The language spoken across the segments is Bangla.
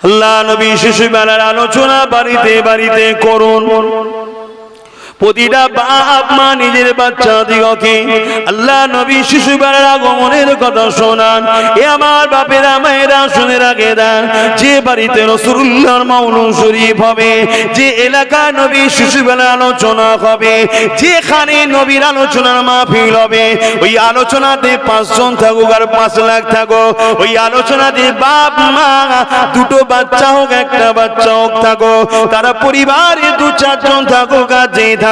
আল্লাহ নবী শিশুবেলার আলোচনা বাড়িতে বাড়িতে করুন। প্রতিটা বাপ মা নিজের বাচ্চাদিগকে আল্লাহ নবী শিশুবেলার আগমনের কথা শোনান। এ আমার বাপেরা মায়েরা শুনে রাখে দেন, যে বাড়িতে রাসূলুল্লাহর মাউলুদ শরীফ হবে, যে এলাকায় নবী শিশুবেলার আলোচনা হবে, যেখানে নবীর আলোচনার মাহফিল হবে, ওই আলোচনাতে 5 জন থাকুক আর 5 লাখ থাকুক, ওই আলোচনাতে বাপ মা দুটো বাচ্চা হোক একটা বাচ্চা হোক থাকুক, তারা পরিবারে 2-4 জন থাকুক আর যেই থাকুক,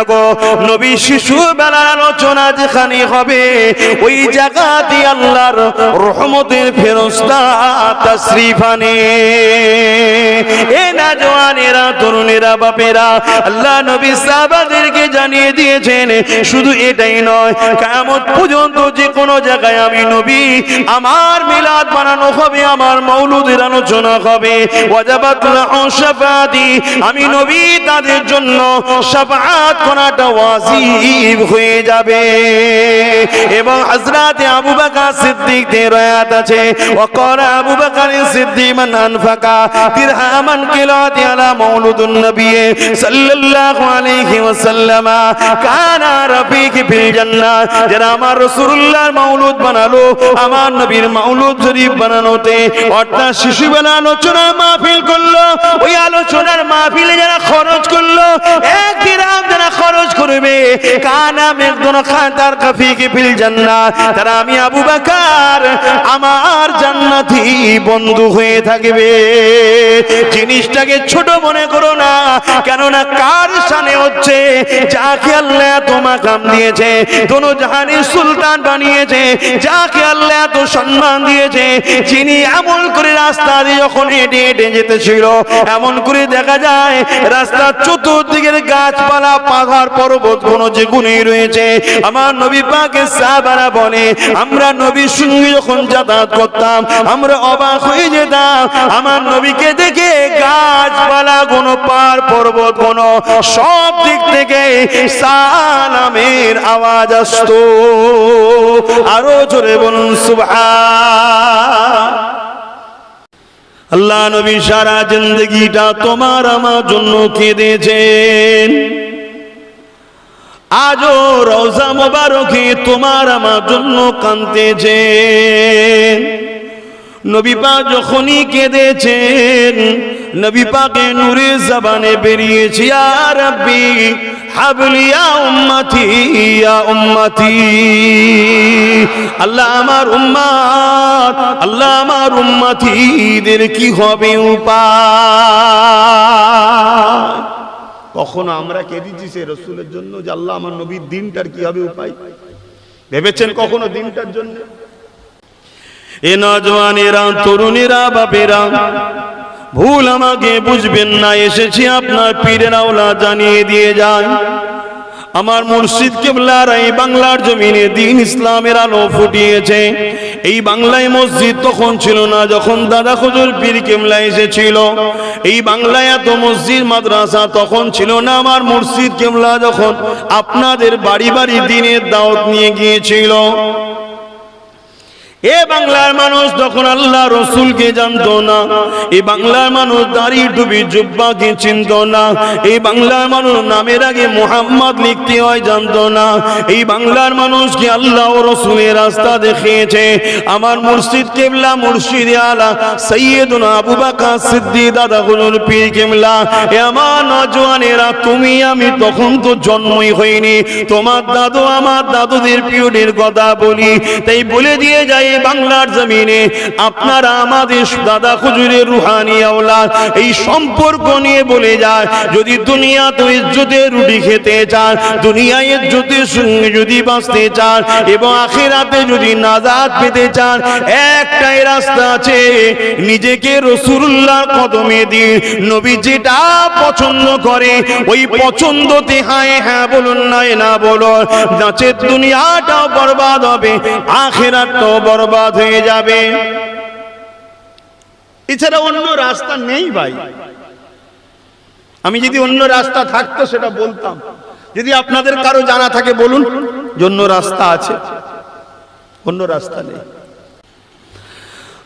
নবী শিশুবেলার আলোচনা যেখানে হবে ওই জায়গাতে আল্লাহর রহমতের ফেরেশতা তাশরীফ আনে। এ নওজওয়ানেরা, তরুণেরা, বাপেরা, আল্লাহ নবী সাহাবাদেরকে জানিয়ে দিয়েছেন, শুধু এটাই নয়, কিয়ামত পর্যন্ত যে কোনো জায়গায় আমি নবী আমার মিলাদ বানানো হবে, আমার মাউলুদের আলোচনা হবে, ওয়াজাবাত লাহু শাফাআতি, আমি নবী তাদের জন্য শাফাআত করাটা ওয়াজিব হয়ে যাবে। এবং হযরত আবু বকর সিদ্দিক এর রায়াত আছে, ওয়াকারা আবু বকর সিদ্দিক মান আনফাকা দিরহামান কিলাতি আলা মাউলুদুন নবী সাল্লাল্লাহু আলাইহি ওয়াসাল্লাম কানা রাফিক ফিল জান্নাহ, যারা আমার রাসূলুল্লাহর মাউলুদ বানালো, আমার নবীর মাউলুদ শরীফ বানানোতে অর্থাৎ শিশুবেলা আলোচনা মাহফিল করলো, ওই আলোচনার মাহফিলে যারা খরচ করলো, 1 দিরহাম যারা খরচ করবে, কানা মিকদার খাতার কাফিকে ফিল জান্নাহ, তারা আমি আবু বকর আমার জান্নাতি বন্ধু হয়ে থাকবে। জিনিসটাকে ছোট মনে করো না, কেননা কার শানে হচ্ছে, যাকে আল্লাহ এত মাকাম দিয়েছে, দোনো জাহানের সুলতান বানিয়েছে, যাকে আল্লাহ এত সম্মান দিয়েছে, যিনি এমন করে রাস্তা দিয়ে যখন হেঁটে হেঁটে যেতেছিল, এমন করে দেখা যায় রাস্তার চতুর্দিকের গাছপালা, পাহাড়, পর্বত কোন যে গুণে রয়েছে। আমার নবী পাকের সাহাবারা বলে, আমরা নবীর সঙ্গে যখন যাতায়াত করতাম আমরা অবাক হয়ে যেতাম, আমার নবীকে দেখে গাছপালা কোন, পাহাড় পর্বত কোন, সব দিক থেকে সালামের আওয়াজ আসতো। আরো জোরে বলুন সুবহান। আল্লাহ নবী সারা জিন্দেগিটা তোমার আমার জন্য কেঁদেছেন, আজও রওজা মোবারকে তোমার আমার জন্য কাঁদতেছেন। নবী পাক যখনই কেঁদেছেন, নবী পাকের নূরে জবানে বেরিয়েছে, ইয়া রাব্বি হাবলি ইয়া উম্মতি ইয়া উম্মতি, আল্লাহ আমার উম্মত, আল্লাহ আমার উম্মতিদের কি হবে উপায়। কখনো আমরা কেঁদেছি সে রাসূলের জন্য যে আল্লাহ আমার নবীর দিনটার কি হবে উপায়? ভেবেছেন কখনো দিনটার জন্য? এ নওজওয়ানেরা, তরুণেরা, বাপেরা, ভুল আমাকে বুঝবেন না, এসেছি আপনার পীরের আওলা জানিয়ে দিয়ে যায়, আমার মুর্শিদ কিবলার এই বাংলার জমিনে দ্বীন ইসলামের আলো ফুটিয়েছে। এই বাংলায় মসজিদ তখন ছিল না যখন দাদা হুজুর পীর কিবলা এসেছিল, এই বাংলায় এত মসজিদ মাদ্রাসা তখন ছিল না। আমার মুর্শিদ কিবলা যখন আপনাদের বাড়ি বাড়ি দ্বীনের দাওয়াত নিয়ে গিয়েছিল, এ বাংলার মানুষ তখন আল্লাহ রসুলকে জানতো না, এই বাংলার মানুষ দাড়ি টুপি জুব্বাকে চিনতো না, এই বাংলার মানুষ নামের আগে মুহাম্মদ লিখতে হয় জানতো না, এই বাংলার মানুষকে আল্লাহ ও রসুলের রাস্তা দেখিয়েছে আমার মুর্শিদ কিবলা, মুর্শিদে আলা সৈয়দুনা আবু বকর সিদ্দিক দাদা হুজুর পীর কিবলা। এ আমার নওজওয়ানেরা, তুমি আমি তখন তো জন্মই হয়নি, তোমার দাদু আমার দাদুদের পিরিয়ডের কথা বলি, তাই বলে দিয়ে যায় বাংলার জমিনে আপনারা আমাদের দাদা হুজুরের রুহানি আওলাদ, এই সম্পর্ক নিয়ে বলে যায়, যদি দুনিয়াতে ইজ্জতের রুটি খেতে চান, দুনিয়ায় ইজ্জতের সঙ্গে যদি বাঁচতে চান এবং আখিরাতে যদি নাজাত পেতে চান, একটাই রাস্তা আছে, নিজেকে রাসূলুল্লাহর কদমে দিন। নবী যেটা পছন্দ করে ওই পছন্দতে হ্যাঁ হ্যাঁ বলুন, নাই না বলুন, নাচের দুনিয়াটাও বরবাদ হবে, আখিরাতটাও বরবাদ হয়ে যাবে। এছাড়া অন্য রাস্তা নেই ভাই। আমি যদি অন্য রাস্তা থাকতো সেটা বলতাম, যদি আপনাদের কারো জানা থাকে বলুন অন্য রাস্তা আছে। অন্য রাস্তা নেই।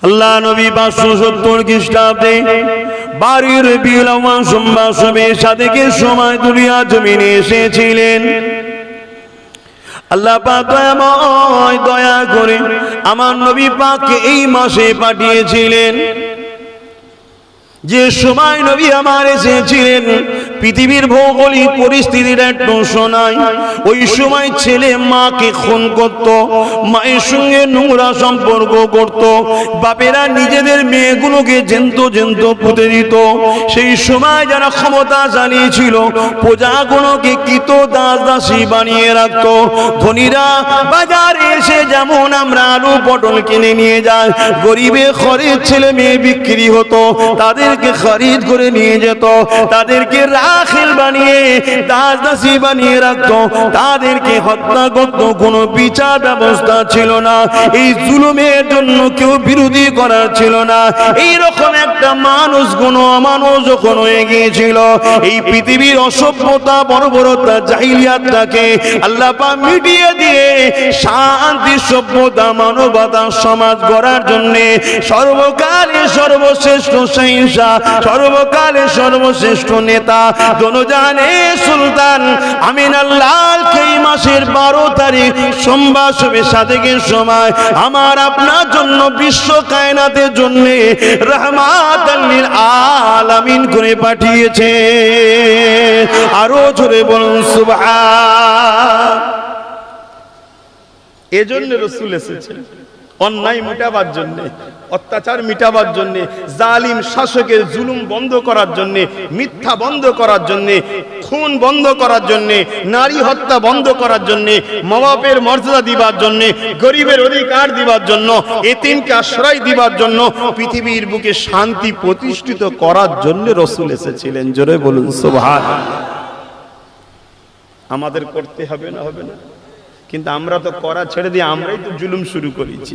আল্লাহ নবী 570 খ্রিস্টাব্দে 12 রবিউল আউয়াল সোমবার শবে সাদেকের সময় দুনিয়া জমিনে এসেছিলেন। আল্লাহ পাক দয়াময় দয়া করে আমার নবী পাককে এই মাসে পাঠিয়েছিলেন। যে সময় নবী আমার এসেছিলেন পৃথিবীর ভৌগোলিক পরিস্থিতিটা একটু শোনায়। ওই সময় ছেলে মাকে খুন করত, মায়ের সঙ্গে নোংরা সম্পর্ক করত, বাপেরা নিজেদের মেয়েগুলোকে জ্যান্ত জ্যান্ত পুঁতে দিত। সেই সময় যারা ক্ষমতা চালিয়েছিল প্রজাগুলোকে কৃত দাস দাসী বানিয়ে রাখত। ধনীরা বাজারে এসে যেমন আমরা আলু পটল কিনে নিয়ে যাই, গরিবে খরিদ ছেলে মেয়ে বিক্রি হতো, তাদেরকে খরিদ করে নিয়ে যেত, তাদেরকে রাখিল বানিয়ে দাস দাসী বানিয়ে রাখতো, তাদেরকে হত্যা করত। কোনো বিচার ব্যবস্থা ছিল না, এই জুলুমের জন্য কেউ বিরোধী করার ছিল না। এইরকম একটা মানুষ কোনো অমানুষ যখন হয়ে গিয়েছিল, এই পৃথিবীর অসভ্যতা বর্বরতা জাহিলিয়াতটাকে আল্লাহ পাক মিটিয়ে দিয়ে শান্তি সভ্যতা মানবতা সমাজ গড়ার জন্য সর্বকালে সর্বশ্রেষ্ঠ সহিংসা, সর্বকালে সর্বশ্রেষ্ঠ নেতা দোনোজানে সুলতান আমিনাল্লাহকে এই মাসের 12 তারিখ সোমবার শবে সাদেকের সময় আমার আপনার জন্য বিশ্ব কায়নাতের জন্য রহমাতাল লিল আলামিন করে পাঠিয়েছে। আরো জোরে বলুন সুবহান। এজন্য রাসূল এসেছেন অন্যায় মিটাবার জন্য, অত্যাচার মিটাবার জন্য, জালিম শাসকের জুলুম বন্ধ করার জন্য, মিথ্যা বন্ধ করার জন্য, খুন বন্ধ করার জন্য, নারী হত্যা বন্ধ করার জন্য, মা বাপের মর্যাদা দিবার জন্য, গরিবের অধিকার দিবার জন্য, এতিমকে আশ্রয় দিবার জন্য, পৃথিবীর বুকে শান্তি প্রতিষ্ঠিত করার জন্য রাসূল এসেছিলেন। জোরে বলুন সুবহানাল্লাহ। আমাদের করতে হবে না? হবে না? কিন্তু আমরা তো করা ছেড়ে দিয়ে আমরাই তো জুলুম শুরু করেছি।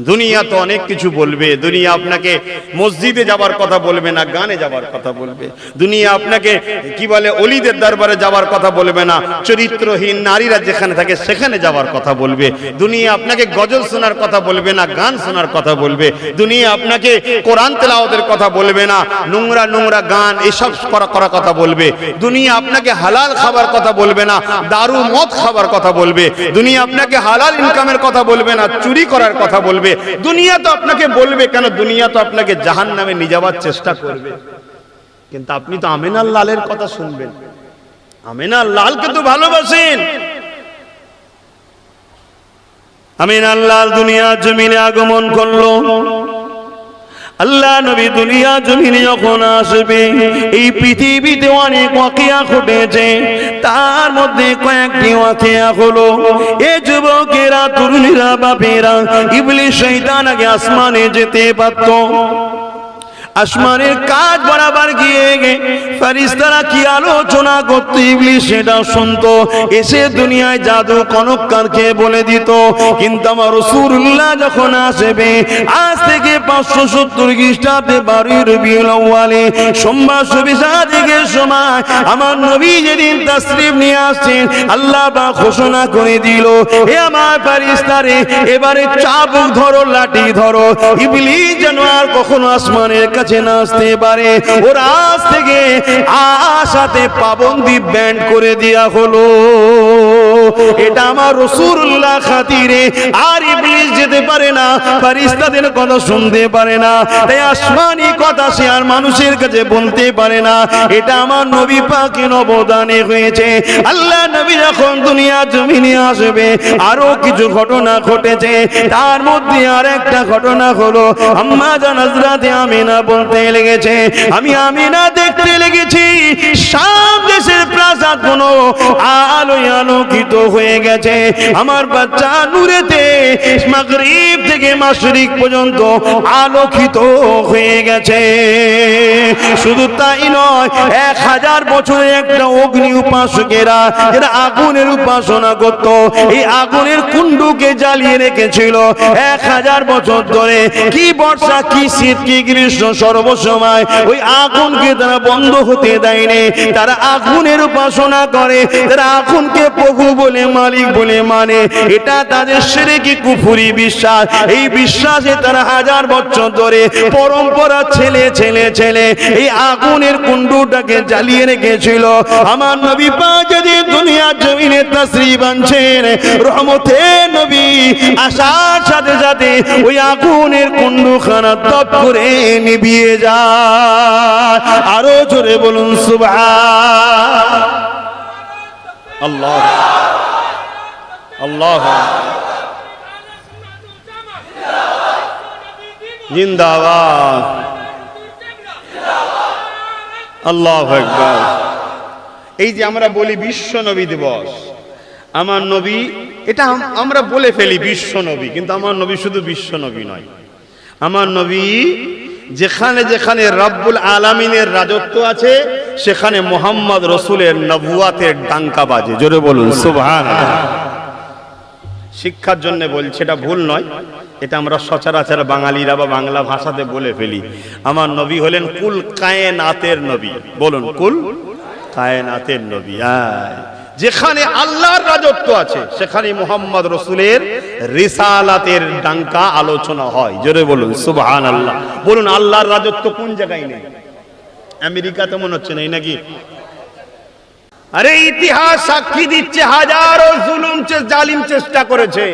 দুনিয়া তো অনেক কিছু বলবে, দুনিয়া আপনাকে মসজিদে যাবার কথা বলবে না, গানে যাবার কথা বলবে। দুনিয়া আপনাকে কি বলে ওলিদের দরবারে যাবার কথা বলবে না, চরিত্রহীন নারীরা যেখানে থাকে সেখানে যাবার কথা বলবে। দুনিয়া আপনাকে গজল শোনার কথা বলবে না, গান শোনার কথা বলবে। দুনিয়া আপনাকে কোরআন তেলাওয়াতের কথা বলবে না, নোংরা নোংরা গান এসব করার কথা বলবে। দুনিয়া আপনাকে হালাল খাবার কথা বলবে না, দারু মদ খাবার কথা বলবে। দুনিয়া আপনাকে হালাল ইনকামের কথা বলবে না, চুরি করার কথা বলবে। দুনিয়া তো আপনাকে বলবে কেন, দুনিয়া তো আপনাকে জাহান্নামে নিয়ে যাওয়ার চেষ্টা করবে। কিন্তু আপনি তো আমিনার লালের কথা শুনবেন, আমিনার লালকে তো ভালোবাসেন। আমিনার লাল দুনিয়া জমিনে আগমন করলো। আল্লাহ নবী দুনিয়া জমিনে যখন আসবে, এই পৃথিবীতে অনেক ওয়াকিয়া ঘটেছে, তার মধ্যে কয়েকটি ওয়াকিয়া হলো এ যুবকেরা, তরুণীরা, বাপেরা, ইবলিস শয়তান আগে আসমানে যেতে পারত। আসমানের কাজ বরাবর গিয়ে ফেরেশতারা কি আলোচনা করতে ইবলিস সেটা শুনতো, এসে দুনিয়ায় জাদু কনককারকে বলে দিত। কিন্তু আমার রাসূলুল্লাহ যখন আসবে, আজ থেকে 570 খ্রিস্টাব্দে 12 রবিউল আউয়ালে সোমবার শবে সাদেকের সময় আমার নবী যেদিন তাশরীফ নিয়ে আসছেন, আল্লাহ পাক ঘোষণা করে দিল, হে আমার ফেরেশতারে এবারে চাবুক ধরো, লাঠি ধরো, ইবলিস যেন আর কখনো আসমানের কাছে না আসতে পারে। ওর আজ থেকে আশাতে পাবন্দি ব্যান্ড করে দেয়া হলো। এটা আমার রাসূলুল্লাহ খাতিরে আর ইবলিস যেতে পারে না, ফেরেশতাদের কথা শুনতে পারে না, তাই আসমানি কথা সে আর মানুষের কাছে বলতে পারে না। এটা আমার নবী পাকের অবদানে হয়েছে। আল্লাহ নবী যখন দুনিয়া জমিনে আসবে, আরো কিছু ঘটনা ঘটেছে। তার মধ্যে আর একটা ঘটনা হলো আম্মা জান হযরতে আমিনা বলতে লেগেছে, আমি আমিনা দেখতে লেগেছি শাম দেশের প্রাসাদ গুলো আলোয় আলোকিত হয়ে গেছে। আমার বাচ্চা নূরেতে মাগরিব থেকে মাশরিক পর্যন্ত আলোকিত হয়ে গেছে। শুধু তাই নয়, 1000 বছরের একটা অগ্নি উপাসকেরা যারা আগুনের উপাসনা করত, এই আগুনের কুণ্ডুকে জ্বালিয়ে রেখেছিল 1000 বছর ধরে। কি বর্ষা, কি শীত, কি গ্রীষ্ম, সর্বসময় ওই আগুনকে তারা বন্ধ হতে দেয়নি। তারা আগুনের উপাসনা করে, তারা আগুনকে প্রভু বলে মালিক বলে মানে, এটা তাদের শিরকি কুফরি বিশ্বাস। এই বিশ্বাসে তারা হাজার বছর ধরে পরম্পরা ছেলে ছেলে ছেলে এই আগুনের কুণ্ডটাকে জ্বালিয়ে রেখেছিল। আমার নবী পাক যদি দুনিয়ার জমিনে তাশরীফ আনছেন, রহমতের নবী আসার সাথে সাথে ওই আগুনের কুণ্ডখানা তপ করে নিভিয়ে যায়। আরো জোরে বলুন সুবহান আল্লাহ আল্লাহ জিন্দাবাদ আল্লাহু আকবার। এই যে আমরা বলি বিশ্ব নবী দিবস, আমার নবী, এটা আমরা বলে ফেলি বিশ্ব নবী, কিন্তু আমার নবী শুধু বিশ্ব নবী নয়। আমার নবী যেখানে যেখানে রব্বুল আলামিনের রাজত্ব আছে, সেখানে মুহাম্মদ রাসূলের নবুয়াতের ডাঙ্কা বাজে। জোরে বলুন সুবহানাল্লাহ। শিক্ষার জন্য বলছি, এটা ভুল নয়, এটা আমরা সচরাচর বাঙালিরা বা বাংলা ভাষাতে বলে ফেলি। আমার নবী হলেন কুল কায়নাতের নবী। বলুন কুল কায়নাতের নবী। যেখানে আল্লাহর রাজত্ব আছে, সেখানে মুহাম্মদ রাসূলের রিসালাতের ডাঙ্কা আলোচনা হয়। জোরে বলুন সুবহানাল্লাহ। বলুন আল্লাহর রাজত্ব কোন জায়গায় নেই? আমেরিকাতে মনে হচ্ছে নেই নাকি? আরে ইতিহাস সাক্ষী দিচ্ছে হাজারো জুলুম জালিম চেষ্টা করেছে।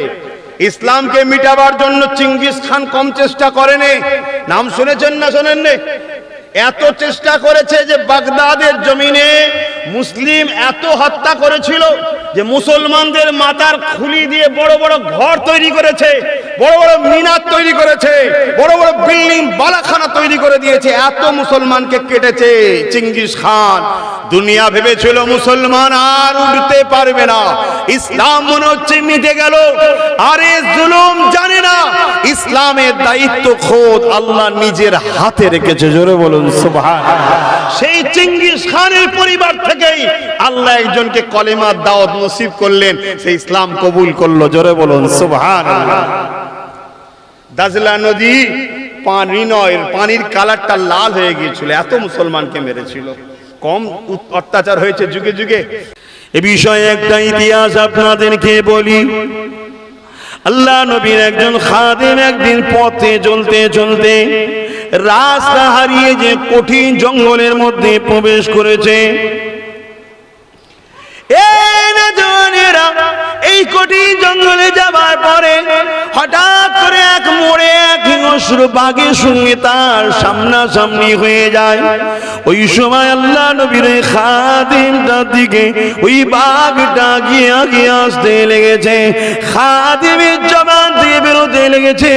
ইসলামকে মিটাবার জন্য চেঙ্গিস খান কম চেষ্টা করেনি। নাম শুনেছেন না শোনেননি? এত চেষ্টা করেছে যে বাগদাদের জমিনে মুসলিম এত হত্যা করেছিল যে মুসলমানদের মাথার খুলি দিয়ে বড় বড় ঘর তৈরি করেছে, বড় বড় মিনার তৈরি করেছে, বড় বড় বিল্ডিং বালাখানা তৈরি করে দিয়েছে। এত মুসলমানকে কেটেছে চেঙ্গিস খান। দুনিয়া ভেবেছিল মুসলমান আর উঠতে পারবে না, ইসলাম মনে হচ্ছে মিটে গেল। আরে জুলুম জানে না, ইসলামের দায়িত্ব খোদ আল্লাহ নিজের হাতে রেখেছে। জোরে বলুন সুবহানাল্লাহ। সেই চেঙ্গিস খানের পরিবার থেকেই আল্লাহ একজনকে কলেমার দাওয়াত নসিব করলেন, সেই ইসলাম কবুল করলো। জোরে বলুন সুবহানাল্লাহ। দাজলা নদী পানি নয়, পানির কালারটা লাল হয়ে গিয়েছিল, এত মুসলমানকে মেরেছিল। কম অত্যাচার হয়েছে যুগে যুগে? এ বিষয়ে একটা ইতিহাস আপনাদেরকে বলি। আল্লাহ নবীর একজন খাদেম একদিন পথে চলতে চলতে রাস্তা হারিয়ে যে কঠিন জঙ্গলের মধ্যে প্রবেশ করেছে। এই কঠিন জঙ্গলে যাবার পরে হঠাৎ করে এক মোড়ে এক হিংস্র বাঘের সঙ্গে তার সামনাসামনি হয়ে যায়। ওই সময় আল্লাহ নবীর খাদিম তার দিকে ওই বাঘটা গিয়ে আগে আসতে লেগেছে। খাদিমের জবান দিয়ে বেরোতে লেগেছে,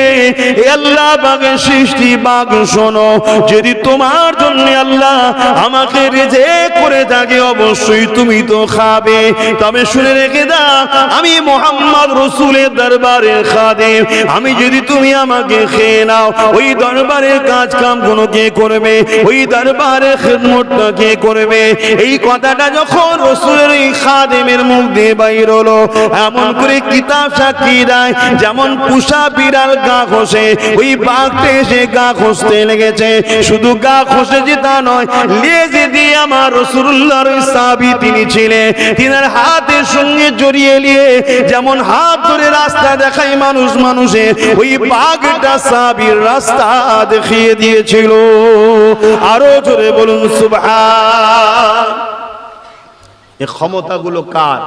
এ আল্লাহ বাঘের সৃষ্টি, বাঘ শোনো, যদি তোমার জন্য আল্লাহ আমাকে রিজিক করে থাকে অবশ্যই তুমি তো খাবে। তবে শুনে রেখে দাও, আমি মুহাম্মদ রাসূলের দরবারের খাদেম, আমি যদি তুমি আমাকে খেয়ে নাও, ওই দরবারের কাজ কাম গুলো কে করবে? ওই দরবারের খিদমতটা কে করবে? এই কথাটা যখন রাসূলের এই খাদেমের মুখ দিয়ে বাইর হলো, এমন করে কিতাব সাক্ষী দেয় যেমন পুষা বিড়াল গা ঘষে, ওই বাঘটা এসে গা ঘষতে লেগেছে। শুধু গা ঘষেছে তা নয়, লেজে দিয়ে আমার রাসূলুল্লাহর সাহাবী তিনি ছিলেন, তিনার হাতের সঙ্গে জড়িয়ে নিয়ে যেমন হাত ধরে রাস্তা দেখায় মানুষ মানুষের, ওই বাঘটা সাহাবীর রাস্তা দেখিয়ে দিয়েছিল। আরো জোরে বলুন সুবহান। এই ক্ষমতাগুলো কার?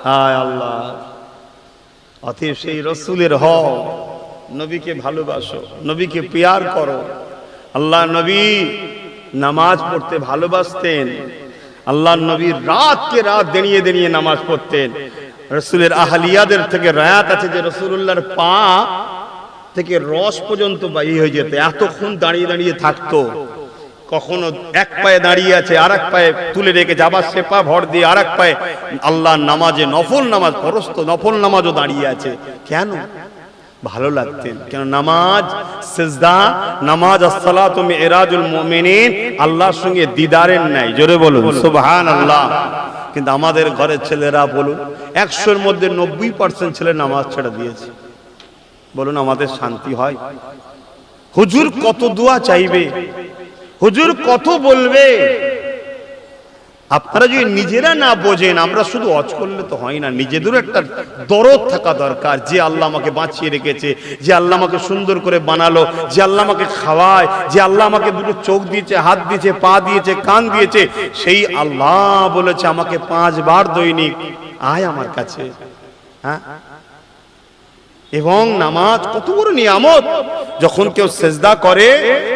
হায় আল্লাহ। অতএব সেই রাসূলের হও, নবীকে ভালোবাসো, নবীকে প্যার করো। আল্লাহ নবী নামাজ পড়তে ভালোবাসতেন। আল্লাহ নবী রাতকে রাত দাঁড়িয়ে দাঁড়িয়ে নামাজ পড়তেন। রাসূলের আহলিয়াদের থেকে রায়াত আছে যে রাসূলুল্লাহর পা থেকে রস পর্যন্ত বাইরে হয়ে যেত, এতক্ষণ দাঁড়িয়ে দাঁড়িয়ে থাকতো। কখনো এক পায়ে দাঁড়িয়ে আছে, আর এক পায়ে তুলে রেখেছে, আবার সে পা ভর দিয়ে আর এক পায়ে আল্লাহর নামাজে, নফল নামাজ, ফরজ নফল নামাজও দাঁড়িয়ে আছে। কেন? ভালো লাগতেন। কেন? নামাজ সিজদা, নামাজ আসসালাতু মিরাজুল মুমিনিন, আল্লাহর সঙ্গে দিদারের নাই। জোরে বলুন সুবহানাল্লাহ। কিন্তু আমাদের ঘরের ছেলেরা বলুন 100-র মধ্যে 90% ছেলে নামাজ ছেড়ে দিয়েছে। বলুন আমাদের শান্তি হয়? হুজুর কত দোয়া চাইবে, হুজুর কত বলবে, আপনারা যদি নিজেরা না বোঝেন, আমরা শুধু অজ করলে তো হয় না, নিজেদেরও একটা দরদ থাকা দরকার। যে আল্লাহ আমাকে বাঁচিয়ে রেখেছে, যে আল্লাহ আমাকে সুন্দর করে বানালো, যে আল্লাহ আমাকে খাওয়ায়, যে আল্লাহ আমাকে দুটো চোখ দিয়েছে, হাত দিয়েছে, পা দিয়েছে, কান দিয়েছে, সেই আল্লাহ বলেছে আমাকে 5 বার দৈনিক আয় আমার কাছে। হ্যাঁ, এবং নামাজ কত বড় নিয়ামত। যখন কেউ সেজদা করে,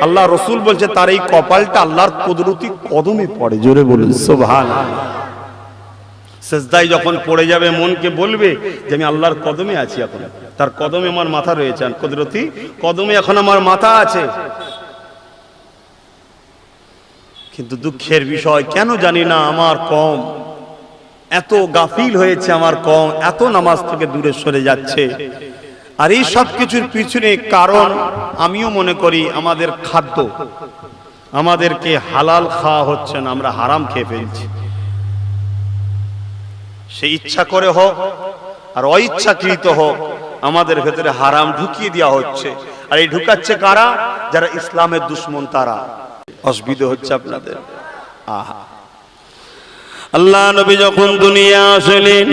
আল্লাহ রসুল বলছে তার এই কপালটা আল্লাহর কুদরতি কদমে পড়ে। জোরে বলুন সুবহানাল্লাহ। সেজদায় যখন পড়ে যাবে, মনকে বলবে যে আমি আল্লাহর কদমে আছি, এখন তার কদমে আমার মাথা রয়েছে, আর কুদরতি কদমে এখন আমার মাথা আছে। কিন্তু দুঃখের বিষয়, কেন জানি না আমার কম এত গাফিল হয়েছে, আমার কম এত নামাজ থেকে দূরে সরে যাচ্ছে। আর এই সব কিছুর পিছনে কারণ আমিও মনে করি আমাদের খাদ্য, আমাদেরকে হালাল খাওয়া হচ্ছে না, আমরা হারাম খেয়ে ফেলছি। সে ইচ্ছা করে হোক আর অইচ্ছাকৃত হোক, আমাদের ভেতরে হারাম ঢুকিয়ে দেওয়া হচ্ছে। আর এই ঢুকাচ্ছে কারা? যারা ইসলামের দুশ্মন, তারা। অসুবিধা হচ্ছে আপনাদের। আহা, আল্লাহ নবী যখন দুনিয়া আসলেন,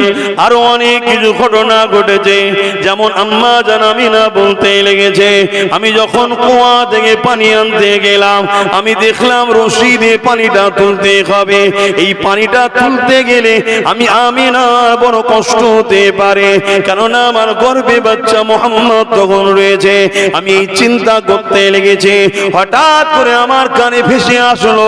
আরো অনেক কিছু ঘটনা ঘটেছে। যেমন আম্মা জান আমিনা বলতে লেগেছে, আমি যখন কুয়া থেকে পানি আনতে গেলাম, আমি দেখলাম রশি দিয়ে পানিটা তুলতে হবে। এই পানিটা তুলতে গেলে আমি আমিনার বড় কষ্ট হতে পারে, কেননা আমার গর্ভে বাচ্চা মুহাম্মদ তখন রয়েছে। আমি এই চিন্তা করতে লেগেছি, হঠাৎ করে আমার কানে ভেসে আসলো,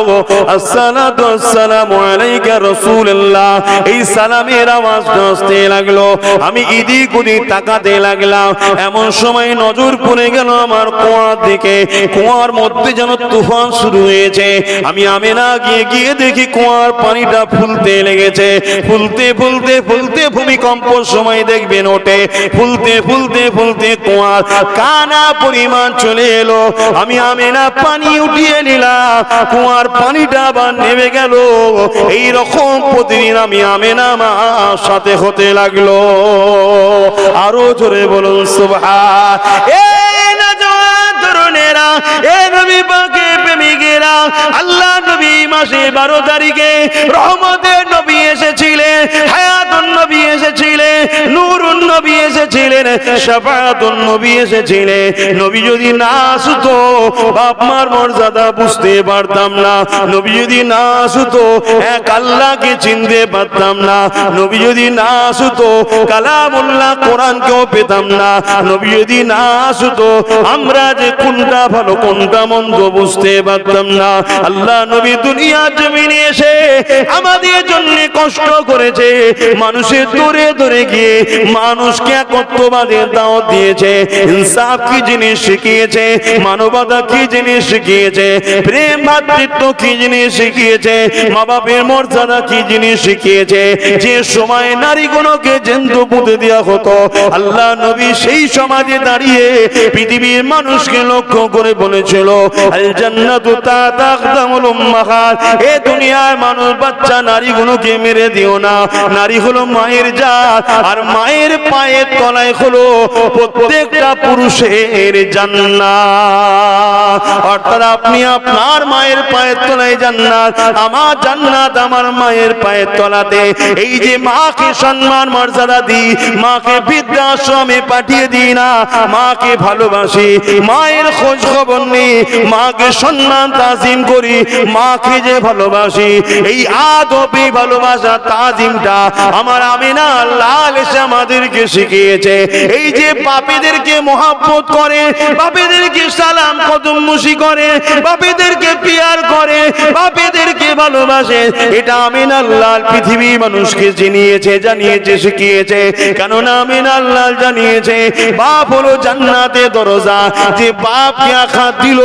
আসসালাতু আসসালামু আলাইকা রাসূলুল্লাহ। এই সালামের আওয়াজ আসতে লাগলো। আমি এদিক ওদিক তাকাতে লাগলাম। এমন সময় নজর পড়ে গেল আমার কুয়ার দিকে। কুয়ার মধ্যে যেন তুফান শুরু হয়েছে। আমি আমিনা গিয়ে দেখি কুয়ার পানিটা ফুলতে লেগেছে। ফুলতে ফুলতে ফুলতে ভূমিকম্পর সময় দেখবেন ওঠে। ফুলতে ফুলতে ফুলতে কুয়ার কানা পরিমাণ চলে এলো। আমি আমিনা পানি উঠিয়ে নিলাম, কুয়ার পানিটা আবার নেমে গেল। এই রকম প্রতিদিন আমি আমিনা মার সাথে হতে লাগলো। আরো জোরে বলুন সুবহান। নবী পাকের প্রেমিকেরা, আল্লাহ নবী মাসে 12 তারিখে রহমতের নবী এসেছিলেন, হায়াতুন নবী এসেছিলেন, নূরুন নবী এসেছিলেন, শাফাআতুন নবী এসেছিলেন। নবী যদি না আসতো, বাপ মার মর্যাদা বুঝতে পারতাম না। নবী যদি না আসতো, এক আল্লাহকে চিনতে পারতাম না। নবী যদি না আসতো, কালামুল্লাহ কোরআনকেও পেতাম না। নবী যদি না আসতো, আমরা যে কোনটা ভালো কোনটা মন্দ বুঝতে পারতাম না। আল্লাহ নবী দুনিয়ার জমিনে এসে আমাদের জন্য কষ্ট করেছে। মানুষের দূরে দূরে গিয়ে মানুষকে একত্ববাদের দাওয়াত দিয়েছে। ইনসাফ কি জিনিস শিখিয়েছে, মানবতা কি জিনিস শিখিয়েছে, প্রেম ভাতৃত্ব কি জিনিস শিখিয়েছে, মা বাপের মর্যাদা কি জিনিস শিখিয়েছে। যে সময় নারীগুলোকে জ্যান্ত পুঁতে দেওয়া হতো, আল্লাহ নবী সেই সমাজে দাঁড়িয়ে পৃথিবীর মানুষকে লক্ষ্য করে বলেছিল, আল জান্নাতু তাহতা আকদামুল উম্মাহাত। এ দুনিয়ার মানুষ, বাচ্চা নারীগুলোকে মেরে দিও না। নারী হলো মায়ের জাত, আর মায়ের পায়ের তলায় হলো প্রত্যেকটা পুরুষের জান্নাত। অর্থাৎ আপনি আপনার মায়ের পায়ের তলায় জান্নাত, আমার জান্নাত আমার মায়ের পায়ের তলাতে। এই যে মাকে সম্মান মর্যাদা দিই, মাকে বৃদ্ধাশ্রমে পাঠিয়ে দিই না, মাকে ভালোবাসি, মায়ের খোঁজ খবর নেই, মাকে সম্মান তাজিম করি, মাকে যে ভালোবাসি, এই আদবি ভালোবাসা তাজিমটা আমার আমিনা লাল এসে আমাদেরকে শিখিয়েছে। এই যে বাপেদেরকে মহব্বত করে, বাপেদেরকে সালাম কদম মুশি করে, বাপেদেরকে পিয়ার করে, বাপেদেরকে ভালোবাসে, এটা আমিনা লাল পৃথিবী মানুষকে জানিয়েছে শিখিয়েছে। কেননা আমিনা লাল জানিয়েছে, বাপ হলো জান্নাতের দরজা। যে বাপকে আঘাত দিল,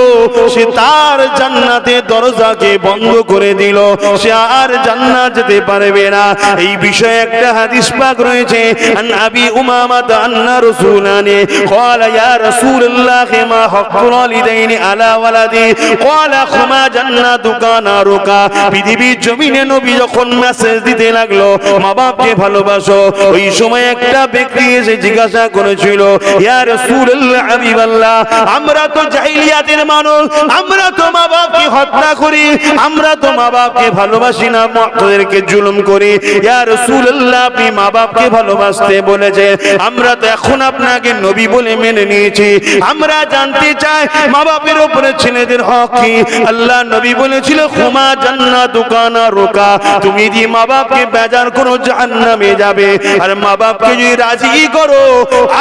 সে তার জান্নাতের দরজাকে বন্ধ করে দিল, সে আর জান্নাত যেতে পারবে না। এই বিষয়ে একটা হাদিস পাক রয়েছে, আন আবি উমামা আন্না রাসূলানি ক্বালা ইয়া রাসূলুল্লাহ মা হাক্কুল ওয়ালিদাইনি আলা ওয়ালাদি ক্বালা খুমা জান্নাতুকা নারুকা পৃথিবীর জমিনে নবী যখন মেসেজ দিতে লাগলো মা বাপকে ভালোবাসো, ওই সময় একটা ব্যক্তি এসে জিজ্ঞাসা করেছিল, ইয়া রাসূলুল্লাহ হাবিবাল্লাহ, আমরা তো জাহিলিয়াতের মানুষ, আমরা তো মা বাপকে হত্যা করি, আমরা তো মা বাপকে ভালোবাসি না, তাদেরকে জুলুম করি। ইয়া রাসূলুল্লাহ, আপনি মা বাপকে ভালোবাসতে বলেছেন, আমরা তো এখন আপনাকে নবী বলে মেনে নিয়েছি, আমরা জানতে চাই মা বাপের উপরে ছেলেদের হক কি? আল্লাহ নবী বলেছিল, হুমা জান্নাতুকা নারুকা, তুমি যদি মা বাপকে বেজার করো জাহান্নামে যাবে, আর মা বাপকে যদি রাজি করো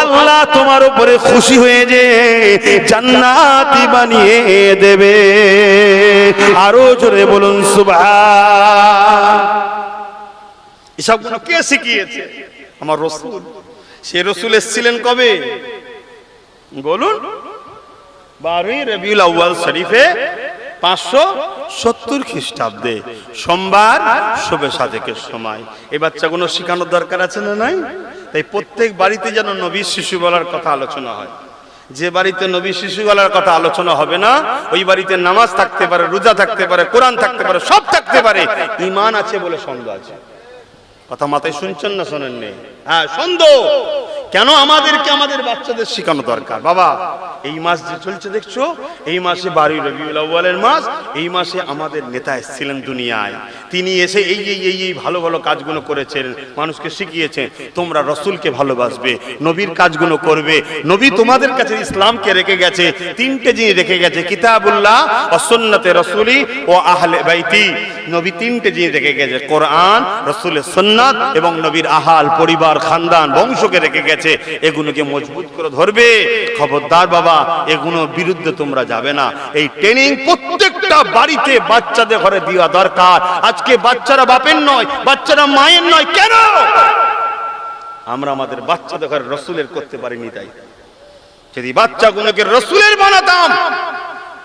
আল্লাহ তোমার উপরে খুশি হয়ে যে জান্নাতি বানিয়ে দেবে। আরো জোরে বলুন সুবহান। এসবগুলো কে শিখিয়েছে? আমার রসুল। সে রসুল এসেছিলেন কবে বলুন? 12 রবিউল আউয়াল শরীফে 570 খ্রিস্টাব্দে সোমবার শবে সাদেকের সময়। এই বাচ্চাগুলো শেখানোর দরকার আছে না নাই? তাই প্রত্যেক বাড়িতে যেন নবীর শিশু বলার কথা আলোচনা হয়। যে বাড়িতে নবী শিশু বলার কথা আলোচনা হবে না, ওই বাড়িতে নামাজ থাকতে পারে, রোজা থাকতে পারে, কোরআন থাকতে পারে, সব থাকতে পারে, ঈমান আছে বলে সন্দেহ আছে। কথা মাথায় শুনছেন না শোনেন নেই? হ্যাঁ, সন্দেহ। কেন? আমাদেরকে আমাদের বাচ্চাদের শেখানো দরকার। বাবা, এই মাস যে চলছে দেখছো, এই মাসে 12 রবিউল আউয়ালের মাস, এই মাসে আমাদের নেতা এসেছিলেন দুনিয়ায়, তিনি এসে এই ভালো ভালো কাজগুলো করেছেন, মানুষকে শিখিয়েছেন তোমরা রসুলকে ভালোবাসবে, নবীর কাজগুলো করবে। নবী তোমাদের কাছে ইসলামকে রেখে গেছে, 3টে জিনিস রেখে গেছে, কিতাবুল্লাহ ও সুন্নতে রাসূলি ও আহলে বাইতি। নবী 3টে জিনিস রেখে গেছে, কোরআন, রাসূলের সুন্নাত এবং নবীর আহাল, পরিবার, খানদান, বংশকে রেখে গেছে। এগুলোকে মজবুত করে ধরবে। খবরদার বাবা, এগুলোর বিরুদ্ধে তোমরা যাবে না। এই ট্রেনিং প্রত্যেকটা বাড়িতে বাচ্চাদের ঘরে দেওয়া দরকার। আজকে বাচ্চারা বাপের নয়, বাচ্চারা মায়ের নয়। কেন? আমরা আমাদের বাচ্চাদের ঘরে রসুলের করতে পারিনি। তাই যদি বাচ্চাগুলোকে রসুলের বানাতাম,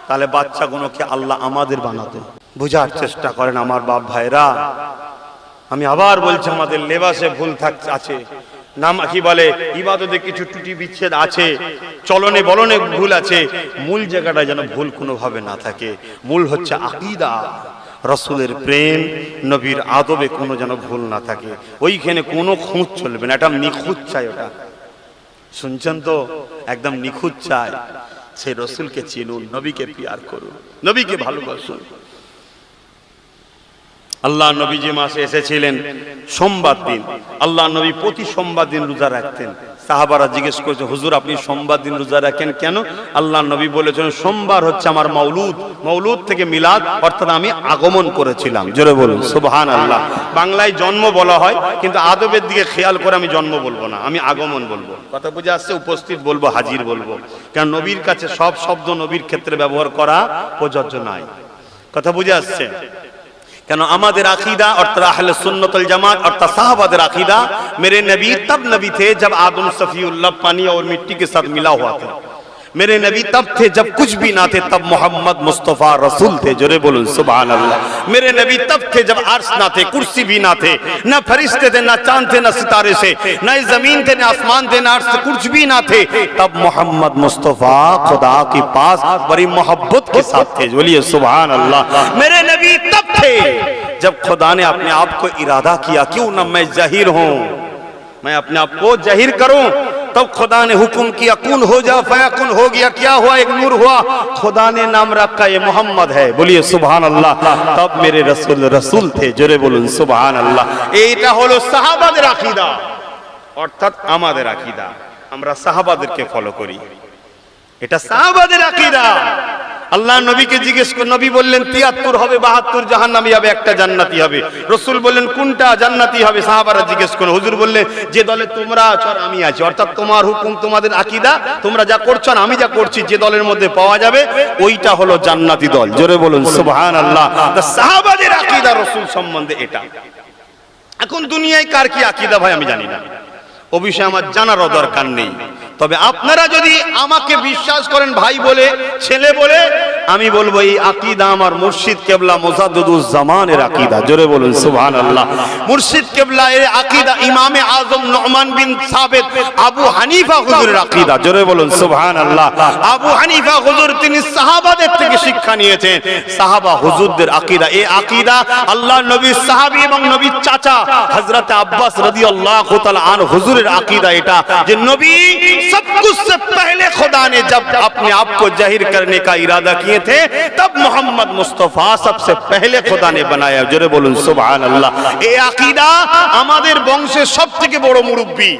তাহলে বাচ্চাগুলোকে আল্লাহ আমাদের বানাতেন। বোঝার চেষ্টা করেন আমার বাপ ভাইরা। আমি আবার বলছি, আমাদের লেবাসে ভুল আছে, নাম কি বলে ইবাদতে কিছু ত্রুটি বিচ্ছেদ আছে, চলনে বলনে ভুল আছে। মূল জায়গাটা যেন ভুল কোনোভাবে না থাকে। মূল হচ্ছে আকীদা, রসুলের প্রেম, নবীর আদবে কোনো যেন ভুল না থাকে। ওইখানে কোনো খুঁত চলবে না। এটা নিখুঁত চাই। ওটা শুনছেন তো? একদম নিখুঁত চাই। সেই রসুলকে চিনুন, নবীকে পিয়ার করুন, নবীকে ভালোবাসুন। আল্লাহ নবী যে মাসে এসেছিলেন সোমবার দিন, আল্লাহ নবী প্রতি সোমবার দিন রোজা রাখতেন। সাহাবারা জিজ্ঞেস করেছে, হুজুর আপনি সোমবার দিন রোজা রাখেন কেন? আল্লাহ নবী বলেছেন, সোমবার হচ্ছে আমার মাউলুদ, মাউলুদ থেকে মিলাদ, অর্থাৎ আমি আগমন করেছিলাম। জোরে বলুন সুবহানাল্লাহ। বাংলায় জন্ম বলা হয়, কিন্তু আদবের দিকে খেয়াল করে আমি জন্ম বলবো না, আমি আগমন বলবো। কথা বুঝে আসছে? উপস্থিত বলবো, হাজির বলবো। কারণ নবীর কাছে সব শব্দ নবীর ক্ষেত্রে ব্যবহার করা প্রযোজ্য নয়। কথা বুঝে আসছে? কেন? আমাদের আকিদা অর্থাৎ আহলে সুন্নাত ওয়াল জামাত অর্থাৎ साहबाদের আকিদা, मेरे नबी तब नबी थे जब आदम सफीउल्लाह पानी और मिट्टी के साथ मिला हुआ था। मेरे नबी तब थे जब कुछ भी ना थे, तब मोहम्मद मुस्तफा रसूल थे। जोरे बोलो सुभान अल्लाह। मेरे नबी तब थे जब अर्श ना थे, कुर्सी भी ना थे, ना फरिश्ते थे, ना चांद थे, ना सितारे से, ना जमीन थे, ना आसमान थे, ना अर्श, कुछ भी ना थे। तब मोहम्मद मुस्तफा खुदा के पास बड़ी मोहब्बत के साथ थे। बोलिए सुभान अल्लाह। मेरे नबी तब थे जब खुदा ने अपने आप को इरादा किया, क्यों ना मैं जाहिर हूं, मैं अपने आप को जाहिर करूं। तब खुदा ने हुक्म किया, कुन हो जा, फयाकुन हो गया। क्या हुआ? एक नूर हुआ। खुदा ने नाम रखा, ये मोहम्मद है। बोलिए सुभान अल्लाह। तब मेरे रसूल रसूल थे। जोरे बोलुन सुभान अल्लाह। এইটা হলো সাহাবাদের আকীদা, অর্থাৎ আমাদের আকীদা। আমরা সাহাবাদেরকে ফলো করি, এটা সাহাবাদের আকীদা। আল্লাহ নবীকে জিজ্ঞেস করে, নবী বললেন 73 হবে, 72 জাহান্নামী হবে, একটা জান্নাতি হবে। রাসূল বললেন কোনটা জান্নাতি হবে? সাহাবারা জিজ্ঞেস করে, হুজুর বললেন যে দলে তোমরা আছো আর আমি আছি, অর্থাৎ তোমার হুকুম, তোমাদের আকীদা, তোমরা যা করছো আর আমি যা করছি, যে দলের মধ্যে পাওয়া যাবে ওইটা হলো জান্নাতি দল। জোরে বলুন সুবহানাল্লাহ। সাহাবাদের আকীদা রাসূল সম্বন্ধে এটা। এখন দুনিয়ায় কার কি আকীদা ভাই আমি জানি না, ও বিষয়ে আমার জানারও দরকার নেই। তবে আপনারা যদি আমাকে বিশ্বাস করেন ভাই বলে, ছেলে বলে, আমি বলবো এই আকীদা আমার মুর্শিদ কেবলা মুজাদ্দিদুজ জামানের আকীদা। জোরে বলুন সুবহানাল্লাহ। মুর্শিদ কেবলা এর আকীদা ইমামে আযম নুমান বিন সাবিত আবু হানিফা হুজুরের আকীদা। জোরে বলুন সুবহানাল্লাহ। আবু হানিফা হুজুর তিনি সাহাবাদের থেকে শিক্ষা নিয়েছেন, সাহাবা হুজুরদের আকীদা। এই আকীদা আল্লাহর নবীর সাহাবী এবং নবীর চাচা হযরত আব্বাস রাদিয়াল্লাহু তাআলা আন হুজুরের আকীদা এটা, যে नबी सब कुछ से पहले खुदा ने जब अपने आप को जाहिर करने का इरादा किए थे तब मोहम्मद मुस्तफा सबसे पहले खुदा ने बनाया। जोरे बोलूं सुभान अल्लाह। ए अकीदा আমাদের বংশের সবথেকে বড় মুরব্বি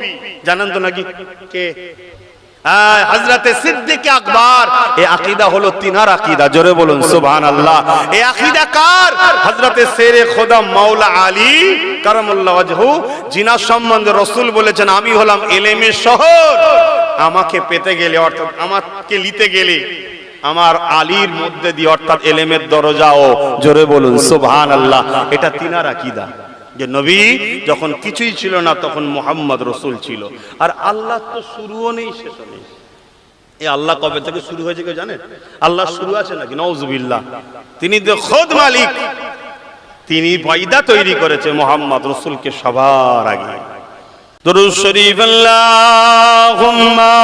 জানেন তো নাকি কে? হযরতে সিদ্দিক আকবর। এই আকীদা হলো তিনার আকীদা। জোরে বলুন সুবহানাল্লাহ। এই আকীদা কার? হযরতে শেরে খোদা মাওলা আলী কারামাল্লাহু ওয়াজহু, জিনার সম্বন্ধে রাসূল বলেছেন আমি হলাম ইলমের শহর, আমাকে পেতে গেলে অর্থাৎ আমাকে নিতে গেলে আমার আলীর মধ্যে দিয়ে অর্থাৎ ইলমের দরজাও। জোরে বলুন সুবহানাল্লাহ। এটা তিনার আকীদা যে নবী যখন কিছুই ছিল না তখন মুহাম্মদ রাসূল ছিল। আর আল্লাহ তো শুরুও নেই শেষও নেই। এই আল্লাহ কবে থেকে শুরু হয়েছে কেউ জানেন? আল্লাহ শুরু আছে নাকি? নাউজুবিল্লাহ। তিনি তো খোদ মালিক, তিনি পয়দা তৈরি করেছে মুহাম্মদ রাসূলকে সবার আগে। দুরূদ শরীফ আল্লাহুম্মা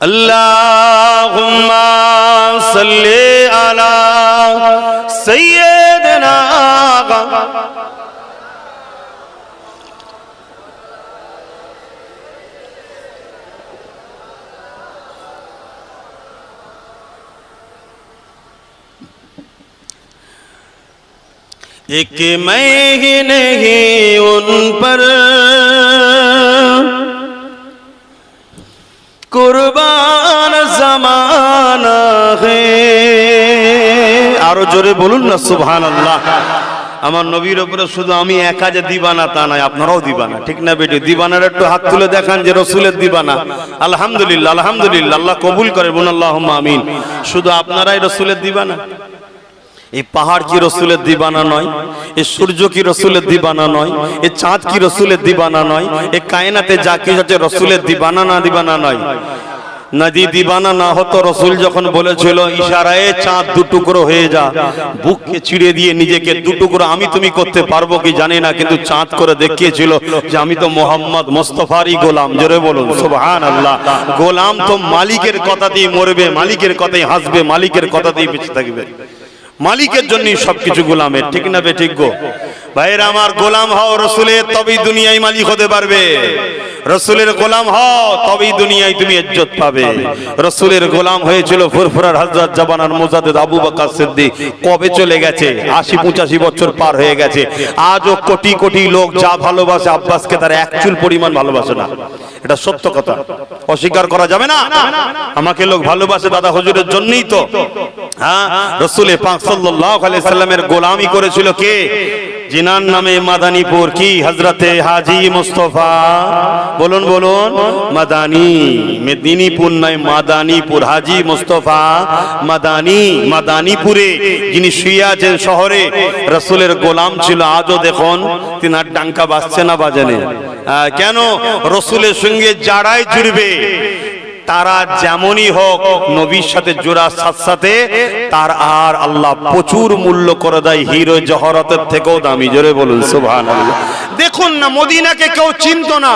अल्लाहुम्मा सल्ली अला सय्यिदना। एक मैं ही नहीं उन पर कुर्बान जमाना है। আরো জোরে বলুন না সুবহানাল্লাহ। আমার নবীর উপরে শুধু আমি একা যে দিবানা তা নয়, আপনারাও দিবানা, ঠিক না বেটি? দিবানার একটু হাত তুলে দেখান যে রাসূলের দিবানা। আলহামদুলিল্লাহ আলহামদুলিল্লাহ, আল্লাহ কবুল করে, বলুন আল্লাহুম্মা আমিন। শুধু আপনারাই রাসূলের দিবানা? এই পাহাড় কি রসুলের দিবানা নয়? এই সূর্য কি রসুলের দিবানা নয়? এই চাঁদ কি রসুলের দিবানা নয়? এই কায়নাতে যা কিছু আছে রসুলের দিবানা না দিবানা নয়? নদী দিবানা না হতো রসুল যখন বলেছিল ইশারায় চাঁদ দুটুকরো হয়ে যা, বুককে চিড়ে দিয়ে নিজেকে দুটুকরো আমি তুমি করতে পারবো কি জানি না, কিন্তু চাঁদ করে দেখিয়েছিল যে আমি তো মোহাম্মদ মুস্তাফারই গোলাম। জোরে বলুন সুবহানাল্লাহ। গোলাম তো মালিকের কথাতেই মরবে, মালিকের কথাই হাসবে, মালিকের কথাতেই বেঁচে থাকবে। মালিকের জন্যই সবকিছু গোলামের, ঠিক না বেঠিক গো ভাইরা আমার? গোলাম হও রসুলের, তবেই দুনিয়ায় মালিক হতে পারবে। রসুলের গোলাম হও তবেই দুনিয়ায় তুমি ইজ্জত পাবে। রসুলের গোলাম হয়েছিল ফুরফুরার হযরত জাবানার মুজাদ্দিদ আবু বকর সিদ্দিক। কবে চলে গেছে? ৮০-৮৫ বছর পার হয়ে গেছে। আজও কোটি কোটি লোক যা ভালোবাসে আব্বাসকে তার এক চুল পরিমাণ ভালোবাসে না। এটা সত্য কথা, অস্বীকার করা যাবে না। আমাকে লোক ভালোবাসে দাদা হুজুরের জন্যই তো। হ্যাঁ, রাসূল পাক সাল্লাল্লাহু আলাইহি সাল্লামের গোলামি করেছিল কে? जिनार नामे मादानीपुर की हजरते हाजी मुस्तफा, बोलुन बोलुन मादानी मेदिनीपुर नय मादानीपुर, हाजी मुस्तफा मादानी मादानीपुरे जिनि शुয়ে আছেন শহরে রাসূলের গোলাম ছিল। আজও দেখুন তিনার ডাঙ্কা বাজছে না বাজেনে? কেন? রাসূলের সঙ্গে যারাই জুড়বে তারা যেমনই হোক নবীর সাথে জোড়ার সাথে সাথে তার আর আল্লাহ প্রচুর মূল্য করে দেয়, হিরো জহরতের থেকেও দামি। জোরে বলুন সুবহানাল্লাহ। দেখুন না, মদিনাকে কেউ চিনতো না।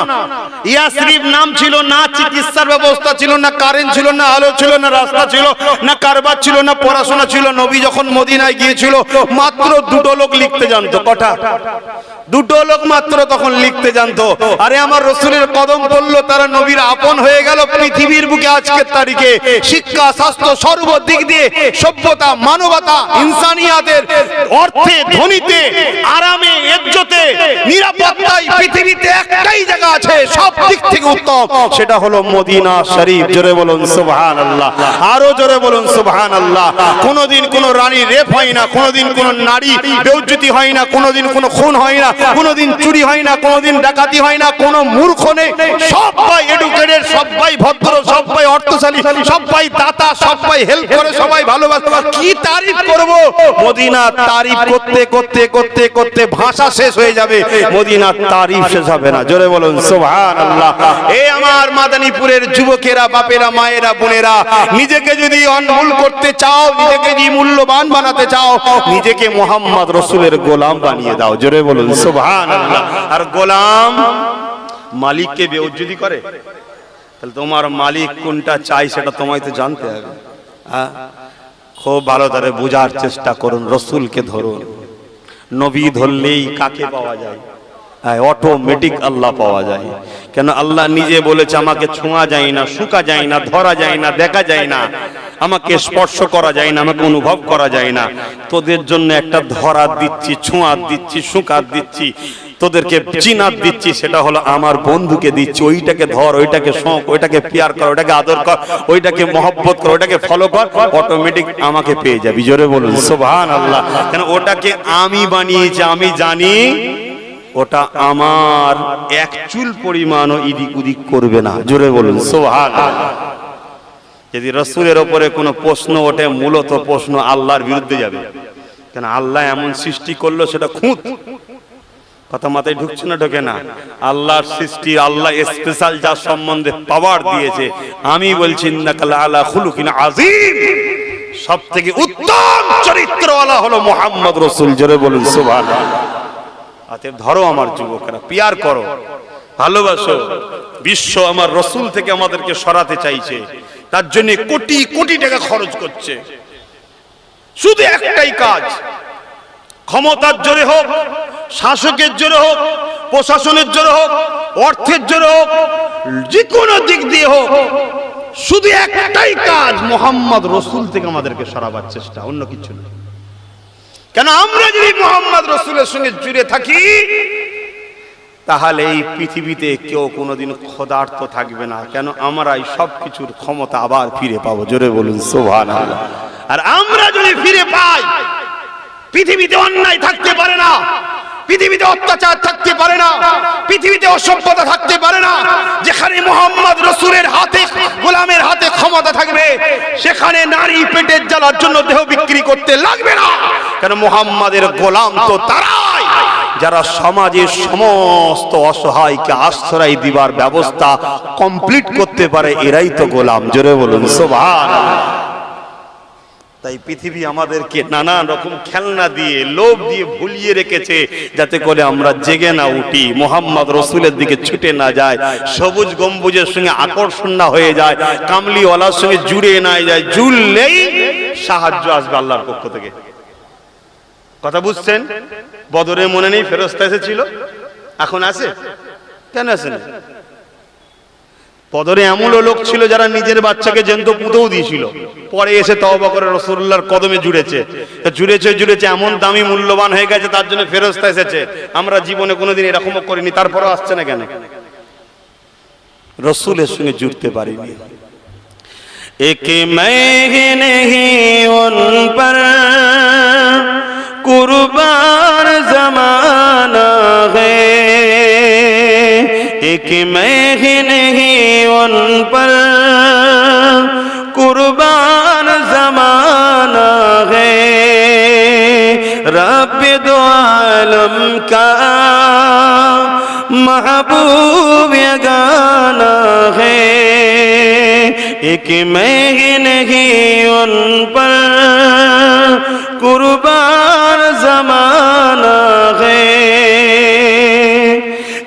ইয়াসরিব নাম ছিল না, চিকিৎসার ব্যবস্থা ছিল না, কারেন্ট ছিল না, আলো ছিল না, রাস্তা ছিল না, কারবার ছিল না, পড়াশোনা ছিল। নবী যখন মদিনায় গিয়েছিল মাত্র দুটো লোক লিখতে জানতো। কটা? দুটো লোক মাত্র তখন লিখতে জানতো। আরে আমার রাসূলের কদম পড়লো, তারা নবীর আপন হয়ে গেল। পৃথিবীর বুকে আজকের তারিখে শিক্ষা, স্বাস্থ্য, সর্বদিক দিয়ে সভ্যতা, মানবতা, ইনসানিয়াতের অর্থে, ধনীতে, আরামে, ইজ্জত ইজ্জতে নিরাপত্তায় পৃথিবীতে একটাই জায়গা আছে সব দিক থেকে উত্তম, সেটা হলো মদিনা শরীফ। জোরে বলুন সুবহানাল্লাহ, আরো জোরে বলুন সুবহানাল্লাহ। কোনোদিন কোনো রানী রেপ হয় না, কোনোদিন কোনো নারী বেউজ্জতি হয় না, কোনোদিন কোনো খুন হয় না, কোনোদিন চুরি হয় না, কোনোদিন ডাকাতি হয় না, কোনো মূর্খ নেই, সবাই এডুকেটেড, সবাই ভদ্র, সবাই অর্থশালী, সবাই দাতা, সবাই হেল্প করে, সবাই ভালোবাসে। কি তারিফ করব? মদিনার তারিফ করতে করতে করতে করতে ভাষা শেষ হয়ে যাবে, মদিনার তারিফ শেষ হবে না। জোরে বলুন সুবহানাল্লাহ। এই আমার মাদারীপুরের যুবকেরা, বাপেরা, মায়েরা, বোনেরা, নিজেকে যদি অনমূল করতে চাও, নিজেকে যদি মূল্যবান বানাতে চাও, নিজেকে মুহাম্মদ রাসূলের গোলাম বানিয়ে দাও। জোরে বলুন সুবহানাল্লাহ। আর গোলাম মালিককে বেইজ্জতি করে, তাহলে তোমার মালিক কোনটা চাই সেটা তোমায় তো জানতে হবে। হ্যাঁ, খুব ভালো করে বোঝার চেষ্টা করুন। রসুলকে ধরুন, নবী ধরলেই কাকে পাওয়া যায়? অটোমেটিক আল্লাহ পাওয়া যায়। কেন? আল্লাহ নিজে বলেছে আমাকে ছোঁয়া যায় না, শুকা যায় না, ধরা যায় না, দেখা যায় না, আমাকে স্পর্শ করা যায় না, আমাকে অনুভব করা যায় না। তোদের জন্য একটা ধরা দিচ্ছি, ছোঁয়া দিচ্ছি, শুকা দিচ্ছি, তোদেরকে চিনার দিচ্ছি, সেটা হলো আমার বন্ধুকে দিচ্ছি। ওইটাকে ধর, ওইটাকে শোক, ওইটাকে পিয়ার কর, ওইটাকে আদর কর, ওইটাকে মহব্বত কর, ওইটাকে ফলো কর, অটোমেটিক আমাকে পেয়ে যাবি। জোরে বলুন সুবহানাল্লাহ। কেন? ওটাকে আমি বানিয়েছি, আমি জানি ওটা আমার এক চুল পরিমাণও ইদিক উদিক করবে না। জোরে বলুন সুবহানাল্লাহ। যদি রাসূলের উপরে কোনো প্রশ্ন ওঠে, মূলত প্রশ্ন আল্লাহর বিরুদ্ধে যাবে। কেন? আল্লাহ এমন সৃষ্টি করলো, সেটা খুঁত। কথা মাথায় ঢুকছে না? ঢোকে না? আল্লাহর সৃষ্টি, আল্লাহ স্পেশাল যার সম্বন্ধে পাওয়ার দিয়েছে, আমি বলছি ইন্নাকা লাআলা খুলুকিন আযীম, সবথেকে উত্তম চরিত্রওয়ালা হলো মুহাম্মদ রাসূল। জোরে বলুন সুবহানাল্লাহ। অতএব ধরো আমার যুবকরা, পিয়ার করো, ভালোবাসো। বিশ্ব আমার রাসূল থেকে আমাদেরকে সরাতে চাইছে, তার জন্য কোটি কোটি টাকা খরচ করছে। শুধু একটাই কাজ, ক্ষমতার জোরে হোক, শাসকের জোরে হোক, প্রশাসনের জোরে হোক, অর্থের জোরে হোক, যে কোনো দিক দিয়ে হোক, শুধু একটাই কাজ, মুহাম্মদ রাসূল থেকে আমাদেরকে সরাবার চেষ্টা, অন্য কিছু না। কেন? আমরা যদি মুহাম্মদ রাসূলের সঙ্গে জুড়ে থাকি, তাহলে এই পৃথিবীতে কেউ কোনোদিন ক্ষুধার্ত থাকবে না। কেন? আমরা এই সব কিছুর ক্ষমতা আবার ফিরে পাবো। জোরে বলুন সুবহানাল্লাহ। আর আমরা যদি ফিরে পাই, পৃথিবীতে অন্যায় থাকতে পারে না, পৃথিবীতে অত্যাচার থাকতে পারে না, পৃথিবীতে অসভ্যতা থাকতে পারে না। যেখানে মুহাম্মদ রাসূলের হাতে, গোলামের হাতে ক্ষমতা থাকবে, সেখানে নারী পেটের জ্বালার জন্য দেহ বিক্রি করতে লাগবে না। কারণ মুহাম্মাদের গোলাম তো তারাই যারা সমাজের সমস্ত অসহায়কে আশ্রয় দিবার ব্যবস্থা কমপ্লিট করতে পারে, এরাই তো গোলাম। জোরে বলুন সুবহানাল্লাহ। তাই পৃথিবী আমাদেরকে নানান রকম খেলনা দিয়ে, লোভ দিয়ে ভুলিয়ে রেখেছে, যাতে করে আমরা জেগে না উঠি, মুহাম্মদ রাসূলের দিকে ছুটে না যায়, সবুজ গম্বুজের সঙ্গে আকর্ষণ না হয়ে যায়, কামলিওয়ালার সঙ্গে জুড়ে না যায়। জুড়লেই সাহায্য আসবে আল্লাহর পক্ষ থেকে। কথা বুঝছেন? বদরে মনে নেই ফেরেশতা এসেছিল? এখন আছে? কেন আসে না? বদরে এমনও লোক ছিল যারা নিজের বাচ্চাকে জ্যান্ত পুঁতেও দিয়েছিল, পরে এসে তওবা করে রাসূলুল্লাহর কদমে জুড়েছে। জুড়েছে এমন দামি মূল্যবান হয়ে গেছে, তার জন্য ফেরেশতা এসেছে। আমরা জীবনে কোনোদিন এরকমও করিনি, তারপরেও আসছে না কেন? রাসূলের সঙ্গে জুড়তে পারিনি। এক मैं नहीं उन पर कुर्बान ज़माना है, एक मैं नहीं उन पर कुर्बान ज़माना है, रब दो आलम का महबूब यगाना है, एक मैं नहीं उन पर कुर्बान ज़माना है,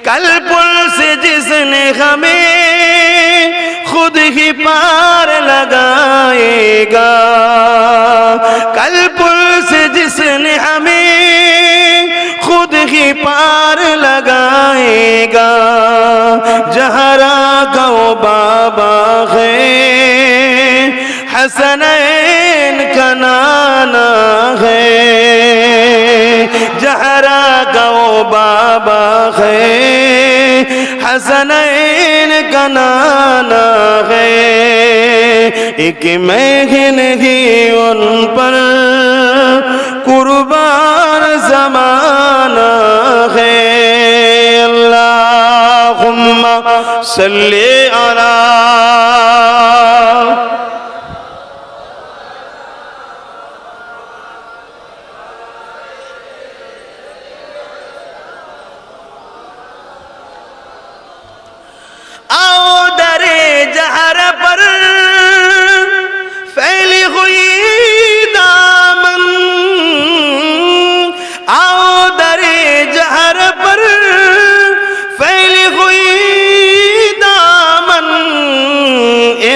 कल पुल से जिसने हमें खुद ही पार लगाएगा, कल पुल से जिसने हमें खुद ही पार लगाएगा, जहरा गो बाबा है, हसनैन का नाना है, जहरा गो बाबा है, हसनैन का नाना है, एक मैं ही नहीं उन पर कुर्बान ज़माना है। अल्लाहुम्मा सल्ली अला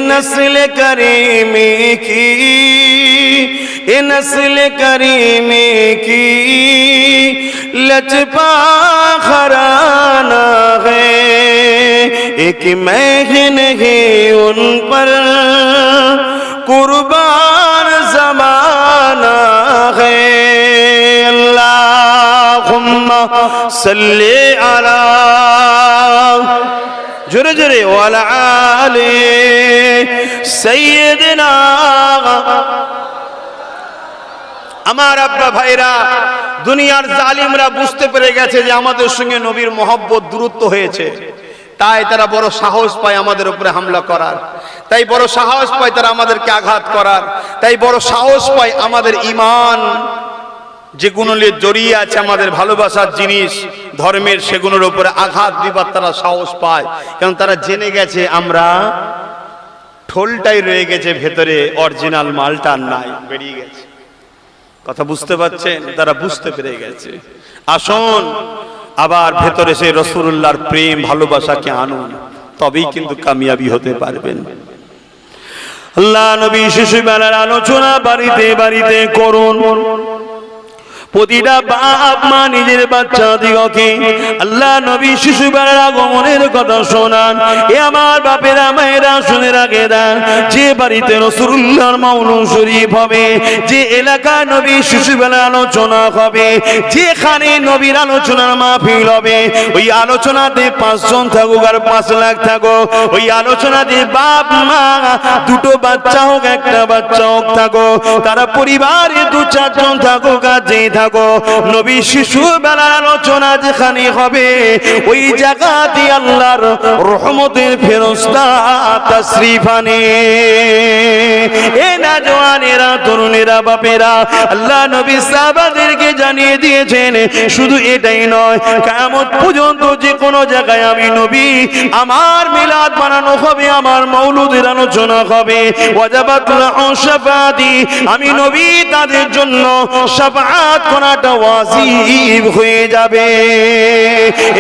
नस्ल करीमी की, नस्ल करीमी की लचपा खराना है, एक मैं ही नहीं उन पर कुर्बान ज़माना है। अल्लाहुम्मा सल्ली अला जोरे जोरे वाला आले सैयदना। আমার আব্বা ভাইরা, দুনিয়ার জালিমরা বুঝতে পেরে গেছে যে আমাদের সঙ্গে নবীর মহব্বত দূরত্ব হয়েছে, তাই তারা বড় সাহস পায় আমাদের উপরে হামলা করার, তাই বড় সাহস পায় তারা আমাদেরকে আঘাত করার, তাই বড় সাহস পায় আমাদের ঈমান যেগুলো জড়িয়ে আছে, আমাদের ভালোবাসার জিনিস ধর্মের, সেগুলোর উপরে আঘাত দিবার তারা সাহস পায়। কারণ তারা জেনে গেছে আমরা ঠোলটাই রয়ে গেছে ভেতরে, অরিজিনাল মালটা নাই, বেরিয়ে গেছে। কথা বুঝতে পারছেন? তারা বুঝতে পেরে গেছে। আসুন আবার ভেতরে সেই রাসূলুল্লাহর প্রেম ভালোবাসাকে আনুন, তবেই কিন্তু কামিয়াবি হতে পারবেন। আল্লাহ নবী শিশুবেলার আলোচনা বাড়িতে বাড়িতে করুন। প্রতিটা বাপ মা নিজের বাচ্চা দিগকে আল্লাহ নবী শিশুবেলার আগমনের কথা শোনান। এ আমার বাপেরা মায়েরা শুনে রাখে দেন, যে বাড়িতে রাসূলুল্লাহর মাউলুদ শরীফ হবে, যে এলাকায় নবী শিশুবেলার আলোচনা হবে, যেখানে নবীর আলোচনার মাহফিল হবে, ওই আলোচনাতে 5 জন থাকুক আর 5 লাখ থাকুক, ওই আলোচনাতে বাপ মা দুটো বাচ্চা হোক একটা বাচ্চা হোক থাকুক, তারা পরিবারে 2-4 জন থাকুক আর যেই থাকুক, নবী শিশু বেলার আলোচনা যেখানে হবে ওই জায়গাতে আল্লাহর রহমতের ফেরেশতা তাশরীফ আনে। এ নওজওয়ানেরা, তরুণেরা, বাপেরা, আল্লাহ নবী সাহাবাদেরকে জানিয়ে দিয়েছেন, শুধু এটাই নয়, কিয়ামত পর্যন্ত যে কোনো জায়গায় আমি নবী আমার মিলাদ বানানো হবে, আমার মাউলুদের আলোচনা হবে, ওয়াজাবাত লাহু শাফাআতি, আমি নবী তাদের জন্য শাফাআত করাটা ওয়াজিব হয়ে যাবে।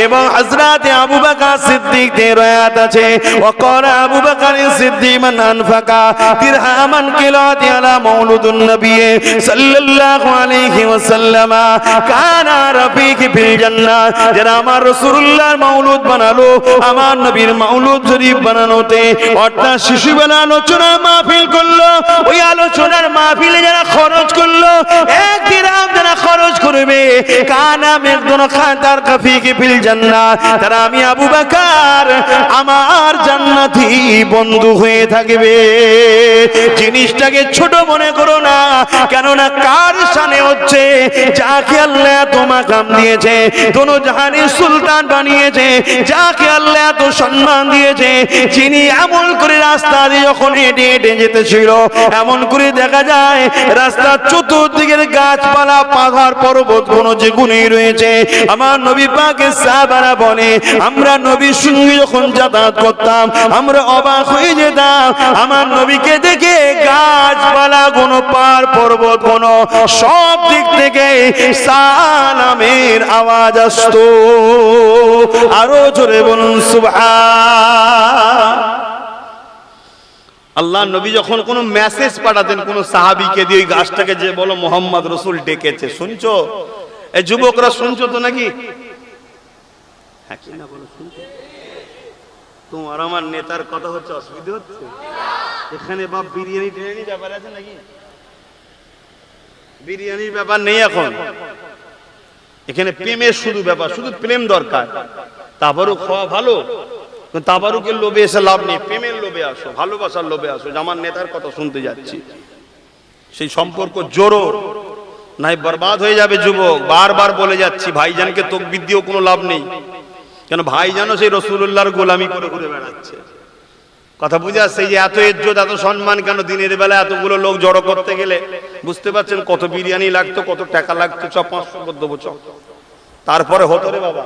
এবং হযরত আবু বকর সিদ্দিক এর রায়াত আছে, ওয়াকালা আবু বকর সিদ্দিক মান আনফাকা দিরহামান কিলাতি আলা মাউলুদুন নবী সাল্লাল্লাহু আলাইহি ওয়াসাল্লাম কানা রাফিকি ফিল জান্নাহ, যারা আমার রাসূলুল্লাহর মাউলুদ বানালো, আমার নবীর মাউলুদ শরীফ বানানোতে, অর্থাৎ শিশুবেলা আলোচনা মাহফিল করলো, ওই আলোচনার মাহফিলে যারা খরচ করলো, 1 দিরহাম যারা খরচ করবে, কানা মিকদার খাতার কাফিকি ফিল জান্নাহ, তারা আমি আবু বকর আমার জান্নাতি বন্ধু হয়ে থাকবে। জিনিসটাকে ছোট মনে করো না, কেননা কার শানে হচ্ছে, যাকে আল্লাহ এত মাকাম দিয়েছে, দোনো জাহানের সুলতান বানিয়েছে, যাকে আল্লাহ এত সম্মান দিয়েছে, যিনি এমন করে রাস্তা দিয়ে যখন হেঁটে হেঁটে যেতেছিল, এমন করে দেখা যায় রাস্তার চতুর্দিকের গাছপালা, পাহাড়, পর্বত কোন যে গুণে রয়েছে। আমার নবী পাকের সাহাবারা বলে, আমরা নবীর সঙ্গে যখন যাতায়াত করতাম আমরা অবাক হয়ে যেতাম, আমার নবীকে দেখে গাছপালা কোন, পাহাড় পর্বত কোন, সব দিক থেকে সালামের আওয়াজ আসতো। আরো জোরে বলুন সুবহান। আল্লাহ নবী যখন কোনো মেসেজ পাঠাতেন কোন সাহাবীকে দিয়ে, ওই গাছটাকে যে বলো মোহাম্মদ রসুল ডেকেছে, শুনছো? এই যুবকরা শুনছো তো নাকি? হ্যাঁ কি না বলো, শুনছো? তোমার আমার নেতার কথা হচ্ছে, অসুবিধা হচ্ছে? এখানে বাপ বিরিয়ানি টিরিয়ানি ব্যাপার আছে নাকি? বিরিয়ানির ব্যাপার নেই এখন। এখানে প্রেমের শুধু ব্যাপার, শুধু প্রেম দরকার। তাবারুক খাওয়া ভালো, কিন্তু তাবারুকের লোভে এসে লাভ নেই। প্রেমের লোভে আসো, ভালোবাসার লোভে আসো। আমার নেতার কথা শুনতে যাচ্ছি, সেই সম্পর্ক জোরো নাই বরবাদ হয়ে যাবে যুবক। বারবার বলে যাচ্ছি, ভাইজানকে তকবীর দিয়েও কোনো লাভ নেই। কেন ভাইজানও সেই রাসূলুল্লাহর গোলামি করে ঘুরে বেড়াচ্ছে। কথা বুঝে আসছে? যে এত ইজ্জত এত সম্মান কেন দিনের বেলা এতগুলো লোক জড়ো করতে গেলে? বুঝতে পারছেন কত বিরিয়ানি লাগতো, কত টাকা লাগতো? 500 করে দেবো চ, তারপরে হতো রে বাবা।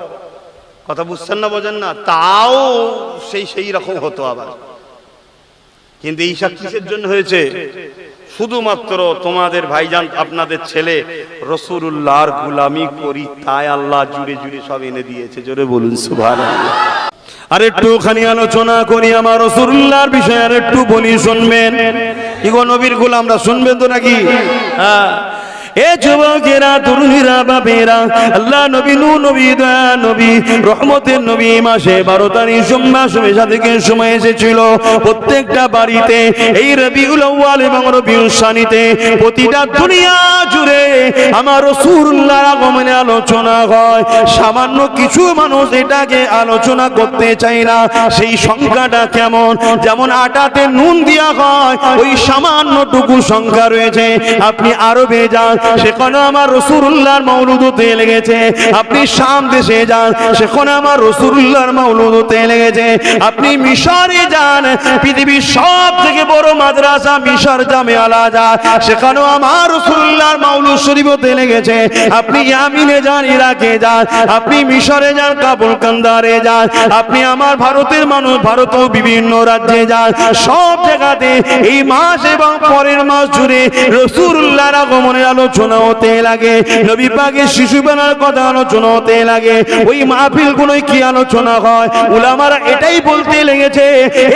কথা বুঝছেন না, বোঝেন না? তাও সেই রকম হতো আবার। কিন্তু এই সব কিসের জন্য হয়েছে? শুধুমাত্র তোমাদের ভাইজান আপনাদের ছেলে রাসূলুল্লাহর গোলামি করি, তাই আল্লাহ জুড়ে জুড়ে সব এনে দিয়েছে। জোরে বলুন সুবহানাল্লাহ। আর একটুখানি আলোচনা করি আমার রাসূলুল্লাহর বিষয়ে, আর একটু বলি, শুনবেন? ইগো নবীর গোলামরা শুনবেন তো নাকি? হ্যাঁ। এ যুবকেরা, তরুণীরা, বাপেরা, আল্লাহ নবী, নবী, দয়া নবী, রহমতের নবী মাসে 12 তারিখ সোমবার সমেশা থেকে সময় এসেছিল প্রত্যেকটা বাড়িতে এই রবিউল আউয়াল এবং রবিউল সানিতে প্রতিটা দুনিয়া জুড়ে আমার রাসূলুল্লাহর আগমনে আলোচনা হয়। সামান্য কিছু মানুষ এটাকে আলোচনা করতে চায় না। সেই সংখ্যাটা কেমন? যেমন আটাতে নুন দেওয়া হয়, ওই সামান্যটুকু সংখ্যা রয়েছে। আপনি আরবে যান, সেখানে আমার রাসূলুল্লাহর মাওলুদ হতে লেগেছে। আপনি শাম দেশে যান, সেখানে আমার রাসূলুল্লাহর মাওলুদ হতে লেগেছে। আপনি মিশরে যান, পৃথিবীর সব থেকে বড় মাদ্রাসা মিশর জামে আল আজহার, সেখানেও আমার রাসূলুল্লাহর মাওলুদ শরীফ হতে লেগেছে। আপনি ইয়ামিনে যান, ইরাকে যান, আপনি মিশরে যান, কাবুল কান্দারে যান, আপনি আমার ভারতের মানুষ ভারতেও বিভিন্ন রাজ্যে যান, সব জায়গাতে এই মাস এবং পরের মাস জুড়ে রাসূলুল্লাহর আগমনের আলোচনা হতে লাগে। নবী পাকের শিশু বেলার কথা আলোচনা হতে লাগে। ওই মাহফিল গুলোই কি আলোচনা হয়? উলামারা এটাই বলতে লেগেছে,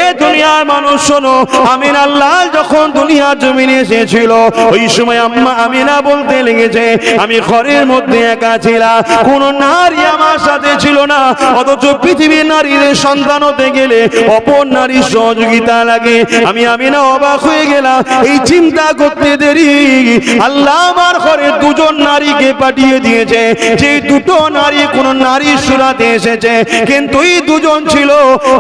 এ দুনিয়ার মানুষ শোনো, আমিনা আল্লাহ যখন দুনিয়া জমিনে এসেছিল, ওই সময় আম্মা আমিনা বলতে লেগেছে, আমি ঘরের মধ্যে একা ছিলাম, কোন নারী আমার সাথে ছিল না। অথচ পৃথিবীর নারীর সন্তান হতে গেলে অপর নারীর সহযোগিতা লাগে। আমি আমিনা অবাক হয়ে গেলাম। এই চিন্তা করতে দেরি, আল্লাহ আমার ঘরে দুজন নারীকে পাঠিয়ে দিয়েছে। যে দুটো নারী কোন নারীর সুরাতে এসেছে, কিন্তু এই দুজন ছিল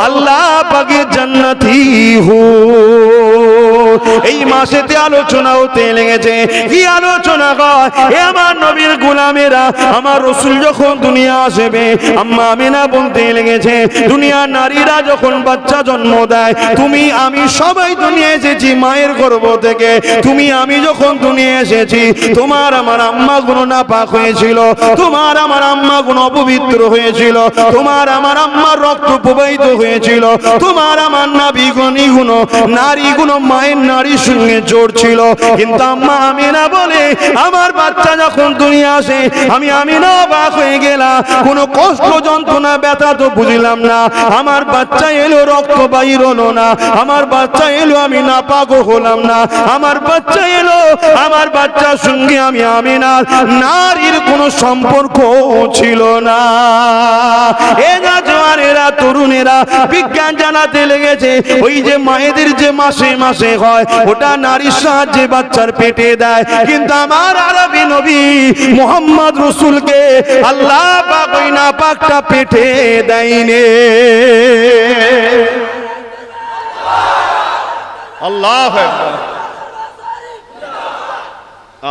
আল্লাহ পাকের জান্নাতি হুর। এই মাসেতে আলোচনা হতে লেগেছে। কি আলোচনা হয়? এ আমার নবীর গোলামেরা, আমার রাসূল যখন দুনিয়া আসবে, আম্মা আমিনা বলতে লেগেছে, দুনিয়ার নারীরা যখন বাচ্চা জন্ম দেয়, তুমি আমি সবাই দুনিয়া এসেছি মায়ের গর্ভ থেকে। তুমি আমি যখন দুনিয়া এসেছি, তোমার আমার আম্মা গুণ নাপাক হয়েছিল, তোমার আমার আম্মা গুণ অপবিত্র হয়েছিল, তোমার আমার আম্মার রক্ত প্রবাহিত হয়েছিল, তোমার আমার নাভি গুণ নারী গুণ মায়ের নারীর সঙ্গে জোর ছিল। কিন্তু আম্মা আমিনা বলে, আমার বাচ্চা যখন দুনিয়া আসে, আমি আমিনা অবাক হয়ে গেলাম। কোনো কষ্ট যন্ত্রণা ব্যথা তো বুঝলাম না। আমার বাচ্চা এলো, রক্ত বাইর হলো না। আমার বাচ্চা এলো, আমি নাপাক হলাম না। আমার বাচ্চা এলো, আমার বাচ্চার সঙ্গে আমি আমিনার নারীর কোনো সম্পর্ক ছিল না। এ না জওয়ানেরা, তরুণেরা, বিজ্ঞান জানাতে লেগেছে, ওই যে মায়েদের যে মাসে মাসে হয়, ওটা নারীর সাহায্যে বাচ্চার পেটে দেয়। কিন্তু আমার আরবি নবী মুহাম্মদ রাসূলকে আল্লাহ পাক ওই নাপাকটা পেটে দেয়নি। আল্লাহু আকবার।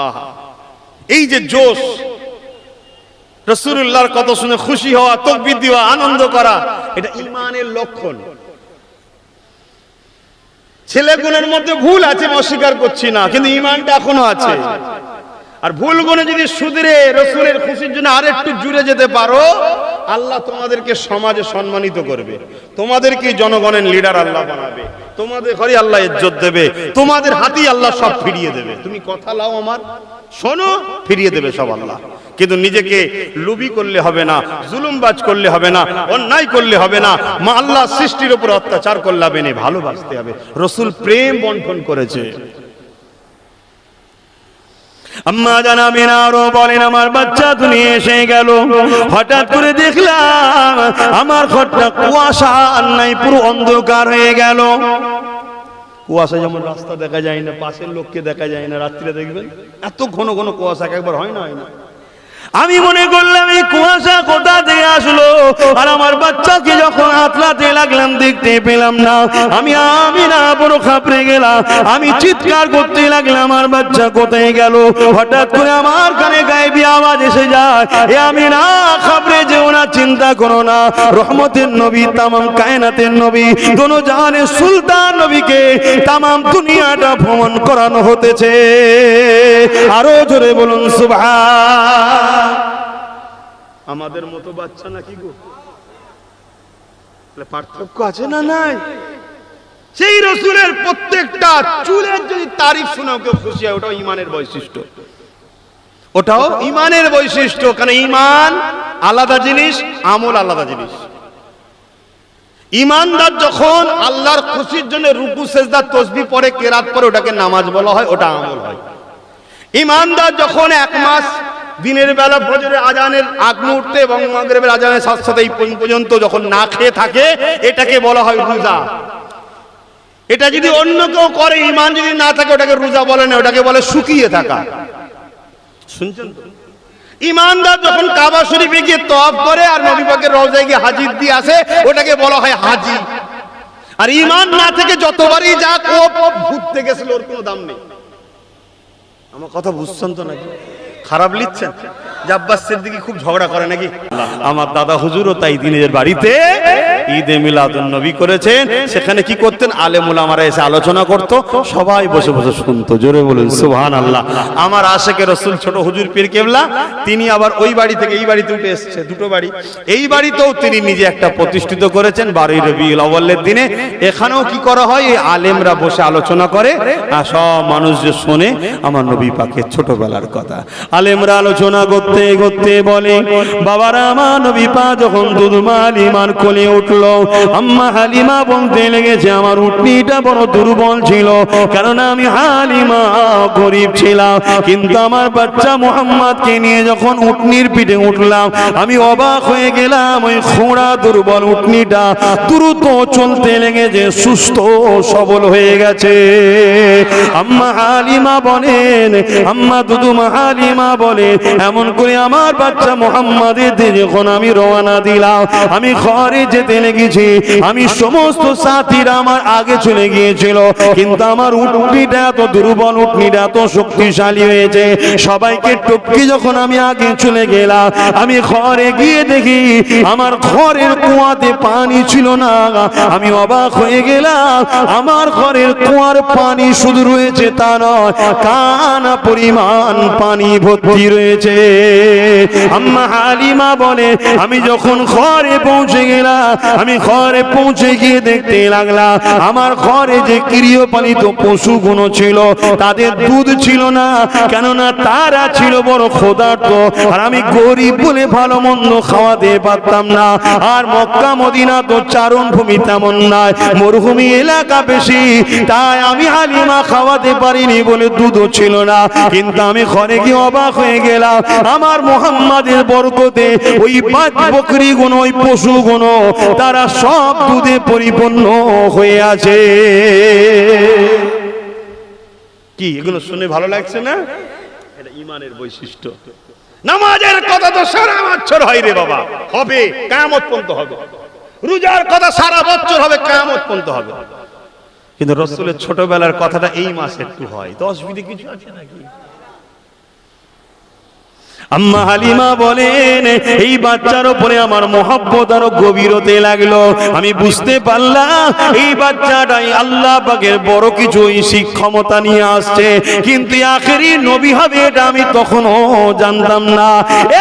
আহা, এই যে জোশ, রাসূলুল্লাহর কথা শুনে খুশি হওয়া, তাকবীর দেওয়া, আনন্দ করা, এটা ঈমানের লক্ষণ। ছেলেগুলোর মধ্যে ভুল আছে, অস্বীকার করছি না, কিন্তু ঈমানটা এখনো আছে। আর ভুল গুণে যদি শুধরে রাসূলের খুশির জন্য আরেকটু জুড়ে যেতে পারো, আল্লাহ তোমাদেরকে সমাজে সম্মানিত করবে, তোমাদেরকে জনগণের লিডার আল্লাহ বানাবে, তোমাদের ঘরে আল্লাহ ইজ্জত দেবে, তোমাদের হাতেই আল্লাহ সব ফিরিয়ে দেবে। তুমি কথা লাও আমার, শোনো, ফিরিয়ে দেবে সব আল্লাহ। কিন্তু নিজেকে লুবি করলে হবে না, জুলুমবাজ করলে হবে না, অন্যায় করলে হবে না, মা আল্লাহ সৃষ্টির উপর অত্যাচার করলে হবে না, ভালোবাসতে হবে। রাসূল প্রেম বন্টন করেছে। আম্মা জানা আমিনা আরো বলেন, আমার বাচ্চা দুনিয়া এসে গেল, হঠাৎ করে দেখলাম আমার ঘরটা কুয়াশা আর নাই, পুরো অন্ধকার হয়ে গেল। কুয়াশা যেমন রাস্তা দেখা যায় না, পাশের লোককে দেখা যায় না, রাত্রিরে দেখবেন এত ঘন ঘন কুয়াশা একবার হয় না, হয় না। আমি মনে করলাম এই কুয়াশা কোথা থেকে আসলো, আর আমার বাচ্চাকে যখন আতলাতে লাগলাম দেখতে পেলাম না। আমি না বড় খাপড়ে গেলাম, আমি চিৎকার করতে লাগলাম আমার বাচ্চা কোথায় গেল। হঠাৎ করে আমার কানে গায়েবী আওয়াজ এসে যায়, এ আমি না খাপড়ে যেও না, চিন্তা করো না, রহমতের নবী, তামাম কায়নাতের নবী, দোনো জাহানের সুলতান নবীকে তামাম দুনিয়াটা ভ্রমণ করানো হতেছে। আরো জোরে বলুন সুবহান। আমাদের মতো বাচ্চা নাকি গো? পার্থক্য আছে না নাই? সেই রসুলের প্রত্যেকটা চুলের যদি তারিফ শোনাও কেউ খুশি হয়, ওটাও ইমানের বৈশিষ্ট্য, ওটাও ইমানের বৈশিষ্ট্য। কারণ ইমান আলাদা জিনিস, আমল আলাদা জিনিস। ইমানদার যখন আল্লাহর খুশির জন্য রুকু সেজদা তসবিহ পড়ে, কেরাত পড়ে, ওটাকে নামাজ বলা হয়, ওটা আমল হয়। ইমানদার যখন এক মাস দিনের বেলা ফজরের আজানের আগ মুহূর্তে এবং মাগরিবের আজানের সাথে সাথে এই পর্যন্ত যখন না খেয়ে থাকে, এটাকে বলা হয় রোজা। এটা যদি অন্য কেউ করে, ইমান যদি না থাকে, ওটাকে রোজা বলে না, ওটাকে বলে শুকিয়ে থাকা। শুনছেন তো? ইমানদার যখন কাবা শরীফে গিয়ে তওয়াফ করে আর নবী পাকের রওজায় গিয়ে হাজির দিয়ে আসে, ওটাকে বলা হয় হাজি। আর ইমান না থেকে যতবারই যাক, ও ঘুরতে গেছিল, ওর কোনো দাম নেই। আমার কথা বুঝছেন তো নাকি? খারাপ লিখছেন? আব্বাস সিদ্দিকী খুব ঝগড়া করে নাকি? আমার দাদা হুজুরও তাই দিনের বাড়িতে ঈদে মিলাদুন নবী করেছেন। সেখানে কি করতেন? আলেম উলামারা এসে আলোচনা করত, সবাই বসে বসে শুনতো। জোরে বলুন সুবহানাল্লাহ। আমার আশেকে রসুল ছোট হুজুর পীর কেবলা, তিনি আবার ওই বাড়ি থেকে এই বাড়িতে উঠে এসেছে, দুটো বাড়ি। এই বাড়িতেও তিনি নিজে একটা প্রতিষ্ঠিত করেছেন 12 রবিউল আউয়ালের দিনে। এখানেও কি করা হয়? এই আলেমরা বসে আলোচনা করে আর সব মানুষ যে শোনে আমার নবী পাকের ছোটবেলার কথা। আলেমরা আলোচনা করতে করতে বলে, বাবারা, আমার নবী পাক যখন দুধমা হালিমার কোলে উঠলো, আম্মা হালিমা বলতে লেগেছে, আমার উটনিটা বড় দুর্বল ছিল, কারণ আমি হালিমা গরিব ছিলাম, কিন্তু আমার বাচ্চা মুহাম্মদকে নিয়ে যখন উটনির পিঠে উঠলাম, আমি অবাক হয়ে গেলাম। ওই খোঁড়া দুর্বল উটনিটা দ্রুত চলতে লেগেছে, সুস্থ সবল হয়ে গেছে। আম্মা হালিমা বলেন, আম্মা দুধমা হালিমা বলে, এমন করে আমার বাচ্চা মুহাম্মাদের দিকে যখন আমি রওনা দিলাম, আমি ঘরে যেতে লেগেছি, আমি সমস্ত সাথীরা আমার আগে চলে গিয়েছিল, কিন্তু আমার উটনিটা এত দুর্বল, উটনিটা এত শক্তিশালী হয়েছে, সবাইকে টপকে যখন আমি আগে চলে গেলাম, আমি ঘরে গিয়ে দেখি আমার ঘরের কুয়াতে পানি ছিল না। আমি অবাক হয়ে গেলাম, আমার ঘরের কুয়ার পানি শুধু রয়েছে তা নয়, কানা পরিমাণ পানি ভর্তি রয়েছে। আম্মা হালিমা বলে, আমি যখন ঘরে পৌঁছে গেলাম, আমি ঘরে পৌঁছে গিয়ে দেখতে লাগলাম আমার ঘরে যে গৃহপালিত পশুগুলো ছিল তাদের দুধ ছিল না, কেননা তারা ছিল বড় ক্ষুধার্ত, আর আমি গরিব বলে ভালো মন্দ খাওয়াতে পারতাম না। আর মক্কা মদিনা তো চারণ ভূমি তেমন নয়, মরুভূমি এলাকা বেশি, তাই আমি হালিমা খাওয়াতে পারিনি বলে দুধও ছিল না। কিন্তু আমি ঘরে গিয়ে অবাক হয়ে গেলাম, আমার মুহাম্মাদের বরকতে ওই বকরিগুলো, ওই পশুগুলো, তারা সব দুধে পরিপূর্ণ হয়ে আছে। কি এগুলো শুনে ভালো লাগছে না? এটা ইমানের বৈশিষ্ট্য। নামাজের কথা তো সারা বছর হয় রে বাবা, হবে কিয়ামত পর্যন্ত হবে। রোজার কথা সারা বছর হবে, কিয়ামত পর্যন্ত হবে। কিন্তু রাসূলের ছোটবেলার কথাটা এই মাসে একটু হয়। 10 বিধি কিছু আছে নাকি? আম্মা হালিমা বলেন, এই বাচ্চার উপরে আমার মহব্বত আরো গভীর হতে লাগলো। আমি বুঝতে পারলাম এই বাচ্চাটাই আল্লাহ পাকের বড় কিছু ক্ষমতা নিয়ে আসছে, কিন্তু আখেরি নবী হবে এটা আমি তখনও জানতাম না।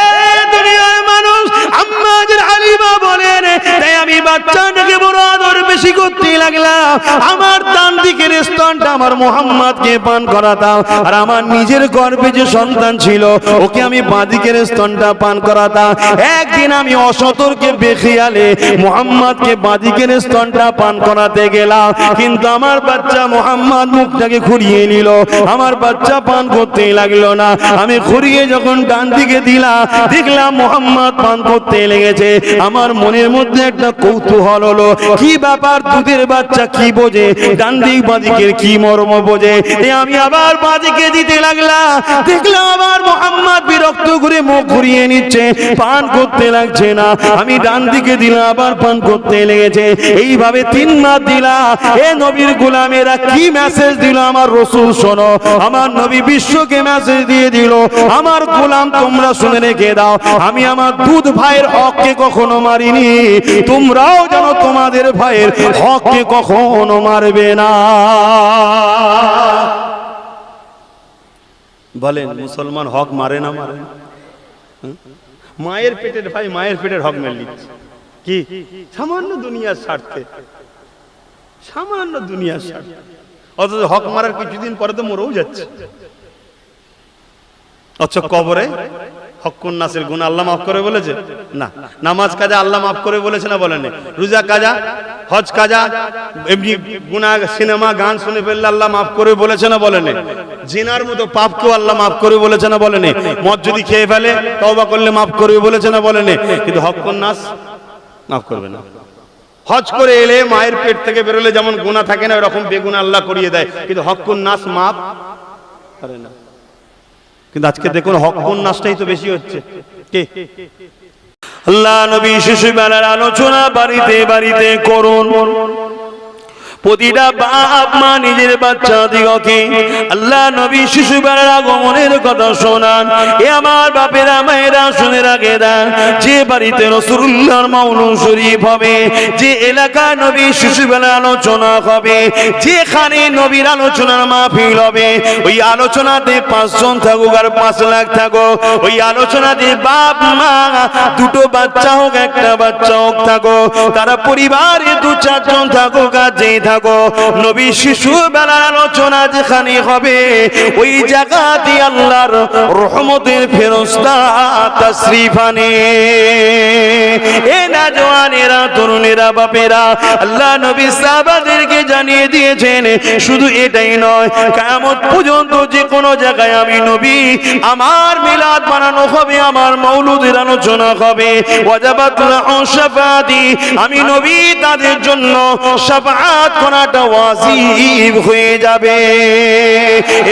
এই দুনিয়ার মানুষ, আম্মা হালিমা বলেন, তাই আমি বাচ্চাটাকে বড় আদর বেশি করতে লাগলাম। আমার ডান দিকের স্তনটা আমার মুহাম্মদকে পান করাতাম, আর আমার নিজের গর্ভে যে সন্তান ছিল ওকে আমি বাঁদিকের স্তনটা পান করাতাম। একদিন আমি অসতর্কে বেখিয়ালে মুহাম্মদকে বাঁদিকের স্তনটা পান করাতে গেলাম, কিন্তু আমার বাচ্চা মুহাম্মদ মুখটাকে ঘুরিয়ে নিল, আমার বাচ্চা পান করতে লাগলো না। আমি ঘুরিয়ে যখন ডান দিকে দিলাম, দেখলাম মুহাম্মদ পান করতে লেগেছে। আমার মনের মধ্যে একটা কৌতূহল হলো, কি ব্যাপার, দুধের বাচ্চা কি বোঝে, ডান দিক বাঁদিকের কি কি মর্ম বোঝে। আমি আবার বাদিকে দিতে লাগলাম, দেখলাম আবার মোহাম্মদ বিরক্ত করে মুখ ঘুরিয়ে নিচ্ছে, পান করতে লাগছে না। আমি ডান দিকে দিলাম, আবার পান করতে লেগেছে। এইভাবে 3 মাস দিলাম। এ নবীর গোলামেরা কি মেসেজ দিল আমার রসুল শোনো। আমার নবী বিশ্বকে মেসেজ দিয়ে দিল, আমার গোলাম তোমরা শুনে রেখে দাও, আমি আমার দুধ ভাইয়ের হককে কখনো মারিনি, তোমরাও যেন তোমাদের ভাইয়ের হককে কখনো মারবে না। বলেন মুসলমান হক মারে না মারে না? মায়ের পেটের ভাই মায়ের পেটের হক মেরে নিচ্ছে কি সামান্য দুনিয়ার স্বার্থে, সামান্য দুনিয়ার স্বার্থে। অথচ হক মারার কিছুদিন পরে তো মরেও যাচ্ছে। অথচ কবরে হক্কুন নাসের গুনাহ আল্লাহ মাফ করে বলেছে না? নামাজ কাজা আল্লাহ মাফ করে বলেছে না বলেন? রোজা কাজা, হজ কাজা, এমনি গুনাহ সিনেমা গান শুনে ফেললে আল্লাহ মাফ করে বলেছে না বলেন? জিনার মতো পাপকেও আল্লাহ মাফ করে বলেছে না বলেন? মদ যদি খেয়ে ফেলে তওবা করলে মাফ করে বলেছে না বলেন? কিন্তু হক্কুন নাস মাফ করবে না। হজ করে এলে মায়ের পেট থেকে বেরোলে যেমন গুনাহ থাকে না, এরকম বেগুনাহ আল্লাহ করিয়ে দেয়, কিন্তু হক্কুন নাস মাফ করে না। কিন্তু আজকে দেখুন হক্কুন নাসটাই তো বেশি হচ্ছে। কে? আল্লাহ নবী শিশুবেলার আলোচনা বাড়িতে বাড়িতে করুন। প্রতিটা বাপ মা নিজের বাচ্চা দিগকে আল্লাহ নবী শিশুবেলার আগমনের কথা শোনান। এ আমার বাপেরা মায়েরা শুনে রাখে দেন, যে বাড়িতে রাসূলুল্লাহর মাউলুদ শরীফ হবে, যে এলাকায় নবী শিশুবেলার আলোচনা হবে, যেখানে নবীর আলোচনার মাহফিল হবে, ওই আলোচনাতে 5 জন থাকুক আর 5 লাখ থাকুক, ওই আলোচনাতে বাপ মা দুটো বাচ্চা হোক একটা বাচ্চা হোক থাকুক, তারা পরিবারে 2-4 জন থাকুক আর যেই থাকো, নবী শিশু বেলার আলোচনা যেখানে হবে ওই জায়গাতে আল্লাহর রহমতের ফেরেশতা তাশরীফ আনে। এ নওজওয়ানেরা, তরুণেরা, বাপেরা, আল্লাহ নবী সাহাবাদেরকে জানিয়ে দিয়েছেন, শুধু এটাই নয়, কিয়ামত পর্যন্ত যে কোনো জায়গায় আমি নবী আমার মিলাদ বানানো হবে, আমার মাউলুদের আলোচনা হবে, ওয়াজাবাত লাহু শাফাআতি, আমি নবী তাদের জন্য শাফাআত করাটা ওয়াজিব হয়ে যাবে।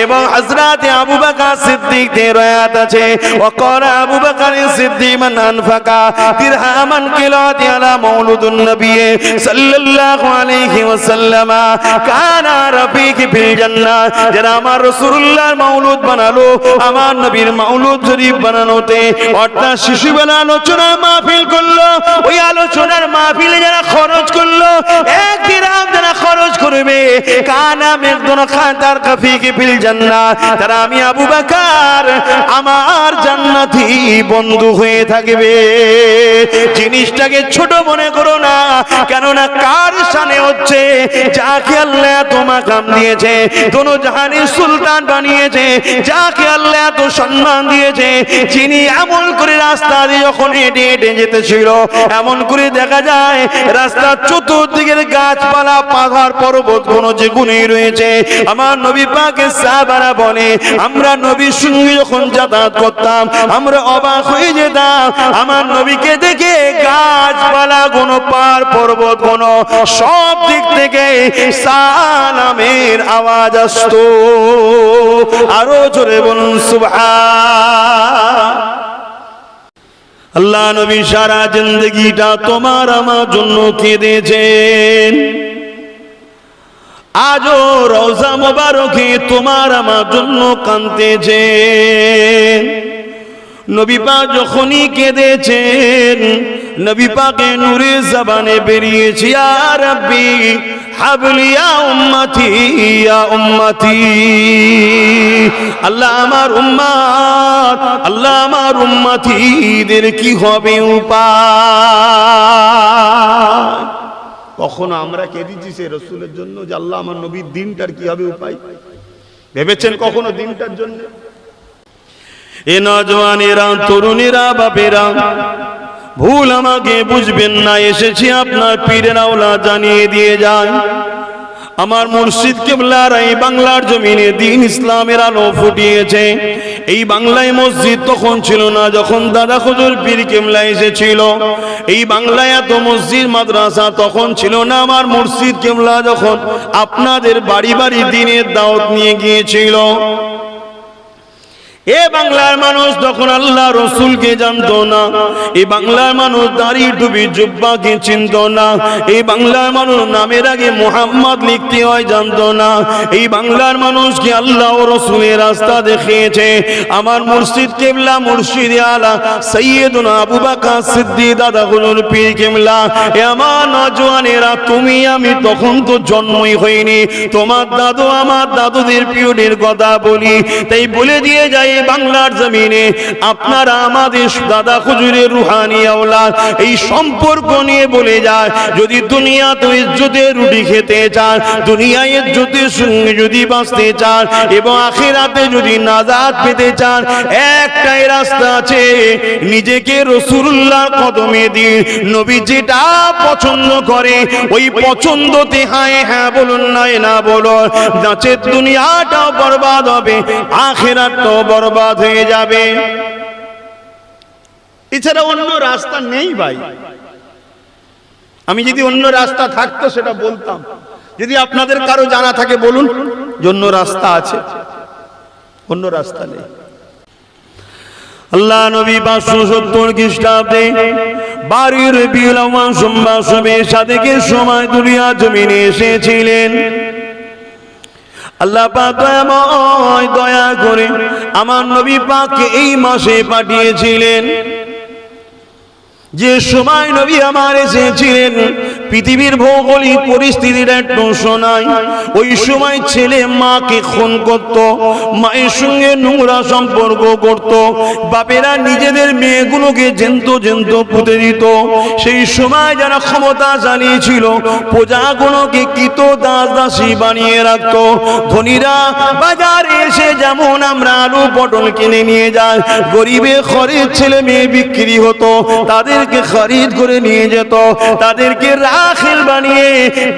এবং হযরত আবু বকর সিদ্দিকের রায়াত আছে, ওয়াকারা আবু বকর সিদ্দিক মান আনফাকা দিরহামান কিলাতি আলা মাউলুদুন নবী সাল্লাল্লাহু আলাইহি ওয়াসাল্লাম কানা রাফিকি ফিল জান্নাহ, যারা আমার রাসূলুল্লাহর মাউলুদ বানালো, আমার নবীর মাউলুদ শরীফ বানানোতে অর্থাৎ শিশুবেলা আলোচনা মাহফিল করলো, ওই আলোচনার মাহফিলে যারা খরচ করলো, 1 দিরহাম যারা খরচ করবে, কানা মিকদার খাতার কাফিকি ফিল জান্নাহ, তারা আমি আবু বকর আমার জান্নাতি বন্ধু হয়ে থাকবে। জিনিসটাকে ছোট মনে করো না, কেননা কার শানে হচ্ছে, যাকে আল্লাহ এত মাকাম দিয়েছে, দোনো জাহানের সুলতান বানিয়েছে, যাকে আল্লাহ এত সম্মান দিয়েছে, যিনি আমল করে রাস্তা দিয়ে যখন হেঁটে হেঁটে যেতেছিল, এমন করে দেখা যায় রাস্তার চতুর্দিকের গাছপালা, পাহাড়, পর্বত কোনো যে গুণই রয়েছে। আমার নবী পাকের সাহাবারা বলে, আমরা নবীর সঙ্গে যখন যাতায়াত করতাম আমরা অবাক হয়ে যেতাম, আমার নবীকে দেখে গাছপালা কোনো, পাহাড় পর্বত কোনো, সব দিক থেকে সালামের আওয়াজ আসতো। আরো জোরে বলুন সুবহান। আল্লাহ নবী সারা জিন্দেগিটা তোমার আমার জন্য কেঁদেছেন, আজও রওজা মোবারকে তোমার আমার জন্য কাঁদতেছেন। নবী পাক যখনই কেঁদেছেন, নবী পাকের নূরে জবানে বেরিয়েছে, ইয়া রাব্বি হাবলি ইয়া উম্মতি ইয়া উম্মতি, আল্লাহ আমার উম্মত, আল্লাহ আমার উম্মতিদের কি হবে উপায়। কখনো আমরা কেঁদেছি সে রসুলের জন্য যে আল্লাহ আমার নবীর দিনটার কি হবে উপায়? ভেবেছেন কখনো দিনটার জন্য? এ নওজওয়ানেরা, তরুণেরা, বাপেরা, ভুল আমাকে বুঝবেন না, এসেছি আপনার পীরের আওলা জানিয়ে দিয়ে যায়। আমার মুর্শিদ কিবলার এই বাংলার জমিনে দ্বীন ইসলামের আলো ফুটিয়েছে। এই বাংলায় মসজিদ তখন ছিল না যখন দাদা হুজুর পীর কিবলা এসেছিল। এই বাংলায় এত মসজিদ মাদ্রাসা তখন ছিল না আমার মুর্শিদ কিবলা যখন আপনাদের বাড়ি বাড়ি দ্বীনের দাওয়াত নিয়ে গিয়েছিল। এ বাংলার মানুষ তখন আল্লাহ রসুলকে জানতো না। এই বাংলার মানুষ দাড়ি টুপি জুব্বাকে চিনত না। এই বাংলার মানুষ নামের আগে মোহাম্মদ লিখতে হয় জানতো না। এই বাংলার মানুষকে আল্লাহ ও রসুলের রাস্তা দেখিয়েছে আমার মুর্শিদ কিবলা মুর্শিদ আলা সৈয়দনা আবু বকর সিদ্দিক দাদা হুজুর পীর কিবলা। এ আমার নওজওয়ানেরা, তুমি আমি তখন তো জন্মই হয়নি, তোমার দাদু আমার দাদুদের পিরিয়ডের কথা বলি। তাই বলে দিয়ে যাই বাংলার জমিনে আপনারা আমাদের দাদা হুজুরের রুহানি আওলাদ, এই সম্পর্ক নিয়ে বলে যায় যদি দুনিয়াতে ইজ্জতের রুটি খেতে চান, দুনিয়ায় ইজ্জতের সঙ্গে যদি বাঁচতে চান এবং আখিরাতে যদি নাজাত পেতে চান, একটাই রাস্তা আছে, নিজেকে রাসূলুল্লাহর কদমে দিন। নবী যেটা পছন্দ করে ওই পছন্দতে হ্যাঁ বলুন না বলুন, যাতে দুনিয়াটাও বরবাদ হবে আখিরাতটাও বরবাদ হয়ে যাবে। এছাড়া অন্য রাস্তা নেই ভাই। আমি যদি অন্য রাস্তা থাকতো সেটা বলতাম। যদি আপনাদের কারো জানা থাকে বলুন অন্য রাস্তা আছে। অন্য রাস্তা নেই। আল্লাহ নবী 570 খ্রিস্টাব্দে 12 রবিউল আউয়াল সোমবার শবে সাদেকের সময় দুনিয়া জমিনে এসেছিলেন। আল্লাহ পাক দয়াময় দয়া করে আমার নবী পাককে এই মাসে পাঠিয়েছিলেন। যে সময় নবী আমার এসেছিলেন পৃথিবীর ভৌগোলিক পরিস্থিতির একটু শোনাই। ওই সময় ছেলে মাকে খুন করত, মায়ের সঙ্গে নোংরা সম্পর্ক করত, বাপেরা নিজেদের মেয়েগুলোকে জেন্ত পুঁতে দিত। সেই সময় যারা ক্ষমতা চালিয়েছিল প্রজাগুলোকে কৃত দাস দাসী বানিয়ে রাখত। ধনীরা বাজারে এসে যেমন আমরা আলু পটল কিনে নিয়ে যাই, গরিবের ঘরের ছেলে মেয়ে বিক্রি হতো, তাদেরকে খরিদ করে নিয়ে যেত, তাদেরকে রাখিল বানিয়ে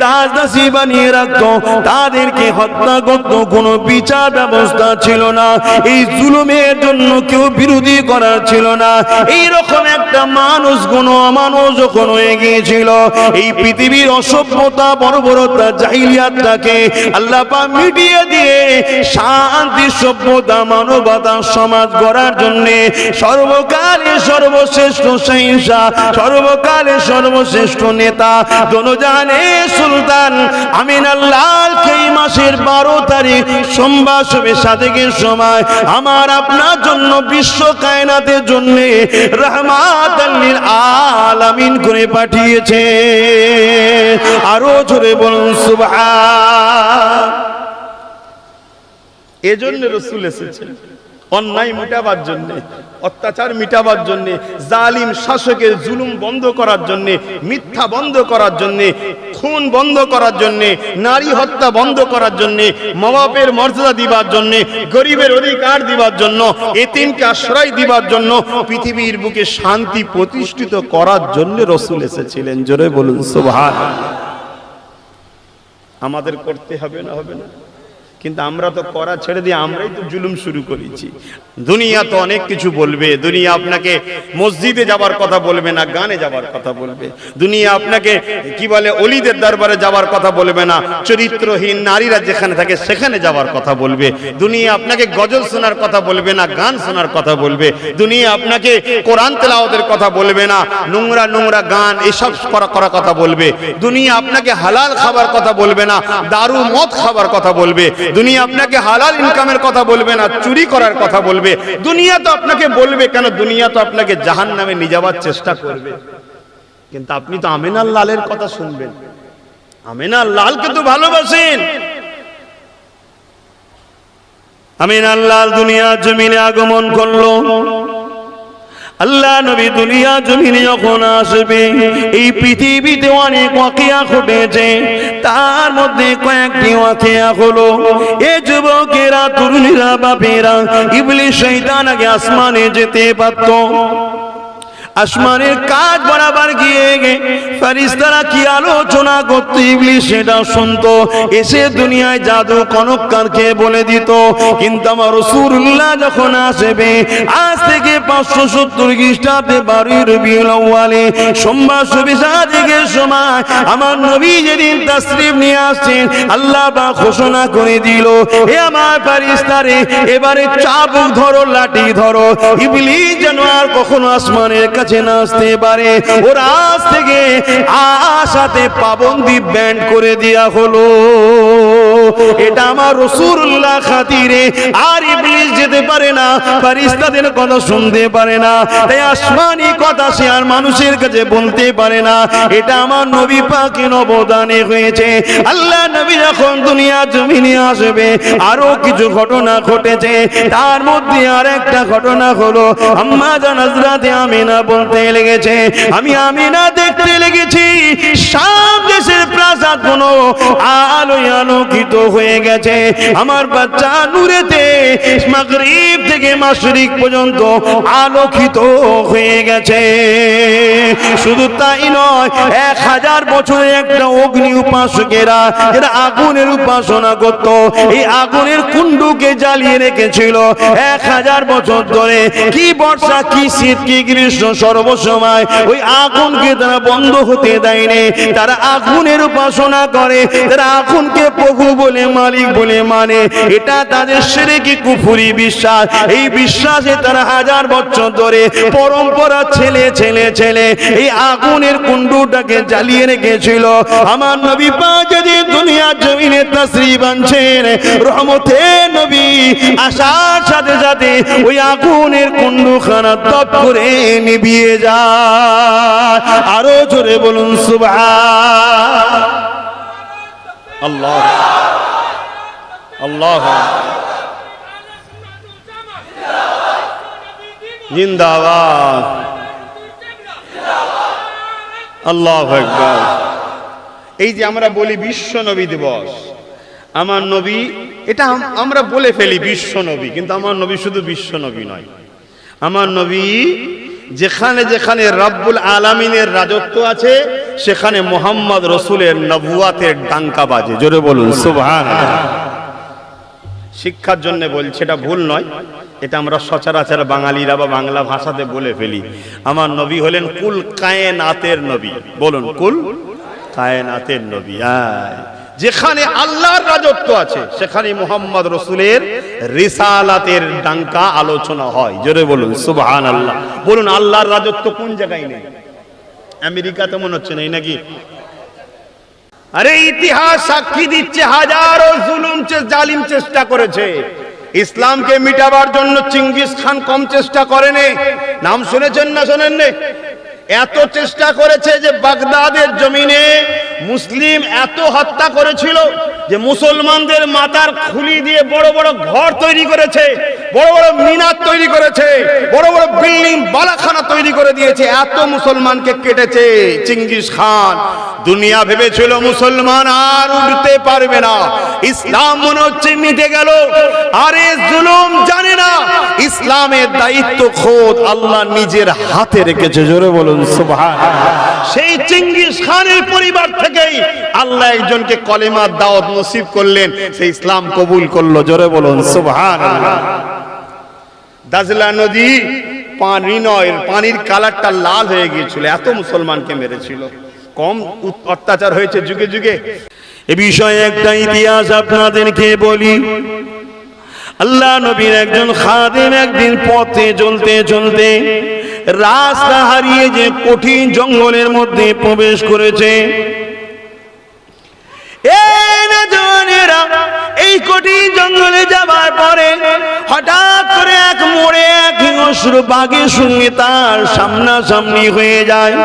দাস দাসী বানিয়ে রাখতো, তাদেরকে হত্যা করত। কোনো বিচার ব্যবস্থা ছিল না, এই জুলুমের জন্য কেউ বিরোধী করার ছিল না। এইরকম একটা মানুষ কোন অমানুষ যখন হয়ে গিয়েছিল, এই পৃথিবীর অসভ্যতা বর্বরতা জাহিলিয়াতটাকে আল্লাহ পাক মিটিয়ে দিয়ে শান্তি সভ্যতা মানবতা সমাজ গড়ার জন্য সর্বকালে সর্বশ্রেষ্ঠ সহিংসা, সর্বকালে সর্বশ্রেষ্ঠ নেতা দোনোজানে সুলতান আমিন আল্লাহকে এই মাসের 12 তারিখ সোমবার শবে সাদেকের সময় আমার আপনার জন্য বিশ্ব কায়নাতের জন্য রহমাতাল লিল আলামিন করে পাঠিয়েছে। আরো জোরে বলুন সুবহান। এজন্য রাসূল এসেছেন অন্যায় মিটাবার জন্য, অত্যাচার মিটাবার জন্য, জালিম শাসকের জুলুম বন্ধ করার জন্য, মিথ্যা বন্ধ করার জন্য, খুন বন্ধ করার জন্য, নারী হত্যা বন্ধ করার জন্য, মা বাপের মর্যাদা দিবার জন্য, গরিবের অধিকার দিবার জন্য, এতিমকে আশ্রয় দিবার জন্য, পৃথিবীর বুকে শান্তি প্রতিষ্ঠিত করার জন্য রাসূল এসেছিলেন। জোরে বলুন সুবহানাল্লাহ। আমাদের করতে হবে না? হবে না? কিন্তু আমরা তো করা ছেড়ে দিয়ে আমরাই তো জুলুম শুরু করেছি। দুনিয়া তো অনেক কিছু বলবে। দুনিয়া আপনাকে মসজিদে যাবার কথা বলবে না, গানে যাবার কথা বলবে। দুনিয়া আপনাকে কি বলে অলিদের দরবারে যাবার কথা বলবে না, চরিত্রহীন নারীরা যেখানে থাকে সেখানে যাবার কথা বলবে। দুনিয়া আপনাকে গজল শোনার কথা বলবে না, গান শোনার কথা বলবে। দুনিয়া আপনাকে কোরআন তেলাওয়াতের কথা বলবে না, নোংরা নোংরা গান এসব করার কথা বলবে। দুনিয়া আপনাকে হালাল খাবার কথা বলবে না, দারু মদ খাবার কথা বলবে। দুনিয়া আপনাকে হালাল ইনকামের কথা বলবে না, চুরি করার কথা বলবে। দুনিয়া তো আপনাকে বলবে কেন, দুনিয়া তো আপনাকে জাহান্নামে নিয়ে যাওয়ার চেষ্টা করবে। কিন্তু আপনি তো আমিনার লালের কথা শুনবেন। আমিনার লালকে তো ভালোবাসেন। আমিনার লাল দুনিয়া জমিনে আগমন করলো। আল্লাহ নবী দুনিয়া জমিনে যখন আসবে, এই পৃথিবীতে অনেক ওয়াকিয়া ঘটেছে, তার মধ্যে কয়েকটি ওয়াকিয়া হলো এ যুবকেরা, তরুণীরা, বাপেরা, ইবলিস শয়তান আগে আসমানে যেতে পারত। আসমানের কাজ বরাবর গিয়ে ফেরেশতারা কি আলোচনা করতে ইবলিস সেটা শুনতো, এসে দুনিয়ায় জাদু কনককারকে বলে দিত। কিন্তু আমার রাসূলুল্লাহ যখন আসবে, আজ থেকে 570 খ্রিস্টাব্দে 12 রবিউল আউয়ালে সোমবার সুবিসাদিকের সময় আমার নবী যেদিন তাশরীফ নিয়ে আসছেন, আল্লাহ পাক ঘোষণা করে দিল, হে আমার ফেরেশতারে, এবারে চাবুক ধরো, লাঠি ধরো, ইবলিস যেন আর কখনো আসমানের কাছে না আসতে পারে। ওর আজ থেকে আশাতে পাবন্দি ব্যান্ড করে দেয়া হলো। এটা আমার রাসূলুল্লাহ খাতিরে আর ইবলিস যেতে পারে না, ফেরেশতাদের কথা শুনতে পারে না, তাই আসমানি কথা সে আর মানুষের কাছে বলতে পারে না। এটা আমার নবী পাকের অবদানে হয়েছে। আল্লাহ নবী যখন দুনিয়া জমিনে আসবে, আরো কিছু ঘটনা ঘটেছে। তার মধ্যে আর একটা ঘটনা হলো, আম্মা জান হযরত আমিনা বলতে লেগেছে, আমি আমিনা দেখতে লেগেছি শাম দেশের প্রাসাদ গুলো আলোয় আলোকিত হয়ে গেছে। আমার বাচ্চা নূরেতে মাগরিব থেকে মাশরিক পর্যন্ত আলোকিত হয়ে গেছে। শুধু তাই নয়, 1000 বছরে একটা অগ্নি উপাসকেরা যারা আগুনের উপাসনা করত, এই আগুনের কুণ্ডুকে জ্বালিয়ে রেখেছিল 1000 বছর ধরে। কি বর্ষা, কি শীত, কি গ্রীষ্ম, সর্বসময় ওই আগুনকে তারা বন্ধ হতে দেয়নি। তারা আগুনের উপাসনা করে, তারা আগুনকে প্রভু বলে, মালিক বলে মানে। এটা তাদের শিরকি কুফরি বিশ্বাস। এই বিশ্বাসে তারা 1000 বছর ধরে পরম্পরা ছেলে ছেলে ছেলে এই আগুনের কুণ্ডুটাকে জ্বালিয়ে রেখেছিল। আমার নবী পাক যেদিন দুনিয়ার জমিনে তাশরীফ আনছেন, রহমতের নবী আসার সাথে সাথে ওই আগুনের কুণ্ডুখানা তপ করে নিভিয়ে যায়। আরো জোরে বলুন সুবহান আল্লাহ আল্লাহ জিন্দাবাদ, আল্লাহু আকবার। এই যে আমরা বলি বিশ্ব নবী দিবস, আমার নবী, এটা আমরা বলে ফেলি বিশ্ব নবী, কিন্তু আমার নবী শুধু বিশ্ব নবী নয়। আমার নবী যেখানে যেখানে রব্বুল আলামিনের রাজত্ব আছে, সেখানে মুহাম্মদ রাসূলের নবুয়াতের ডাঙ্কা বাজে। জোরে বলুন সুবহানাল্লাহ। শিক্ষার জন্য বলছি, এটা ভুল নয়, এটা আমরা সচরাচর বাঙালিরা বা বাংলা ভাষাতে বলে ফেলি। আমার নবী হলেন কুল কায়নাতের নবী। বলুন, কুল কায়নাতের নবী। যেখানে আল্লাহর রাজত্ব আছে, সেখানে মুহাম্মদ রাসূলের রিসালাতের ডাঙ্কা আলোচনা হয়। জোরে বলুন সুবহানাল্লাহ। বলুন, আল্লাহর রাজত্ব কোন জায়গায় নেই? আমেরিকাতে মনে হচ্ছে নেই নাকি? আরে ইতিহাস সাক্ষী দিচ্ছে, হাজারো জুলুম জালিম চেষ্টা করেছে। ইসলামকে মিটাবার জন্য চিঙ্গিস খান কম চেষ্টা করেনি। নাম শুনেছেন না শোনেননি? এত চেষ্টা করেছে যে বাগদাদের জমিনে মুসলিম এত হত্যা করেছিল যে মুসলমানদের মাথার খুলি দিয়ে বড় বড় ঘর তৈরি করেছে, বড় বড় মিনার তৈরি করেছে, বড় বড় বিল্ডিং বালাখানা তৈরি করে দিয়েছে। এত মুসলমানকে কেটেছে চিঙ্গিস খান। দুনিয়া ভেবেছিল মুসলমান আর উঠতে পারবে না, ইসলাম মনে হচ্ছে মিটে গেল। আরে জুলুম জানে না, ইসলামের দায়িত্ব খোদ আল্লাহ নিজের হাতে রেখেছে। জোরে বলুন সুবহানাল্লাহ। সেই চিঙ্গিস খানের পরিবার থেকেই আল্লাহ একজনকে কলেমার দাওয়াত নসিব করলেন, সেই ইসলাম কবুল করলো। জোরে বলুন সুবহানাল্লাহ। দাজলা নদী পানি নয়, পানির কালারটা লাল হয়ে গিয়েছিল, এত মুসলমানকে মেরেছিল। কম অত্যাচার হয়েছে যুগে যুগে। এ বিষয়ে একটা ইতিহাস আপনাদেরকে বলি। আল্লাহ নবীর একজন খাদেম একদিন পথে চলতে চলতে রাস্তা হারিয়ে যে কঠিন জঙ্গলের মধ্যে প্রবেশ করেছে। এই কঠিন জঙ্গলে যাবার পরে হঠাৎ করে এক মোড়ে এক হিংস্র বাঘের সঙ্গে তার সামনাসামনি হয়ে যায়।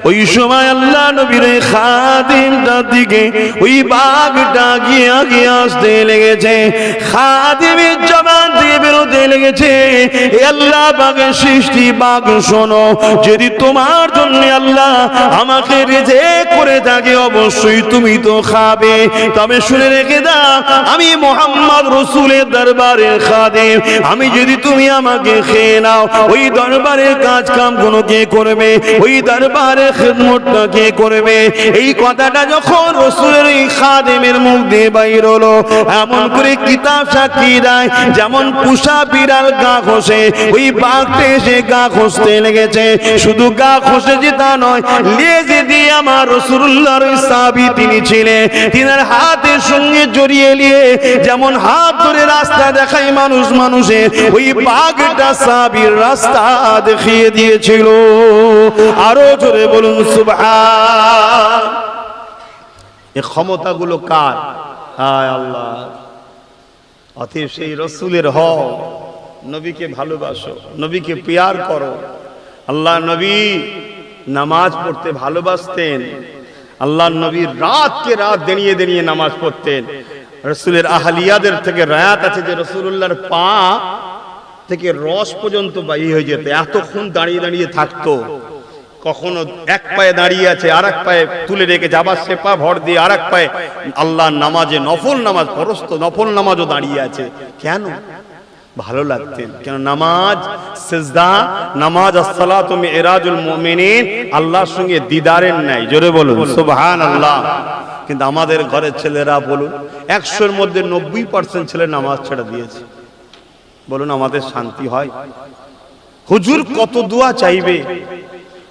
ওই সময় আল্লাহ নবীর খাদিমটার দিকে ওই বাঘটা গিয়ে আগে আসতে লেগেছে। খাদিমের জবান দিয়ে বেরোতে লেগেছে, এ আল্লাহ বাঘের সৃষ্টি, বাঘ শোনো, যদি তোমার জন্য আল্লাহ আমাকে রেজেক করে পড়ে থাকে অবশ্যই তুমি তো খাবে। তবে শুনে রেখে দাও, আমি মোহাম্মদ রসুলের দরবারের খাদেম, আমি যদি তুমি আমাকে খেয়ে নাও, ওই দরবারের কাজ কাম গুলো কে করবে, ওই দরবারের খিদমতটা কে করবে? এই কথাটা যখন রসুলের এই খাদেমের মুখ দিয়ে বাইর হলো, এমন করে কিতাব সাক্ষী দেয়, যেমন পুষা বিড়াল গা ঘষে, ওই বাঘটা এসে গা ঘষতে লেগেছে। শুধু গা ঘষেছে তা নয়, লেজে দিয়ে আমার রাসূলুল্লাহর সাহাবী তিনি ছিলেন, তিনার হাতের সঙ্গে জড়িয়ে নিয়ে যেমন হাত ধরে রাস্তা দেখায় মানুষ মানুষের, ওই বাঘটা সাহাবীর রাস্তা দেখিয়ে দিয়েছিল। আরো জোরে বলুন সুবহান। এই ক্ষমতাগুলো কার? হায় আল্লাহ। অতএব সেই রসুলের হও, নবীকে ভালোবাসো, নবীকে প্যার করো। আল্লাহ নবী নামাজ পড়তে ভালোবাসতেন। আল্লাহ নবী রাতকে রাত দাঁড়িয়ে দাঁড়িয়ে নামাজ পড়তেন। রসুলের আহলিয়াদের থেকে রায়াত আছে যে রসুলুল্লাহর পা থেকে রস পর্যন্ত বাইর হয়ে যেত, এতক্ষণ দাঁড়িয়ে দাঁড়িয়ে থাকতো। কখনো এক পায়ে দাঁড়িয়ে আছে, আর এক পায়ে তুলে রেখেছে, আবার সে পা ভর দিয়ে আর এক পায়ে আল্লাহর নামাজে, নফল নামাজ, ফরজ নফল নামাজও দাঁড়িয়ে আছে। কেন? ভালো লাগতেন। কেন? নামাজ সিজদা, নামাজ আসসালাতু মিরাজুল মুমিনিন, আল্লাহর সঙ্গে দিদারের নাই। জোরে বলুন সুবহানাল্লাহ। কিন্তু আমাদের ঘরের ছেলেরা বলুন 100-এর মধ্যে 90% ছেলে নামাজ ছেড়ে দিয়েছে। বলুন আমাদের শান্তি হয়? হুজুর কত দোয়া চাইবে,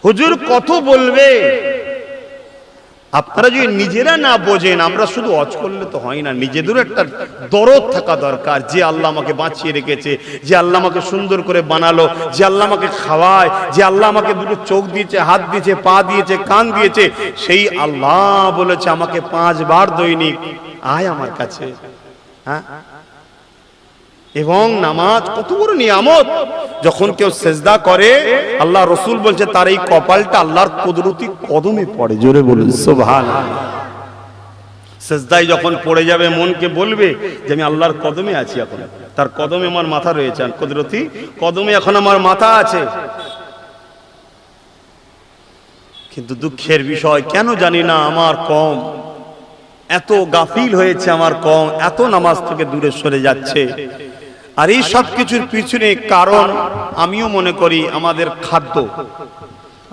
হুজুর কত বলবে। আপনারা যদি নিজেরা না বোঝেন, আমরা শুধু ওয়াজ করলে তো হয় না, নিজেদেরও একটা দরদ থাকা দরকার। যে আল্লাহ আমাকে বাঁচিয়ে রেখেছে, যে আল্লাহ আমাকে সুন্দর করে বানালো, যে আল্লাহ আমাকে খাওয়ায়, যে আল্লাহ আমাকে দুটো চোখ দিয়েছে, হাত দিয়েছে, পা দিয়েছে, কান দিয়েছে, সেই আল্লাহ বলেছে আমাকে 5 বার দৈনিক আয় আমার কাছে। হ্যাঁ, এবং নামাজ কত বড় নিয়ামত। যখন কেউ সেজদা করে, আল্লাহ রসুল বলছে তার এই কপালটা আল্লাহর কুদরতি কদমে পড়ে। জোরে বলুন সুবহানাল্লাহ। সেজদায় যখন পড়ে যাবে, মনকে বলবে যে আমি আল্লাহর কদমে আছি, এখন তার কদমে আমার মাথা রয়েছে, আর কুদরতি কদমে এখন আমার মাথা আছে। কিন্তু দুঃখের বিষয়, কেন জানি না আমার কম এত গাফিল হয়েছে, আমার কম এত নামাজ থেকে দূরে সরে যাচ্ছে। আর এই সব কিছুর পিছনে কারণ আমিও মনে করি আমাদের খাদ্য,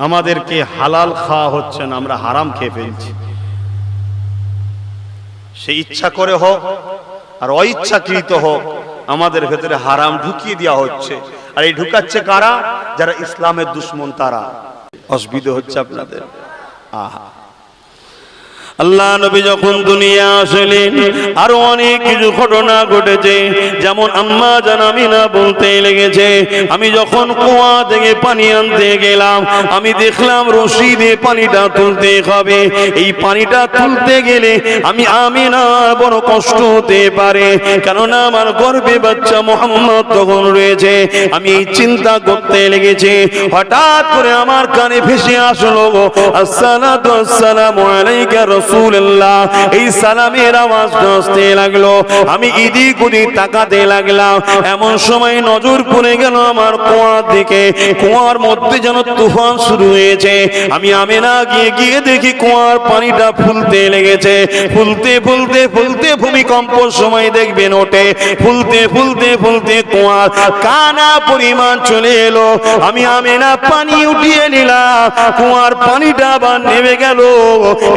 আমাদেরকে হালাল খাওয়া হচ্ছে না, আমরা হারাম খেয়ে ফেলছি। সে ইচ্ছা করে হোক আর অইচ্ছাকৃত হোক, আমাদের ভেতরে হারাম ঢুকিয়ে দেওয়া হচ্ছে। আর এই ঢুকাচ্ছে কারা? যারা ইসলামের দুশ্মন, তারা। অসুবিধা হচ্ছে আপনাদের। আহা, আল্লাহ নবী যখন দুনিয়া আসলেন, আরো অনেক কিছু ঘটনা ঘটেছে। যেমন আম্মা জান আমিনা বলতে লেগেছে, আমি যখন কুয়া থেকে পানি আনতে গেলাম, আমি দেখলাম রশি দিয়ে পানিটা তুলতে হবে। এই পানিটা তুলতে গেলে আমি আমিনা বড় কষ্ট হতে পারে, কেননা আমার গর্ভে বাচ্চা মুহাম্মদ তখন রয়েছে। আমি এই চিন্তা করতে লেগেছি। হঠাৎ করে আমার কানে ভেসে আসলো, আসসালাতু আসসালামু আলাইকা রাসূলুল্লাহ। এই সালামের আওয়াজ আসতে লাগলো। আমি এদিক ওদিক তাকাতে লাগলাম। এমন সময় নজর পড়ে গেল আমার কুয়ার দিকে। কুয়ার মধ্যে যেন তুফান শুরু হয়েছে। আমি আমিনা গিয়ে দেখি কুয়ার পানিটা ফুলতে লেগেছে। ফুলতে ফুলতে ফুলতে ভূমিকম্প সময় দেখবেন ওঠে। ফুলতে ফুলতে ফুলতে কুয়ার কানা পরিমাণ চলে এলো। আমি আমিনা পানি উঠিয়ে নিলাম, কুয়ার পানিটা আবার নেমে গেল।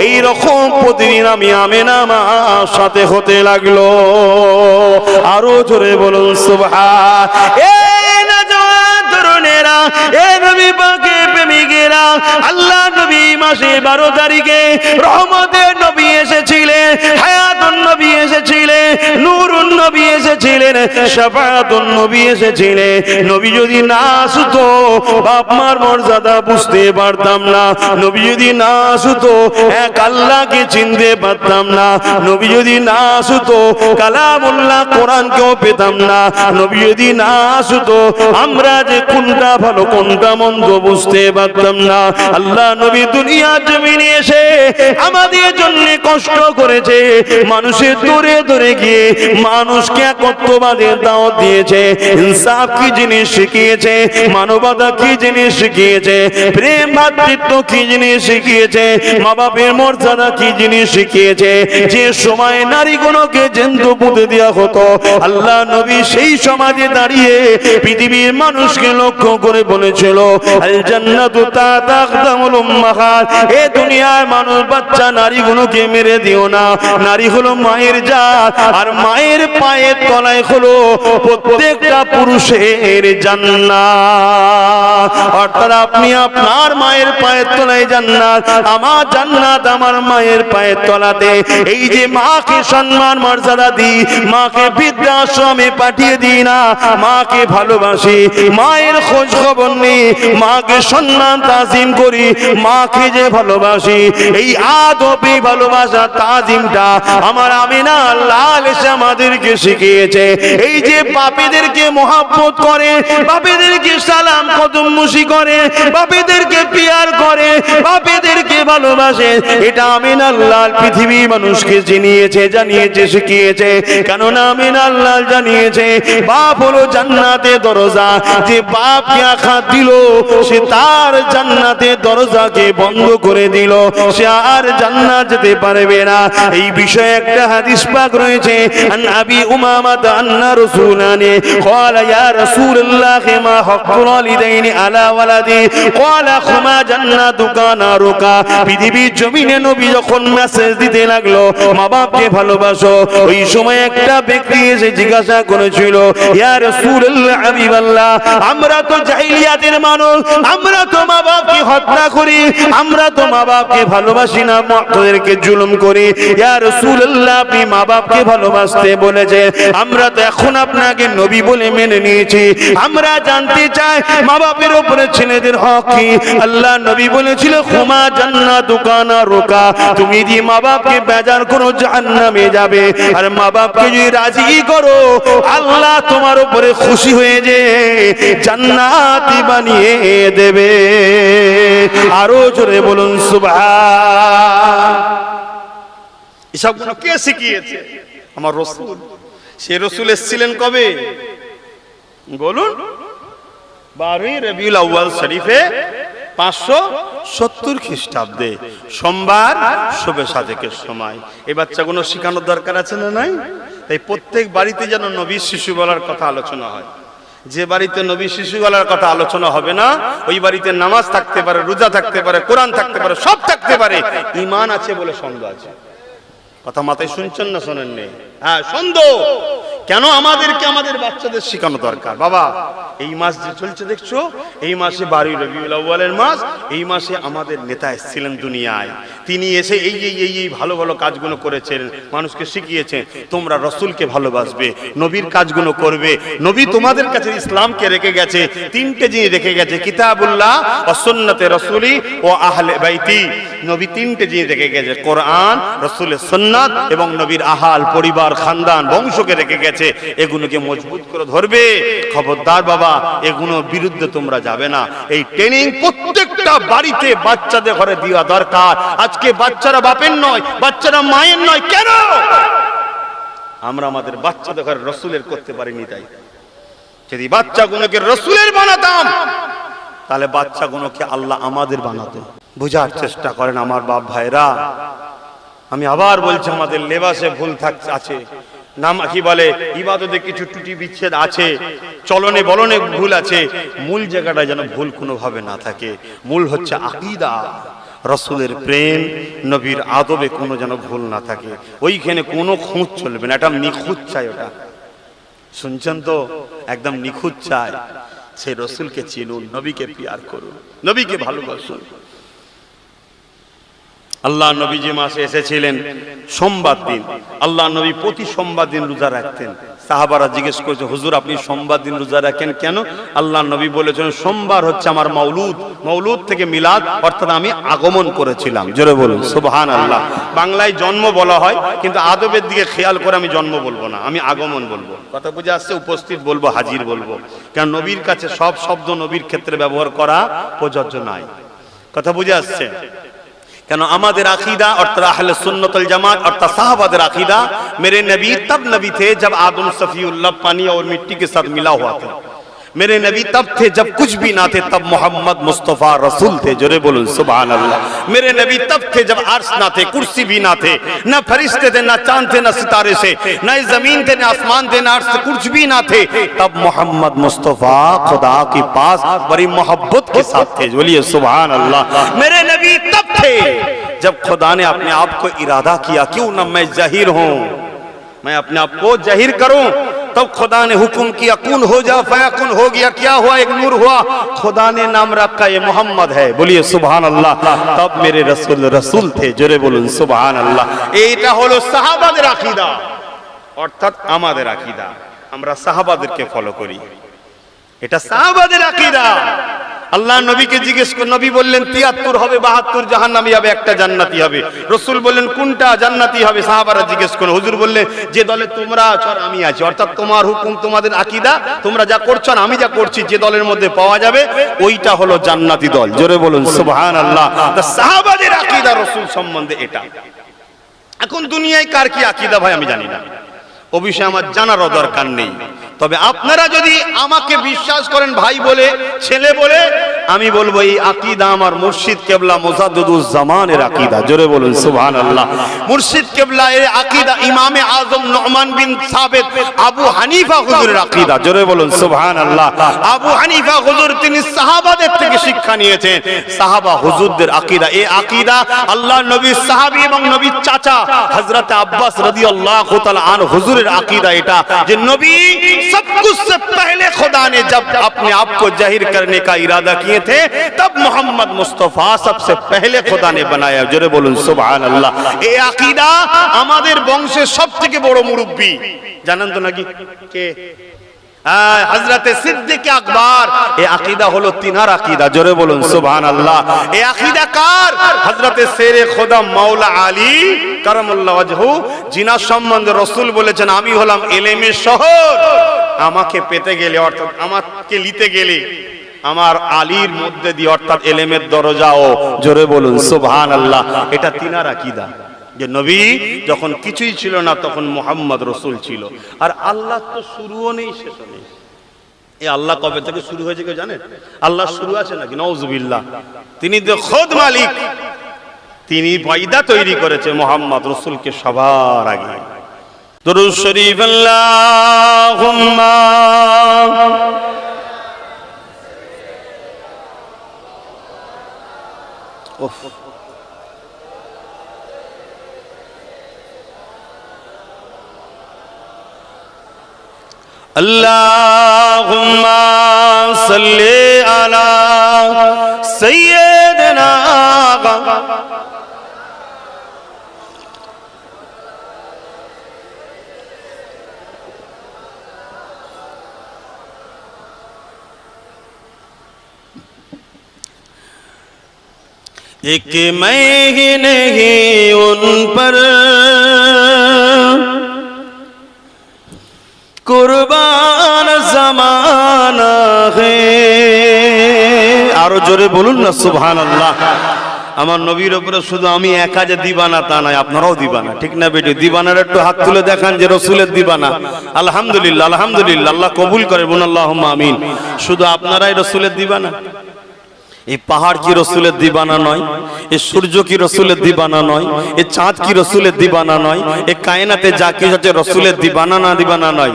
এই রকম প্রতিদিন আমি আমিনা মার সাথে হতে লাগলো। আরো জোরে বলুন সুবহান। নবী পাকের প্রেমিকেরা, আল্লাহ নবী মাসে 12 তারিখে রহমতের নবী এসেছিলেন, হায়াতুন নবী এসেছিলেন, নূরুন নবী এসেছিলেন, শাফাআতুন নবী এসেছিলেন। নবী যদি না আসতো, বাপ মার মর্যাদা বুঝতে পারতাম না। নবী যদি না আসতো, এক আল্লাহকে চিনতে পারতাম না। নবী যদি না আসতো, কালামুল্লাহ কোরআনকেও পেতাম না। নবী যদি না আসতো, আমরা যে কোনটা ভালো কোনটা মন্দ বুঝতে পারতাম না। আল্লাহ নবী দুনিয়ার জমিনে এসে আমাদের জন্য কষ্ট করেছে। মানুষের দূরে দূরে গিয়ে মানুষকে আধিপত্যবাদের দাওয়াত দিয়েছে, ইনসাফ কি জিনিস শিখিয়েছে, মানবতা কি জিনিস শিখিয়েছে, প্রেম ভাতৃত্ব কি জিনিস শিখিয়েছে, মা বাপের মর্যাদা কি জিনিস শিখিয়েছে। যে সময় নারীগুলোকে জ্যান্ত পুঁতে দেওয়া হতো, আল্লাহ নবী সেই সমাজে দাঁড়িয়ে পৃথিবীর মানুষকে লক্ষ্য করে বলেছিল, আল জান্নাতু তাহতা আকদামুল উম্মাহাত, এ দুনিয়ার মানুষ বাচ্চা নারীগুলোকে মেরে দিও না। নারী হলো মায়ের জাত, আর মায়ের পায়ের তলায় হলো প্রত্যেকটা পুরুষের জান্নাত। অর্থাৎ আপনি আপনার মায়ের পায়ের তলায় জান্নাত, আমার জান্নাত আমার মায়ের পায়ের তলাতে। এই যে মাকে সম্মান মর্যাদা দিই, মাকে বৃদ্ধাশ্রমে পাঠিয়ে দিই না, মাকে ভালোবাসি, মায়ের খোঁজ খবর নেই, মাকে সম্মান তাজিম করি, মাকে যে ভালোবাসি, এই আদবি ভালোবাসা তাজিমটা আমার আমিনা লাল এসে আমাদেরকে শিখিয়েছে। এই যে বাপেদেরকে মহব্বত করে, বাপেদেরকে সালাম কদম মুশি করে, বাপেদেরকে পিয়ার করে, বাপেদেরকে ভালোবাসে, এটা আমিনা লাল পৃথিবীর মানুষকে জানিয়েছে শিখিয়েছে। কেননা আমিনা লাল জানিয়েছে বাপ হলো জান্নাতের দরজা, যে বাপকে আঘাত দিল সে তার জান্নাতের দরজাকে বন্ধ করে দিল, সে আর জান্নাত যেতে পারবে না। এই বিষয়ে একটা হাদিস পাক রয়েছে, আন আবি উমামা আন্না রাসূলানি ক্বালা ইয়া রাসূলুল্লাহ মা হাক্কুল ওয়ালিদাইনি আলা ওয়ালাদি ক্বালা খুমা জান্নাতুকা নারুকা। পৃথিবীর জমিনে নবী যখন মেসেজ দিতে লাগলো মা বাপকে ভালোবাসো, ওই সময় একটা ব্যক্তি এসে জিজ্ঞাসা করেছিল, ইয়া রাসূলুল্লাহ হাবিবাল্লাহ, আমরা তো জাহিলিয়াতের মানুষ, আমরা তো মা বাপকে হত্যা করি, আমরা তো মা বাপকে ভালোবাসি না, তাদেরকে জুলুম করি। ইয়া রাসূলুল্লাহ, আপনি মা বাপকে ভালোবাসতে বলেছে, আমরা তো এখন আপনাকে নবী বলে মেনে নিয়েছি, আমরা জানতে চাই মা বাপের উপরে ছেলেদের হক কি? আল্লাহ নবী বলেছিল, খুমা জান্নাতুকা নারুকা, তুমি যদি মা বাপকে বেজার করো জাহান্নামে যাবে, আর মা বাপকে যদি রাজি করো আল্লাহ তোমার উপরে খুশি হয়ে যে জান্নাতি বানিয়ে দেবে। আরো জোরে বলুন সুবহান। এসবগুলো কে শিখিয়েছে? আমার রসুল। সে রসুল এসেছিলেন কবে বলুন? 12 রবিউল আউয়াল শরীফে 570 খ্রিস্টাব্দে সোমবার শবে সাদেকের সময়। এই বাচ্চাগুলো শেখানোর দরকার আছে না নাই? তাই প্রত্যেক বাড়িতে যেন নবীর শিশু বলার কথা আলোচনা হয়। যে বাড়িতে নবী শিশু বলার কথা আলোচনা হবে না, ওই বাড়িতে নামাজ থাকতে পারে, রোজা থাকতে পারে, কোরআন থাকতে পারে, সব থাকতে পারে, ঈমান আছে বলে সন্দেহ আছে। কথা মাথায় শুনছেন না শোনেন নেই? হ্যাঁ, সন্দেহ। কেন আমাদেরকে আমাদের বাচ্চাদের শেখানো দরকার? বাবা, এই মাস যে চলছে দেখছো, এই মাসে 12 রবিউল আউয়ালের মাস, এই মাসে আমাদের নেতা এসেছিলেন দুনিয়ায়। তিনি এসে এই ভালো ভালো কাজগুলো করেছেন, মানুষকে শিখিয়েছেন তোমরা রসুলকে ভালোবাসবে, নবীর কাজগুলো করবে। নবী তোমাদের কাছে ইসলামকে রেখে গেছে, 3টে জিনিস রেখে গেছে, কিতাবুল্লাহ ওয়া সুন্নাতে রাসূলি ও আহলে বাইতি। নবী 3টে জিনিস রেখে গেছে, কোরআন, রাসূলের সুন্নাত এবং নবীর আহাল পরিবার খানদান বংশকে রেখে গেছে। এগুলোকে মজবুত করে ধরবে। খবরদার বাবা, এগুলোর বিরুদ্ধে তোমরা যাবে না। এই ট্রেনিং প্রত্যেকটা বাড়িতে বাচ্চাদের ঘরে দেওয়া দরকার। আজকে বাচ্চারা বাপের নয়, বাচ্চারা মায়ের নয়। কেন আমরা আমাদের বাচ্চাদের ঘরে রসুলের করতে পারিনি? তাই যদি বাচ্চাগুলোকে রসুলের বানাতাম, তাহলে বাচ্চাগুলোকে আল্লাহ আমাদের বানাতো। বোঝার চেষ্টা করেন আমার বাপ ভাইরা। আমি আবার বলছি, আমাদের লেবাসে ভুল আছে, নাম কি বলে ইবাদতে কিছু ত্রুটি বিচ্ছেদ আছে, চলনে বলনে ভুল আছে। মূল জায়গাটা যেন ভুল কোনোভাবে না থাকে। মূল হচ্ছে আকীদা, রসুলের প্রেম, নবীর আদবে কোনো যেন ভুল না থাকে। ওইখানে কোনো খুঁত চলবে না। এটা নিখুঁত চাই, ওটা শুনছেন তো? একদম নিখুঁত চাই। সেই রসুলকে চিনুন, নবীকে পিয়ার করুন, নবীকে ভালোবাসুন। আল্লাহ নবী যে মাসে এসেছিলেন সোমবার দিন, আল্লাহ নবী প্রতি সোমবার দিন রোজা রাখতেন। সাহাবারা জিজ্ঞেস করেছে, হুজুর আপনি সোমবার দিন রোজা রাখেন কেন? আল্লাহ নবী বলেছেন, সোমবার হচ্ছে আমার মাউলুদ, মাউলুদ থেকে মিলাদ, অর্থাৎ আমি আগমন করেছিলাম। জোরে বলুন সুবহানাল্লাহ। বাংলায় জন্ম বলা হয়, কিন্তু আদবের দিকে খেয়াল করে আমি জন্ম বলবো না, আমি আগমন বলবো। কথা বুঝে আসছে? উপস্থিত বলবো, হাজির বলবো। কারণ নবীর কাছে সব শব্দ নবীর ক্ষেত্রে ব্যবহার করা প্রযোজ্য নয়। কথা বুঝে আসছে? কেন আমাদের আকিদা অর্থাৎ আহলে সুন্নাত ওয়াল জামাত অর্থাৎ साहबाদের আকিদা मेरे नबी तब नबी थे जब आदम सफीउल्लाह पानी और मिट्टी के साथ मिला हुआ था। मेरे नबी तब थे जब कुछ भी ना थे, तब मोहम्मद मुस्तफ़ा रसूल थे। जोरे बोलूं सुभान अल्लाह। मेरे नबी तब थे जब अर्श ना थे, कुर्सी भी ना थे, ना फरिश्ते थे, ना चांद थे, ना सितारे से, ना जमीन थे, ना आसमान थे, ना अर्श कुछ भी ना थे। तब मोहम्मद मुस्तफ़ा खुदा के पास बड़ी मोहब्बत के साथ थे। बोलिए सुभान अल्लाह। मेरे नबी तब थे जब खुदा ने अपने आप को इरादा किया, क्यों ना मैं जाहिर हूं, मैं अपने आप को जाहिर करूं। तब खुदा ने हुक्म किया, कुन हो जा फयाकुन, हो गया, क्या हुआ, एक नूर हुआ। खुदा ने नाम रखा ये मोहम्मद है। बोलिए सुभान अल्लाह। तब मेरे रसूल रसूल थे। जोरे बोलुन सुभान अल्लाह। এইটা হলো সাহাবাদের আকীদা, অর্থাৎ আমাদের আকীদা। আমরা সাহাবাদেরকে ফলো করি, এটা সাহাবাদের আকীদা। আল্লাহ নবীকে জিজ্ঞেস করে, নবী বললেন ৭৩ হবে, ৭২ জাহান্নামী হবে, একটা জান্নাতি হবে। রাসূল বললেন কোনটা জান্নাতি হবে? সাহাবারা জিজ্ঞেস করে, হুজুর বললেন যে দলে তোমরা আছো আর আমি আছি, অর্থাৎ তোমার হুকুম, তোমাদের আকীদা, তোমরা যা করছো আর আমি যা করছি, যে দলের মধ্যে পাওয়া যাবে ওইটা হলো জান্নাতি দল। জোরে বলুন সুবহানাল্লাহ। তা সাহাবাদের আকীদা রাসূল সম্বন্ধে এটা। এখন দুনিয়ায় কার কি আকীদা ভাই আমি জানি না, ও বিষয়ে আমার জানারও দরকার নেই। তবে আপনারা যদি আমাকে বিশ্বাস করেন ভাই বলে, ছেলে বলে, আমি বলবো এই আকীদা আমার মুর্শিদ কেবলা মুজাদ্দিদুজ জামানের আকীদা। জোরে বলুন সুবহানাল্লাহ। মুর্শিদ কেবলা এর আকীদা ইমামে আজম নুমান বিন সাবিত আবু হানিফা হুজুরের আকীদা। জোরে বলুন সুবহানাল্লাহ। আবু হানিফা হুজুর তিনি সাহাবাদের থেকে শিক্ষা নিয়েছেন, সাহাবা হুজুরদের আকীদা। এই আকীদা আল্লাহ নবীর সাহাবী এবং নবীর চাচা হযরত আব্বাস রাদিয়াল্লাহু তাআলা আনহু হুজুরের আকীদা এটা, যে নবী सब कुछ से पहले खुदा ने जब अपने आप को जाहिर करने का इरादा किए थे, तब मोहम्मद मुस्तफा सबसे पहले खुदा ने बनाया। जोरे बोलुन सुभान अल्लाह। ए अकीदा আমাদের বংশের সবথেকে বড় মুরব্বি জানেন তো নাকি কে? হযরতে সিদ্দিক আকবর। এই আকীদা হলো তিনার আকীদা। জোরে বলুন সুবহানাল্লাহ। এই আকীদা কার? হযরতে শেরে খোদা মাওলা আলী কারামাল্লাহু ওয়াজহু, জিনার সম্বন্ধে রাসূল বলেছেন, আমি হলাম ইলমের শহর, আমাকে পেতে গেলে অর্থাৎ আমাকে নিতে গেলে আমার আলীর মধ্যে দিয়ে অর্থাৎ ইলমের দরজাও। জোরে বলুন সুবহানাল্লাহ। এটা তিনার আকীদা, যে নবী যখন কিছুই ছিল না তখন মুহাম্মদ রাসূল ছিল। আর আল্লাহ তো শুরুও নেই শেষও নেই। এই আল্লাহ কবে থেকে শুরু হয়েছে কেউ জানেন? আল্লাহ শুরু আছে নাকি? নাউজুবিল্লাহ। তিনি তো খোদ মালিক, তিনি পয়দা তৈরি করেছে মুহাম্মদ রাসূলকে সবার আগে। দরুদ শরীফ আল্লাহুম্মা উফ अल्लाहुम्मा सल्ली अला सय्यिदना। एक मैं ही नहीं उन पर कुर्बान जमाना है। আরো জোরে বলুন না সুবহানাল্লাহ। আমার নবীর উপরে শুধু আমি একা যে দিবানা তা নয়, আপনারাও দিবানা, ঠিক না বেটি? দিবানার একটু হাত তুলে দেখান যে রাসূলের দিবানা। আলহামদুলিল্লাহ, আলহামদুলিল্লাহ, আল্লাহ কবুল করে, বলুন আল্লাহুম্মা আমিন। শুধু আপনারাই রাসূলের দিবানা? এই পাহাড় কি রসুলের দিবানা নয়? এই সূর্য কি রসুলের দিবানা নয়? এই চাঁদ কি রসুলের দিবানা নয়? এই কায়নাতে যা কিছু আছে রসুলের দিবানা না দিবানা নয়?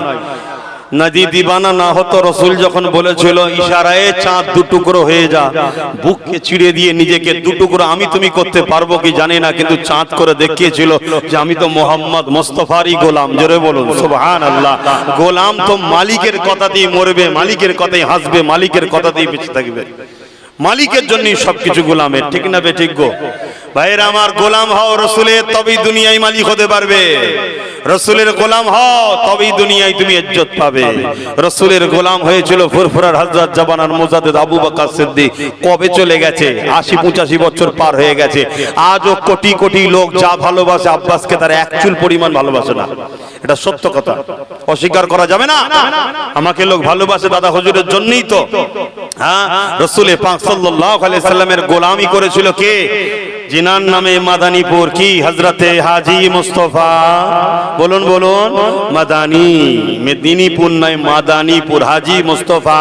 নদী দিবানা না হতো, রসুল যখন বলেছিল ইশারায় চাঁদ দুটুকরো হয়ে যা, বুককে চিড়ে দিয়ে নিজেকে দুটুকরো আমি তুমি করতে পারবো কি জানি না, কিন্তু চাঁদ করে দেখিয়েছিল যে আমি তো মোহাম্মদ মুস্তাফারই গোলাম। জোরে বলুন সুবহানাল্লাহ। গোলাম তো মালিকের কথাতেই মরবে, মালিকের কথাই হাসবে, মালিকের কথাতেই বেঁচে থাকবে, মালিকের জন্যই সবকিছু গোলামের, ঠিক না বে ঠিক গো ভাইরা আমার? গোলাম হও রসুলের, তবেই দুনিয়ায় মালিক হতে পারবে। রসুলের গোলাম হও তবেই দুনিয়ায় তুমি ইজ্জত পাবে। রসুলের গোলাম হয়েছিল ফুরফুরার হযরত জাবানার মুজাদ্দিদ আবু বকর সিদ্দিক, কবে চলে গেছে? ৮০-৮৫ বছর পার হয়ে গেছে। আজও কোটি কোটি লোক যা ভালোবাসে আব্বাসকে, তার এক চুল পরিমাণ ভালোবাসে না। এটা সত্য কথা, অস্বীকার করা যাবে না। আমাকে লোক ভালোবাসে দাদা হুজুরের জন্যই তো। হ্যাঁ, রাসূল পাক সাল্লাল্লাহু আলাইহি সাল্লামের গোলামি করেছিল কে? जिनार नामे मादानीपुर की हजरते हाजी मुस्तफा बोलुन बोलुन मादानी मेदिनीपुर नय मादानीपुर हाजी मुस्तफा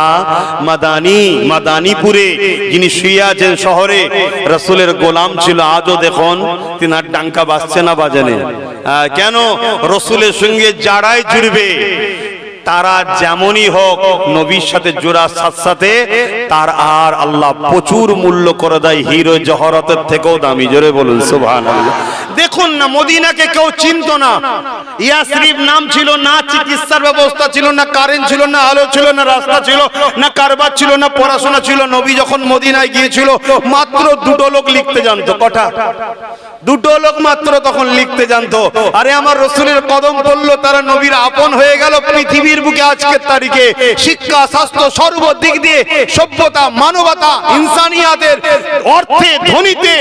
मादानी मादानीपुरे जिनि शुয়ে আছেন শহরে রাসূলের গোলাম ছিল আজও দেখুন তিনার ডাঙ্কা বাজছে না বাজে না কেন রাসূলের সঙ্গে যারাই জুড়বে তারা যেমনই হোক নবীর সাথে জোড়ার সাথে সাথে তার আর আল্লাহ প্রচুর মূল্য করে দেয় হিরো জহরতের থেকেও দামি জোরে বলুন সুবহানাল্লাহ দেখুন না মদিনাকে কেউ চিনতো না ইয়াসরিব নাম ছিল না চিকিৎসার ব্যবস্থা ছিল না কারেন্ট ছিল না আলো ছিল না রাস্তা ছিল না কারবার ছিল না পড়াশোনা ছিল নবী যখন মদিনায় গিয়েছিল মাত্র দুটো লোক লিখতে জানতো কটা দুটো লোক মাত্র তখন লিখতে জানতো আরে আমার রাসূলের কদম পড়লো তারা নবীর আপন হয়ে গেল পৃথিবীর বুকে আজকের তারিখে শিক্ষা স্বাস্থ্য সর্বদিক দিয়ে সভ্যতা মানবতা ইনসানিয়াতের অর্থে ধনীতে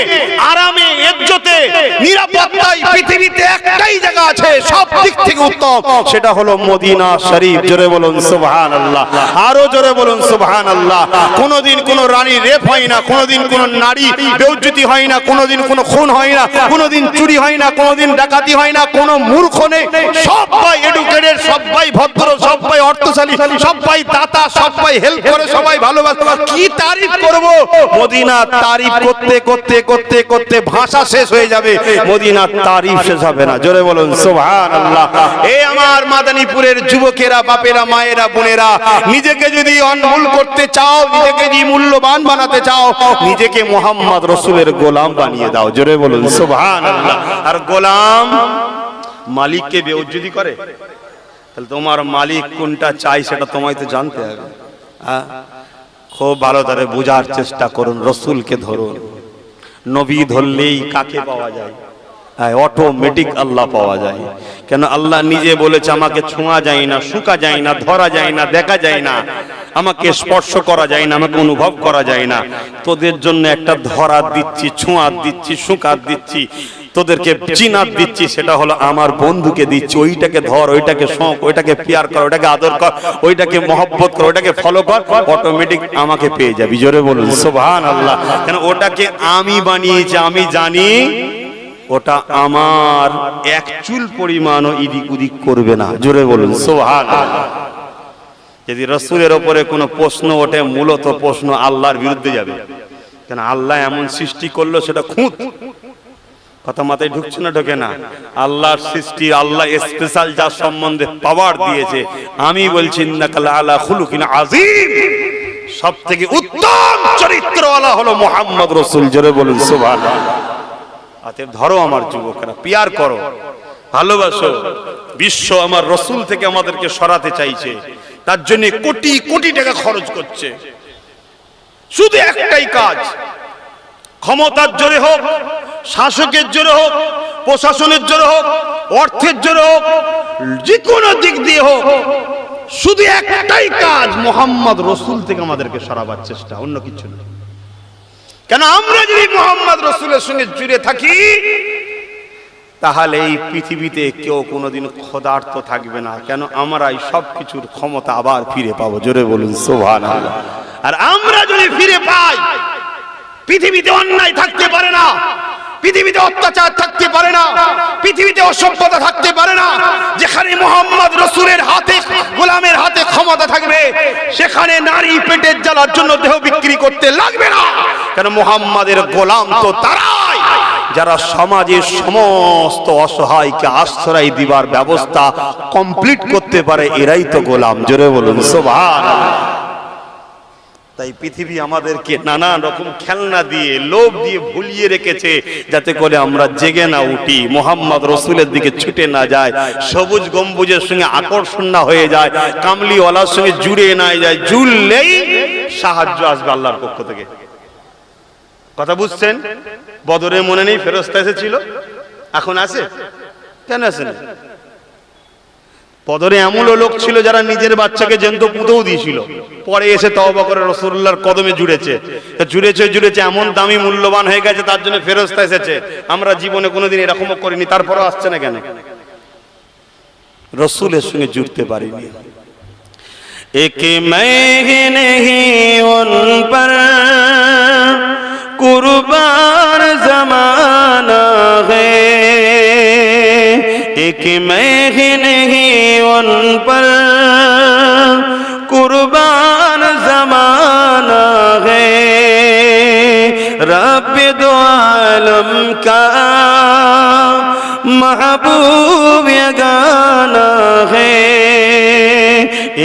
আরামে ইজ্জতে নিরাপত্তায় পৃথিবীতে একটাই জায়গা আছে সব দিক থেকে উত্তম সেটা হলো মদিনা শরীফ জোরে বলুন সুবহানাল্লাহ আরো জোরে বলুন সুবহানাল্লাহ কোনোদিন কোনো রানী রেপ হয় না কোনোদিন কোনো নারী বেইজ্জতি হয় না কোনোদিন কোনো খুন হয় না কোনোদিন চুরি হয় না কোনোদিন ডাকাতি হয় না কোনো মূর্খ নেই সবাই এডুকেটেড সবাই ভদ্র সবাই অর্থশালী সবাই দাতা সবাই হেল্প করে সবাই ভালোবাসে কি তারিফ করব মদিনার তারিফ করতে করতে করতে করতে ভাষা শেষ হয়ে যাবে মদিনার তারিফ শেষ হবে না জোরে বলুন সুবহানাল্লাহ এই আমার মাদানীপুরের যুবকেরা বাপেরা মায়েরা বোনেরা নিজেকে যদি অনমূল করতে চাও নিজেকে যদি মূল্যবান বানাতে চাও নিজেকে মুহাম্মদ রাসূলের গোলাম বানিয়ে দাও জোরে বলুন সুবহানাল্লাহ আর গোলাম মালিককে বেইজ্জতি করে তাহলে তোমার মালিক কোনটা চাই সেটা তোমায় তো জানতে হবে হ্যাঁ খুব ভালো করে বোঝার চেষ্টা করুন রাসূলকে ধরুন নবী ধরলেই কাকে পাওয়া যায় অটোমেটিক আল্লাহ পাওয়া যায় কেন আল্লাহ নিজে বলেছে আমাকে ছোঁয়া যায় না শুকা যায় না ধরা যায় না দেখা যায় না আমাকে স্পর্শ করা যায় না আমাকে অনুভব করা যায় না তোদের জন্য একটা ধরা দিচ্ছি ছোঁয়া দিচ্ছি শুকা দিচ্ছি তোদেরকে চিনাত দিচ্ছি সেটা হলো আমার বন্ধুকে দিচ্ছি ওইটাকে ধর ওইটাকে শোক ওইটাকে পিয়ার কর ওইটাকে আদর কর ওইটাকে মহব্বত কর ওইটাকে ফলো কর অটোমেটিক আমাকে পেয়ে যাবি জোরে বলুন সুবহানাল্লাহ কেন ওটাকে আমি বানিয়েছি আমি জানি ওটা আমার এক চুল পরিমাণও ইদিক উদিক করবে না জোরে বলুন সুবহানাল্লাহ যদি রাসূলের উপরে কোনো প্রশ্ন ওঠে মূলত প্রশ্ন আল্লাহর বিরুদ্ধে যাবে কেন আল্লাহ এমন সৃষ্টি করলো সেটা খুঁত কথা মাথায় ঢুকছে না ঢোকে না আল্লাহর সৃষ্টি আল্লাহ স্পেশাল যার সম্বন্ধে পাওয়ার দিয়েছে আমি বলছি ইন্নাকা আলা খুলুকিন আযীম সবথেকে উত্তম চরিত্রওয়ালা হলো মুহাম্মদ রাসূল জোরে বলুন সুবহানাল্লাহ অতএব ধরো আমার যুবকেরা পিয়ার করো ভালোবাসো বিশ্ব আমার রাসূল থেকে আমাদেরকে সরাতে চাইছে তার জন্য কোটি কোটি টাকা খরচ করছে শুধু একটাই কাজ ক্ষমতার জোরে হোক শাসকের জোরে হোক প্রশাসনের জোরে হোক অর্থের জোরে হোক যে কোনো দিক দিয়ে হোক শুধু একটাই কাজ মুহাম্মদ রাসূল থেকে আমাদেরকে সরাবার চেষ্টা অন্য কিছু না কেন আমরা যদি মুহাম্মদ রাসূলের সঙ্গে জুড়ে থাকি তাহলে এই পৃথিবীতে কেউ কোনোদিন ক্ষুধার্ত থাকবে না কেন আমরাই সবকিছুর ক্ষমতা আবার ফিরে পাবো জোরে বলুন সুবহানাল্লাহ আর আমরা যদি ফিরে পাই পৃথিবীতে অন্যায় থাকতে পারে না পৃথিবীতে অত্যাচার থাকতে পারে না পৃথিবীতে অসভ্যতা থাকতে পারে না যেখানে মুহাম্মদ রাসূলের হাতে গোলামের হাতে ক্ষমতা থাকবে সেখানে নারী পেটের জ্বালার জন্য দেহ বিক্রি করতে লাগবে না কেন মুহাম্মাদের গোলাম তো তারাই যারা সমাজের সমস্ত অসহায়কে আশ্রয় দিবার ব্যবস্থা কমপ্লিট করতে পারে এরাই তো গোলাম জোরে বলুন সুবহানাল্লাহ তাই পৃথিবী আমাদেরকে নানা রকম খেলনা দিয়ে লোভ দিয়ে ভুলিয়ে রেখেছে যাতে করে আমরা জেগে না উঠি মুহাম্মদ রাসূলের দিকে ছুটে না যায় সবুজ গম্বুজের সঙ্গে আকর্ষণ না হয়ে যায় কামলিওয়ালার সঙ্গে জুড়ে না যায় জুড়লেই সাহায্য আসবে আল্লাহর পক্ষ থেকে কথা বুঝছেন বদরে মনে নেই ফেরেশতা এসেছিল এখন আছে কেন আসে না বদরে এমন লোক ছিল যারা নিজের বাচ্চাকে জ্যান্ত পুঁতেও দিয়েছিল পরে এসে তওবা করে রাসূলুল্লাহর কদমে জুড়েছে এমন দামি মূল্যবান হয়ে গেছে তার জন্য ফেরেশতা এসেছে আমরা জীবনে কোনোদিন এরকমও করিনি তারপরেও আসছে না কেন রাসূলের সঙ্গে জুড়তে পারিনি एक मैं ही नहीं उन पर कुर्बान जमाना है, एक मैं ही नहीं उन पर कुर्बान जमाना है। रब दो आलम का महबूब यगाना है,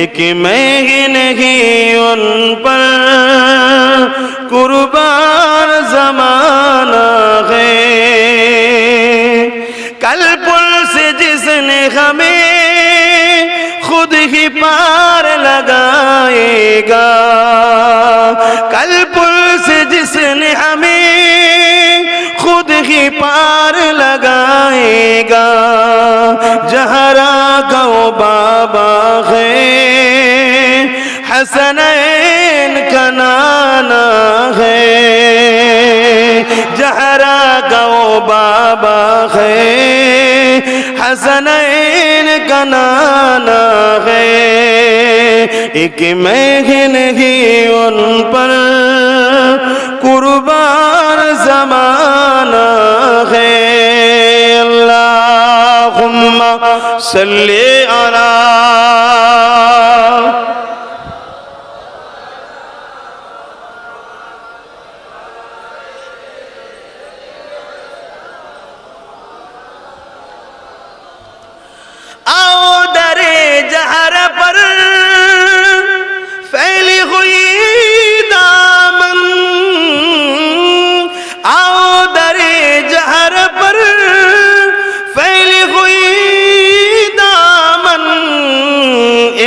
एक मैं ही नहीं उन पर कुर्बान जमाना है। कल पुल से जिसने हमें खुद ही पार लगाएगा, कल पुल से जिसने हमें खुद ही पार लगाएगा। जहरा गो बाबा है, हसनैन का नाना है, जहरा गो बाबा है, हसनैन का नाना है, एक मैं ही नहीं उन पर कुर्बान जमाना है। अल्लाहुम्मा सल्ली अला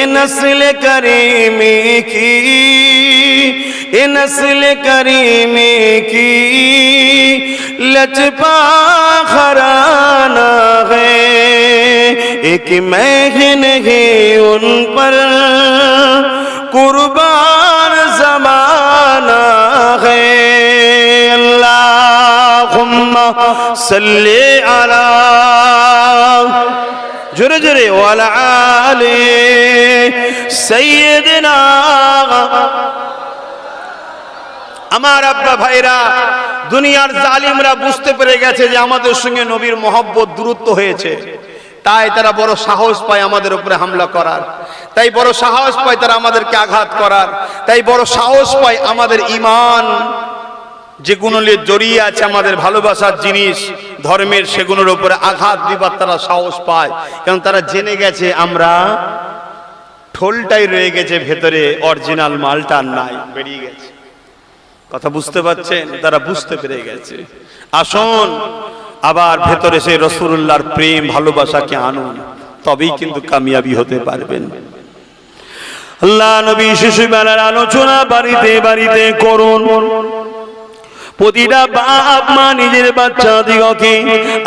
नस्ल करीमी की, ये नस्ल करीमी की लचपा खराना है, एक मैं ही नहीं उन पर कुर्बान जमाना है। अल्लाहुम्मा सल्ली अला जुरे जुरे वाला आले सैयदना। আমার আব্বা ভাইরা, দুনিয়ার জালিমরা বুঝতে পেরে গেছে যে আমাদের সঙ্গে নবীর মহব্বত দূরত্ব হয়েছে, তাই তারা বড় সাহস পায় আমাদের উপরে হামলা করার, তাই বড় সাহস পায় তারা আমাদেরকে আঘাত করার, তাই বড় সাহস পায় আমাদের ঈমান যেগুলো নিয়ে জড়িয়ে আছে, আমাদের ভালোবাসার জিনিস ধর্মের, সেগুলোর উপরে আঘাত দিবার তারা সাহস পায়। কারণ তারা জেনে গেছে আমরা ঠোলটাই রয়ে গেছে ভেতরে, অরিজিনাল মালটা নাই, বেরিয়ে গেছে। কথা বুঝতে পারছেন? তারা বুঝতে পেরে গেছে। আসুন আবার ভেতরে সেই রাসূলুল্লাহর প্রেম ভালোবাসাকে আনুন, তবেই কিন্তু কামিয়াবি হতে পারবেন। আল্লাহ নবী শিশুবেলার আলোচনা বাড়িতে বাড়িতে করুন। প্রতিটা বাপ মা নিজের বাচ্চা দিগকে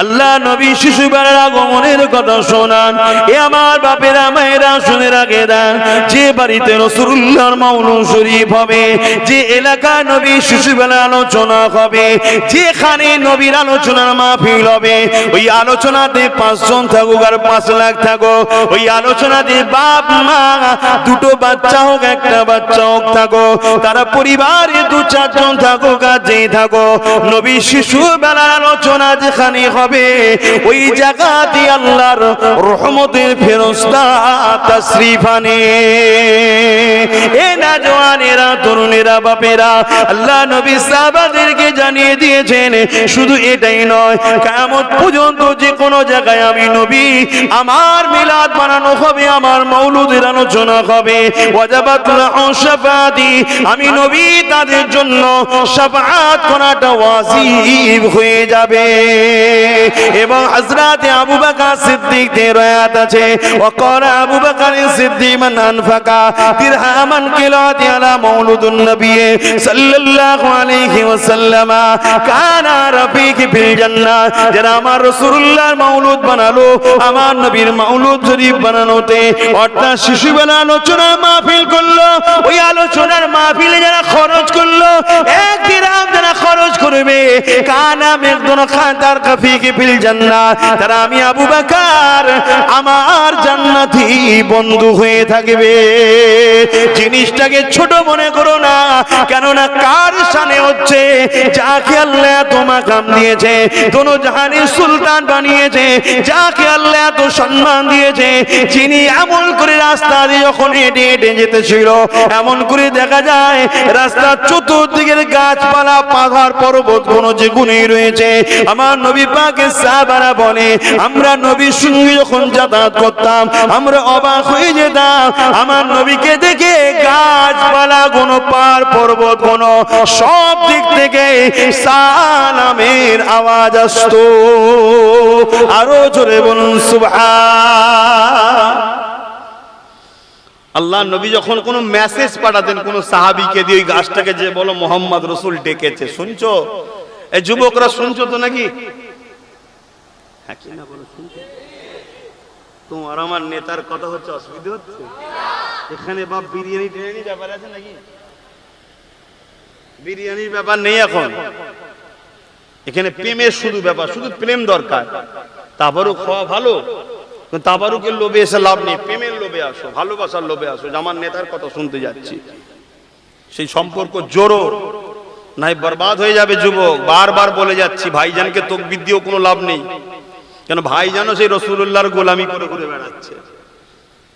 আল্লাহ নবী শিশুবেলার আগমনের কথা শোনান। এ আমার বাপেরা মায়েরা শুনে রাখে দেন, যে বাড়িতে রাসূলুল্লাহর মাউলুদ শরীফ হবে, যে এলাকায় নবী শিশুবেলার আলোচনা হবে, যেখানে নবীর আলোচনার মাহফিল হবে, ওই আলোচনাতে 5 জন থাকুক আর 5 লাখ থাকুক, ওই আলোচনাতে বাপ মা দুটো বাচ্চা হোক একটা বাচ্চা হোক থাকুক, তারা পরিবারে 2-4 জন থাকুক আর যে থাকো, নবী শিশু বেলার আলোচনা যেখানে হবে ওই জায়গাতে আল্লাহর রহমতের ফেরেশতা তাশরীফ আনে। এ নওজওয়ানেরা, তরুণেরা, বাপেরা, আল্লাহ নবী সাহাবাদেরকে জানিয়ে দিয়েছেন, শুধু এটাই নয়, কিয়ামত পর্যন্ত যে কোনো জায়গায় আমি নবী আমার মিলাদ বানানো হবে, আমার মাউলুদের আলোচনা হবে, ওয়াজাবাত লাহু শাফাআতি, আমি নবী তাদের জন্য শাফাআত করাটা ওয়াজিব হয়ে যাবে। এবং হযরত আবু বকর সিদ্দিক এর রায়াত আছে, ওয়াকারা আবু বকর সিদ্দিক মান আনফাকা দিরহামান কিলাতি আলা মাউলুদুন নবী সাল্লাল্লাহু আলাইহি ওয়াসাল্লাম কানা রাফিকি ফিল জান্নাহ, যারা আমার রাসূলুল্লাহর মাউলুদ বানালো, আমার নবীর মাউলুদ শরীফ বানানোতে অর্থাৎ শিশুবেলা আলোচনার মাহফিল করলো, ওই আলোচনার মাহফিলে যারা খরচ করলো, 1 দিরহাম যারা খরচ করবে, কানা মেঘদুন খাতার কাফিকে ফিল জান্নাত, তারা আমি আবু বকর আমার জান্নাতি বন্ধু হয়ে থাকবে। জিনিসটাকে ছোট মনে করো না, কেননা কার শানে হচ্ছে, যাকে আল্লাহ এত মাকাম দিয়েছে, দোনো জাহানের সুলতান বানিয়েছে, যাকে আল্লাহ এত সম্মান দিয়েছে, যিনি আমল করে রাস্তা দিয়ে যখন হেঁটে হেঁটে যেতেছিল, এমন করে দেখা যায় রাস্তার চতুর্দিকের গাছপালা পাহাড় পর্বত কোন যে গুণে রয়েছে। আমার নবী পাকের সাহাবারা বলে, আমরা নবীর সঙ্গে যখন যাতায়াত করতাম আমরা অবাক হয়ে যেতাম, আমার নবীকে দেখে গাছপালা কোন পাহাড় পর্বত কোন সব দিক থেকে সালামের আওয়াজ আসতো। আরো জোরে বলুন সুবহান। আল্লাহ নবী যখন কোনো মেসেজ পাঠাতেন কোন সাহাবীকে দিয়ে, ওই গাছটাকে যে বলো মোহাম্মদ রসুল ডেকেছে, শুনছো? এই যুবকরা শুনছো তো নাকি? হ্যাঁ কি না বলো, শুনছো? তোমার আমার নেতার কথা হচ্ছে, অসুবিধা হচ্ছে? এখানে বাপ বিরিয়ানি টিরিয়ানি ব্যাপার আছে নাকি? বিরিয়ানির ব্যাপার নেই এখন, এখানে প্রেমের শুধু ব্যাপার, শুধু প্রেম দরকার। তাবারুক খাওয়া ভালো, তাবারুকের লোভে এসে লাভ নেই, প্রেমের লোভে আসো, ভালোবাসার লোভে আসো। আমার নেতার কথা শুনতে যাচ্ছি, সেই সম্পর্ক জোরো নাই বরবাদ হয়ে যাবে। যুবক বারবার বলে যাচ্ছি, ভাইজানকে তকবীর দিয়েও কোনো লাভ নেই, কেন ভাইজানও সেই রাসূলুল্লাহর গোলামি করে ঘুরে বেড়াচ্ছে।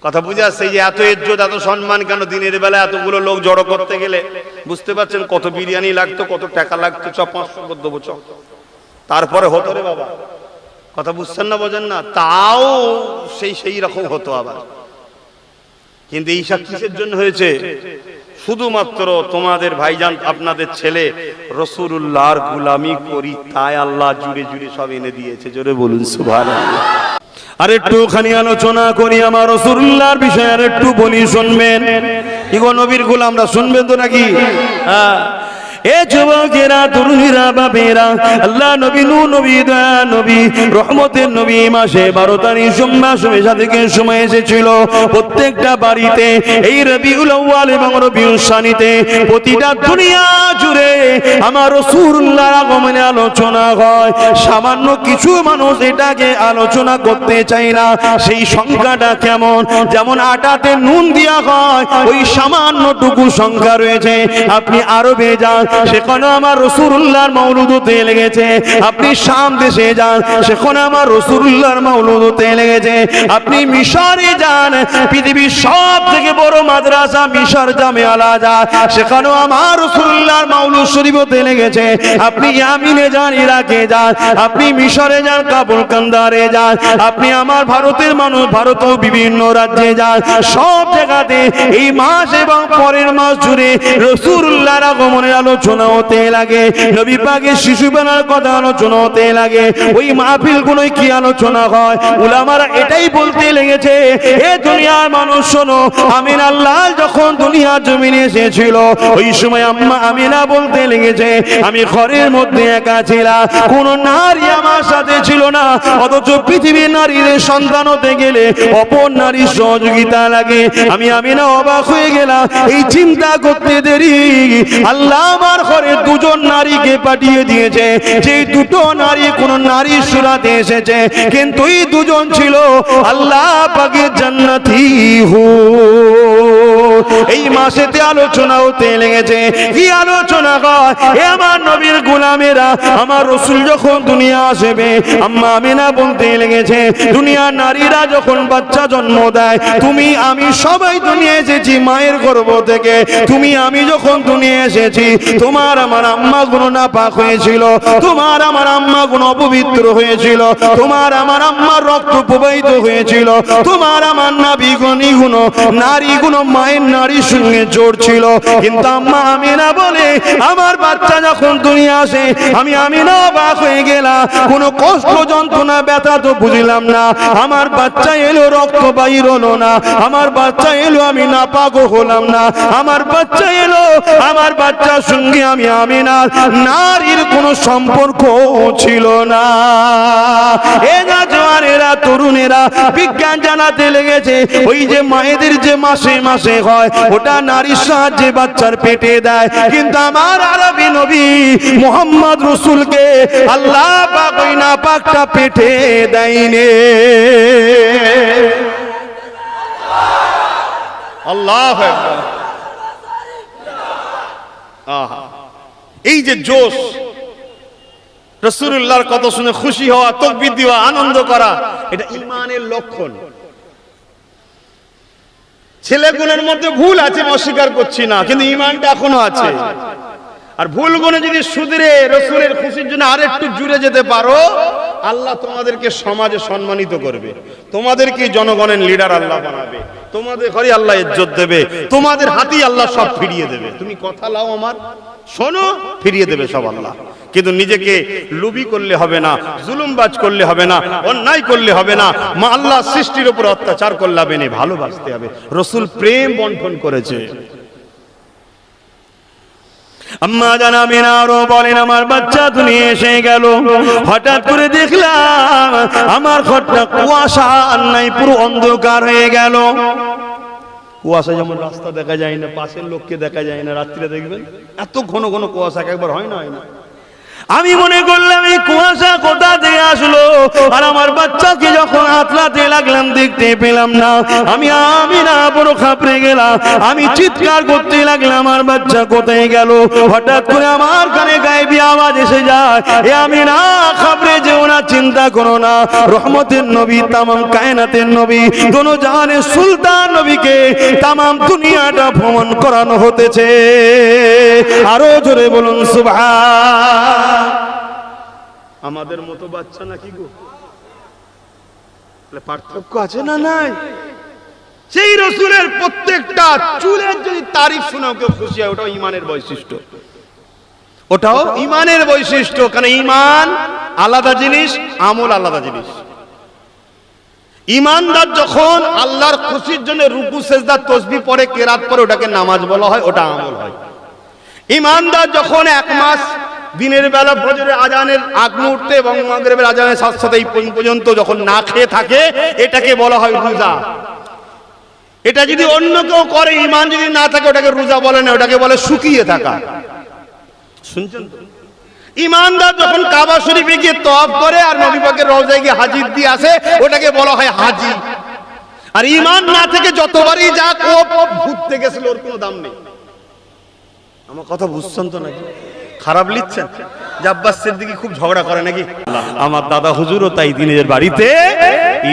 কথা বুঝে আসছে? যে এত ইজ্জত এত সম্মান কেন দিনের বেলা এতগুলো লোক জড়ো করতে গেলে? বুঝতে পারছেন কত বিরিয়ানি লাগতো, কত টাকা লাগতো, 500 দেবো চ, তারপরে হতো রে বাবা। কথা বুঝছেন না, বোঝেন না? তাও সেই রকম হতো আবার। কিন্তু এইসব কিসের জন্য হয়েছে? শুধুমাত্র তোমাদের ভাইজান আপনাদের ছেলে রাসূলুল্লাহর গোলামি করি, তাই আল্লাহ জুড়ে জুড়ে সব এনে দিয়েছে। জোরে বলুন সুবহানাল্লাহ। আর একটুখানি আলোচনা করি আমার রাসূলুল্লাহর বিষয়ে, আর একটু বলি, শুনবেন? ইগো নবীর গোলামরা শুনবেন তো নাকি? হ্যাঁ। এ যুবকেরা, তরুণীরা, বাপেরা, আল্লাহ নবী, নূর নবী, দয়া নবী, রহমতের নবী মাসে 12 তারিখ সোমবার থেকে সময় এসেছিল প্রত্যেকটা বাড়িতে এই রবিউল আউয়াল এবং রবিউল সানিতে প্রতিটা দুনিয়া জুড়ে আমার রাসূলুল্লাহর আগমনে আলোচনা হয়। সামান্য কিছু মানুষ এটাকে আলোচনা করতে চায় না। সেই সংখ্যাটা কেমন? যেমন আটাতে নুন দেওয়া হয়, ওই সামান্যটুকু সংখ্যা রয়েছে। আপনি আরবে যান, সেখানে আমার রাসূলুল্লাহর মাওলুদ হতে লেগেছে। আপনি শাম দেশে যান, সেখানে আমার রাসূলুল্লাহর মাওলুদ হতে লেগেছে। আপনি মিশরে যান, পৃথিবীর সব থেকে বড় মাদ্রাসা মিশর জামে আল আজহার, সেখানেও আমার রাসূলুল্লাহর মাওলুদ শরীফ হতে লেগেছে। আপনি ইয়ামিনে যান, ইরাকে যান, আপনি মিশরে যান, কাবুল কান্দারে যান, আপনি আমার ভারতের মানুষ ভারতেও বিভিন্ন রাজ্যে যান, সব জায়গাতে এই মাস এবং পরের মাস জুড়ে রাসূলুল্লাহর আগমনের আলোচনা হতে লাগে। নবী পাকের শিশুবেলার কথা আলোচনা হতে লাগে। ওই মাহফিলগুলোয় কি আলোচনা হয়? উলামারা এটাই বলতে লেগেছে, এ দুনিয়ার মানুষ শোনো, আমিনা আল্লাহ যখন দুনিয়ার জমিনে এসেছিল, ওই সময় আম্মা আমিনা বলতে লেগেছে, আমি ঘরের মধ্যে একা ছিলাম, কোন নারী আমার সাথে ছিল না। অথচ পৃথিবীর নারীদের সন্তান হতে গেলে অপর নারীর সহযোগিতা লাগে। আমি আমিনা অবাক হয়ে গেলাম, এই চিন্তা করতে দেরি আল্লাহ আমার ঘরে দুজন নারীকে পাঠিয়ে দিয়েছে, যে দুটো নারী কোন নারীর সুরাতে এসেছে, কিন্তু এই দুজন ছিল আল্লাহ পাকের জান্নাতি হুর। এই মাসেতে আলোচনা হতে লেগেছে। কি আলোচনা হয়? এ আমার নবীর গোলামেরা, আমার রাসূল যখন দুনিয়া আসবে, আম্মা আমিনা বলতে লেগেছে, দুনিয়ার নারীরা যখন বাচ্চা জন্ম দেয়, তুমি আমি সবাই দুনিয়া এসেছি মায়ের গর্ভ থেকে। তুমি আমি যখন দুনিয়া এসেছি, তোমার আমার আম্মা গুণ নাপাক হয়েছিল, তোমার আমার আম্মা গুণ অপবিত্র হয়েছিল, তোমার আমার আম্মার রক্ত প্রবাহিত হয়েছিল, তোমার আমার নাভি গুণ নারী গুণ মায়ের নারীর সঙ্গে জোর ছিল। কিন্তু আম্মা আমিনা বলে, আমার বাচ্চা যখন দুনিয়া আসে, আমি আমিনা অবাক হয়ে গেলাম, কোনো কষ্ট যন্ত্রণা ব্যথা তো বুঝলাম না। আমার বাচ্চা এলো, রক্ত বাইর হলো না। আমার বাচ্চা এলো, আমি নাপাক হলাম না। আমার বাচ্চা এলো, আমার বাচ্চার সঙ্গে আমি আমিনার নারীর কোনো সম্পর্ক ছিল না। এ না জওয়ানেরা, তরুণেরা বিজ্ঞান জানাতে লেগেছে ওই যে মায়েদের যে মাসে মাসে হয় ওটা নারীর সাহায্যে বাচ্চার পেটে দেয়, কিন্তু আমার আরবি নবী মুহাম্মদ রাসূলকে আল্লাহ পাক ওই নাপাকটা পেটে দেয়নি। আল্লাহু আকবার। আহা, এই যে জোশ, রাসূলুল্লাহর কথা শুনে খুশি হওয়া, তাকবীর দেওয়া, আনন্দ করা, এটা ঈমানের লক্ষণ। ছেলেগুলোর মধ্যে ভুল আছে, অস্বীকার করছি না, কিন্তু ঈমানটা এখনো আছে। আর ভুলগুলো যদি শুধরে রাসূলের খুশির জন্য আরেকটু জুড়ে যেতে পারো, আল্লাহ তোমাদেরকে সমাজে সম্মানিত করবে, তোমাদেরকে জনগণের লিডার আল্লাহ বানাবে, তোমাদের ঘরে আল্লাহ ইজ্জত দেবে, তোমাদের হাতেই আল্লাহ সব ফিরিয়ে দেবে। তুমি কথা লাও আমার, শোনো, ফিরিয়ে দেবে সব আল্লাহ। কিন্তু নিজেকে লুবি করলে হবে না, জুলুমবাজ করলে হবে না, অন্যায় করলে হবে না, মা আল্লাহ সৃষ্টির উপর অত্যাচার করলে হবে না, ভালোবাসতে হবে। রাসূল প্রেম বন্টন করেছে। আম্মা জান আমিনা আরো বলেন, আমার বাচ্চা দুনিয়া এসে গেল, হঠাৎ করে দেখলাম আমার ঘরটা কুয়াশা আর নাই, পুরো অন্ধকার হয়ে গেল। কুয়াশা যেমন রাস্তা দেখা যায় না, পাশের লোককে দেখা যায় না, রাত্রিরে দেখবেন এত ঘন ঘন কুয়াশা একবার হয় না, হয় না। আমি মনে করলাম এই কুয়াশা কোথা থেকে আসলো, আর আমার বাচ্চাকে যখন আতলাতে লাগলাম দেখতে পেলাম না। আমি না বড় খাপড়ে গেলাম, আমি চিৎকার করতে লাগলাম আমার বাচ্চা কোথায় গেল। হঠাৎ করে আমার কানে গায়েবী আওয়াজ এসে যায়, এ আমি না খাপড়ে যেও না, চিন্তা করো না, রহমতের নবী, তামাম কায়নাতের নবী, দোনো জাহানের সুলতান নবীকে তামাম দুনিয়াটা ভ্রমণ করানো হতেছে। আরো জোরে বলুন সুবহান। আমাদের মতো বাচ্চা নাকি গো? পার্থক্য আছে না নাই? সেই রাসূলের প্রত্যেকটা চুলের যদি তারিফ শোনাও কেউ খুশি হয়, ওটাও ঈমানের বৈশিষ্ট্য, ওটাও ঈমানের বৈশিষ্ট্য। কারণ ঈমান আলাদা জিনিস, আমল আলাদা জিনিস। ঈমানদার যখন আল্লাহর খুশির জন্য রুকু সেজদা তাসবিহ পড়ে, কেরাত পড়ে, ওটাকে নামাজ বলা হয়, ওটা আমল হয়। ঈমানদার যখন এক মাস দিনের বেলা ফজরের আজানের আগ মুহূর্তে এবং মাগরিবের আজানের সাথে সাথে এই পর্যন্ত যখন না খেয়ে থাকে, এটাকে বলা হয় রোজা। এটা যদি অন্য কেউ করে, ঈমান যদি না থাকে, ওটাকে রোজা বলে না, ওটাকে বলে শুকিয়ে থাকা। শুনছেন তো? ঈমানদার যখন কাবা শরীফে গিয়ে তওয়াফ করে আর নবী পাকের রওজায় গিয়ে হাজির দিয়ে আসে, ওটাকে বলা হয় হাজি। আর ঈমান না থেকে যতবারই যাক, ও ঘুরতে গেছিল, ওর কোনো দাম নেই। আমার কথা বুঝছেন তো নাকি? খারাপ লিখছেন যে আব্বাস সিদ্দিকী খুব ঝগড়া করে নাকি? আমার দাদা হুজুরও তাই দিনের বাড়িতে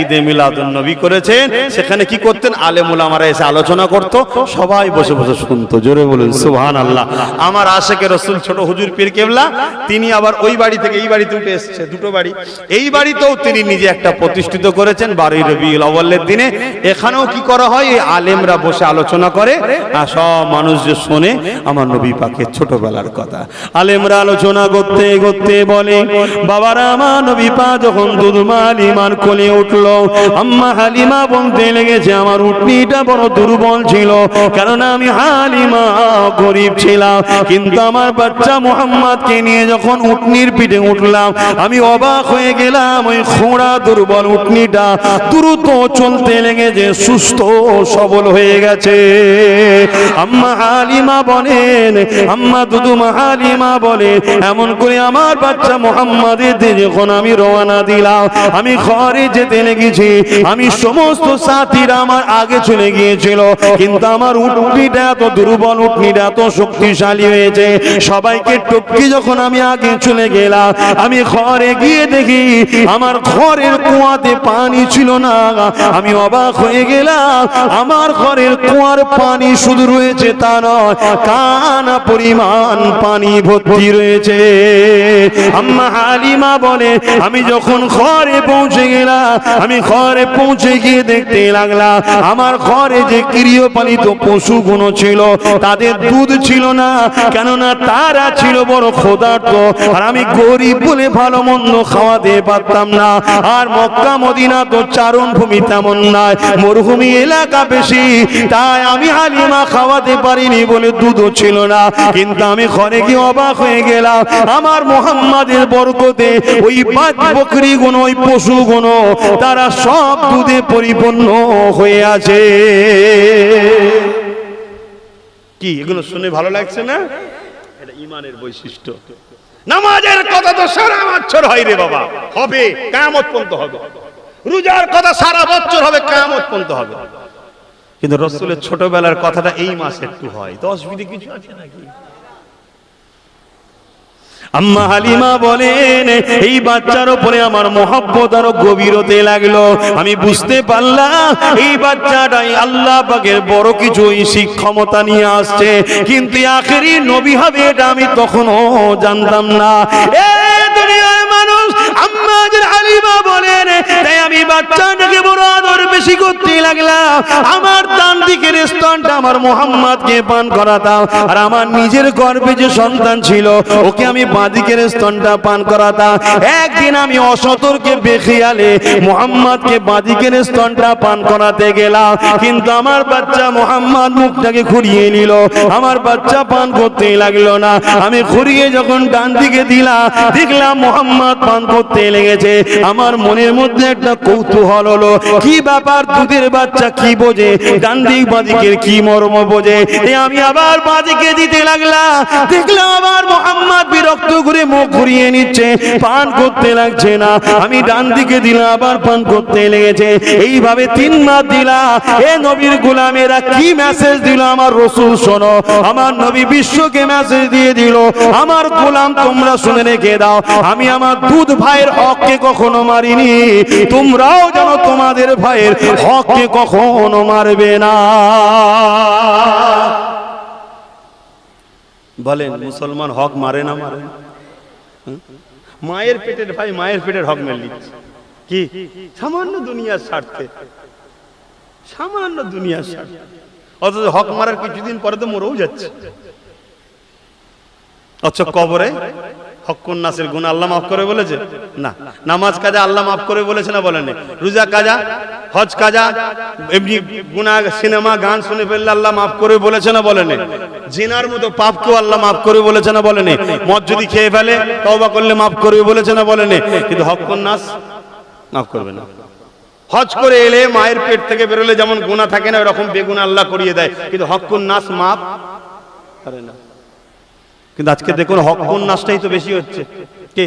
ঈদে মিলাদুন নবী করেছেন। সেখানে কি করতেন? আলেম ওলামারা এসে আলোচনা করত, সবাই বসে বসে শুনতো। জোরে বলুন সুবহানাল্লাহ। আমার আশেকে রাসূল ছোট হুজুর পীর কেবলা, তিনি আবার ওই বাড়ি থেকে এই বাড়িতে উঠে এসেছে, দুটো বাড়ি। এই বাড়িতেও তিনি নিজে একটা প্রতিষ্ঠিত করেছেন 12 রবিউল আউয়ালের দিনে। এখানেও কি করা হয়? এই আলেমরা বসে আলোচনা করে আর সব মানুষ যে শোনে আমার নবী পাকের ছোটবেলার কথা। আলেমরা আলোচনা করতে করতে বলে, বাবারা আমার নবী পাক যখন দুধমা হালিমার কোলে উঠলো, আম্মা হালিমা বলতে লেগেছে আমার উটনিটা বড় দুর্বল ছিল, কারণ আমি হালিমা গরিব ছিলাম, কিন্তু আমার বাচ্চা মুহাম্মদকে নিয়ে যখন উটনির পিঠে উঠলাম, আমি অবাক হয়ে গেলাম। ওই খোঁড়া দুর্বল উটনিটা দ্রুত চলতে লেগেছে, সুস্থ সবল হয়ে গেছে। আম্মা হালিমা বলেন, আম্মা দুধুমা হালিমা বলে, এমন করে আমার বাচ্চা মুহাম্মাদের দিকে যখন আমি রওনা দিলাম, আমি ঘরে যেতে লেগেছি, আমি সমস্ত সাথীরা আমার আগে চলে গিয়েছিল, কিন্তু আমার উটনিটা এত দুর্বল, উটনিটা এত শক্তিশালী হয়েছে, সবাইকে টপকে যখন আমি আগে চলে গেলাম, আমি ঘরে গিয়ে দেখি আমার ঘরের কুয়াতে পানি ছিল না। আমি অবাক হয়ে গেলাম, আমার ঘরের কুয়ার পানি শুধু রয়েছে তা নয়, কানা পরিমাণ পানি ভর্তি রয়েছে। আম্মা হালিমা বলে, আমি যখন ঘরে পৌঁছে গেলাম, আমি ঘরে পৌঁছে গিয়ে দেখতে লাগলাম আমার ঘরে যে গৃহপালিত পশুগুলো ছিল তাদের দুধ ছিল না, কেননা তারা ছিল বড় ক্ষুধার্ত, আর আমি গরিব বলে ভালো মন্দ খাওয়াতে পারতাম না। আর মক্কা মদিনা তো চারণ ভূমি তেমন নয়, মরুভূমি এলাকা বেশি, তাই আমি হালিমা খাওয়াতে পারিনি বলে দুধও ছিল না। কিন্তু আমি ঘরে গিয়ে অবাক হয়ে গেলাম, আমার মুহাম্মাদের বরকতে ওই বাদ বকরি গুলো, ওই পশু গুলো তারা সব দুধে পরিপূর্ণ হয়ে আছে। কি এগুলো শুনে ভালো লাগছে না? এটা ঈমানের বৈশিষ্ট্য। নামাজের কথা তো সারা বছর হয় রে বাবা, হবে কিয়ামত পর্যন্ত হবে। রোজার কথা সারা বছর হবে, কিয়ামত পর্যন্ত হবে। কিন্তু রাসূলের ছোটবেলার কথাটা এই মাসে একটু হয়। 10 বিধি কিছু আছে নাকি? আম্মা হালিমা বলেন, এই বাচ্চার উপরে আমার মহব্বত আরো গভীর হতে লাগলো। আমি বুঝতে পারলাম এই বাচ্চাটাই আল্লাহ পাকের বড় কিছু শিক্ষমতা নিয়ে আসছে, কিন্তু আখেরি নবী হবে এটা আমি তখনও জানতাম না। এই দুনিয়ার মানুষ, আম্মা হালিমা বলেন, তাই আমি বাচ্চাটাকে বড় আদর বেশি করতে লাগলাম। আমার ডান দিকের স্তনটা আমার মুহাম্মদকে পান করাতাম, আর আমার নিজের গর্ভে যে সন্তান ছিল ওকে আমি বাঁদিকের স্তনটা পান করাতাম। একদিন আমি অসতর্কে বেখিয়ালে মুহাম্মদকে বাঁদিকের স্তনটা পান করাতে গেলাম, কিন্তু আমার বাচ্চা মুহাম্মদ মুখটাকে ঘুরিয়ে নিল, আমার বাচ্চা পান করতে লাগলো না। আমি ঘুরিয়ে যখন ডান দিকে দিলাম, দেখলাম মুহাম্মদ পান করতে লেগেছে। আমার মনের মধ্যে একটা কৌতূহল হলো, কি ব্যাপার, দুধের বাচ্চা কি বোঝে, ডান দিক বাঁদিকের কি মর্ম বোঝে। আমি আবার বাঁদিকে দিতে লাগলাম, দেখলাম আবার মুহাম্মদ বিরক্ত করে মুখ ঘুরিয়ে নিচ্ছে, পান করতে লাগছে না। আমি ডান দিকে দিলাম, আবার পান করতে লেগেছে। এইভাবে 3 মাস দিলাম। এ নবীর গোলামেরা কি মেসেজ দিল আমার রাসূল শোনো। আমার নবী বিশ্বকে মেসেজ দিয়ে দিল, আমার গোলাম তোমরা শুনে রেখে দাও, আমি আমার দুধ ভাইয়ের হককে কখনো মারিনি, তোমরাও যেন তোমাদের ভাইয়ের হককে কখনো মারবে না। বলেন মুসলমান হক মারে না মারে? মায়ের পেটের ভাই মায়ের পেটের হক মেরে নিচ্ছে। কি সামান্য দুনিয়ার স্বার্থে, সামান্য দুনিয়ার স্বার্থে, অথচ হক মারার কিছুদিন পরে তো মরেও যাচ্ছে। আচ্ছা, কবরে হকুন নাসের গুনাহ আল্লাহ মাফ করে বলেছে না? নামাজ কাজা আল্লাহ মাফ করে বলেছে না বলেনি? রোজা কাজা, হজ কাজা, এমনি গুনাহ, সিনেমা গান শুনে ফেললে আল্লাহ মাফ করে বলেছে না বলেনি? জিনার মতো পাপকেও আল্লাহ মাফ করে বলেছে না বলেনি? মদ যদি খেয়ে ফেলে তওবা করলে মাফ করবে বলেছে না বলেনি? কিন্তু হকুন নাস মাফ করবে না। হজ করে এলে মায়ের পেট থেকে বেরোলে যেমন গুনাহ থাকে না, এরকম বেগুনাহ আল্লাহ করিয়ে দেয়, কিন্তু হকুন নাস মাফ করে না। কিন্তু আজকে দেখুন হকুন নাসটাই তো বেশি হচ্ছে। কে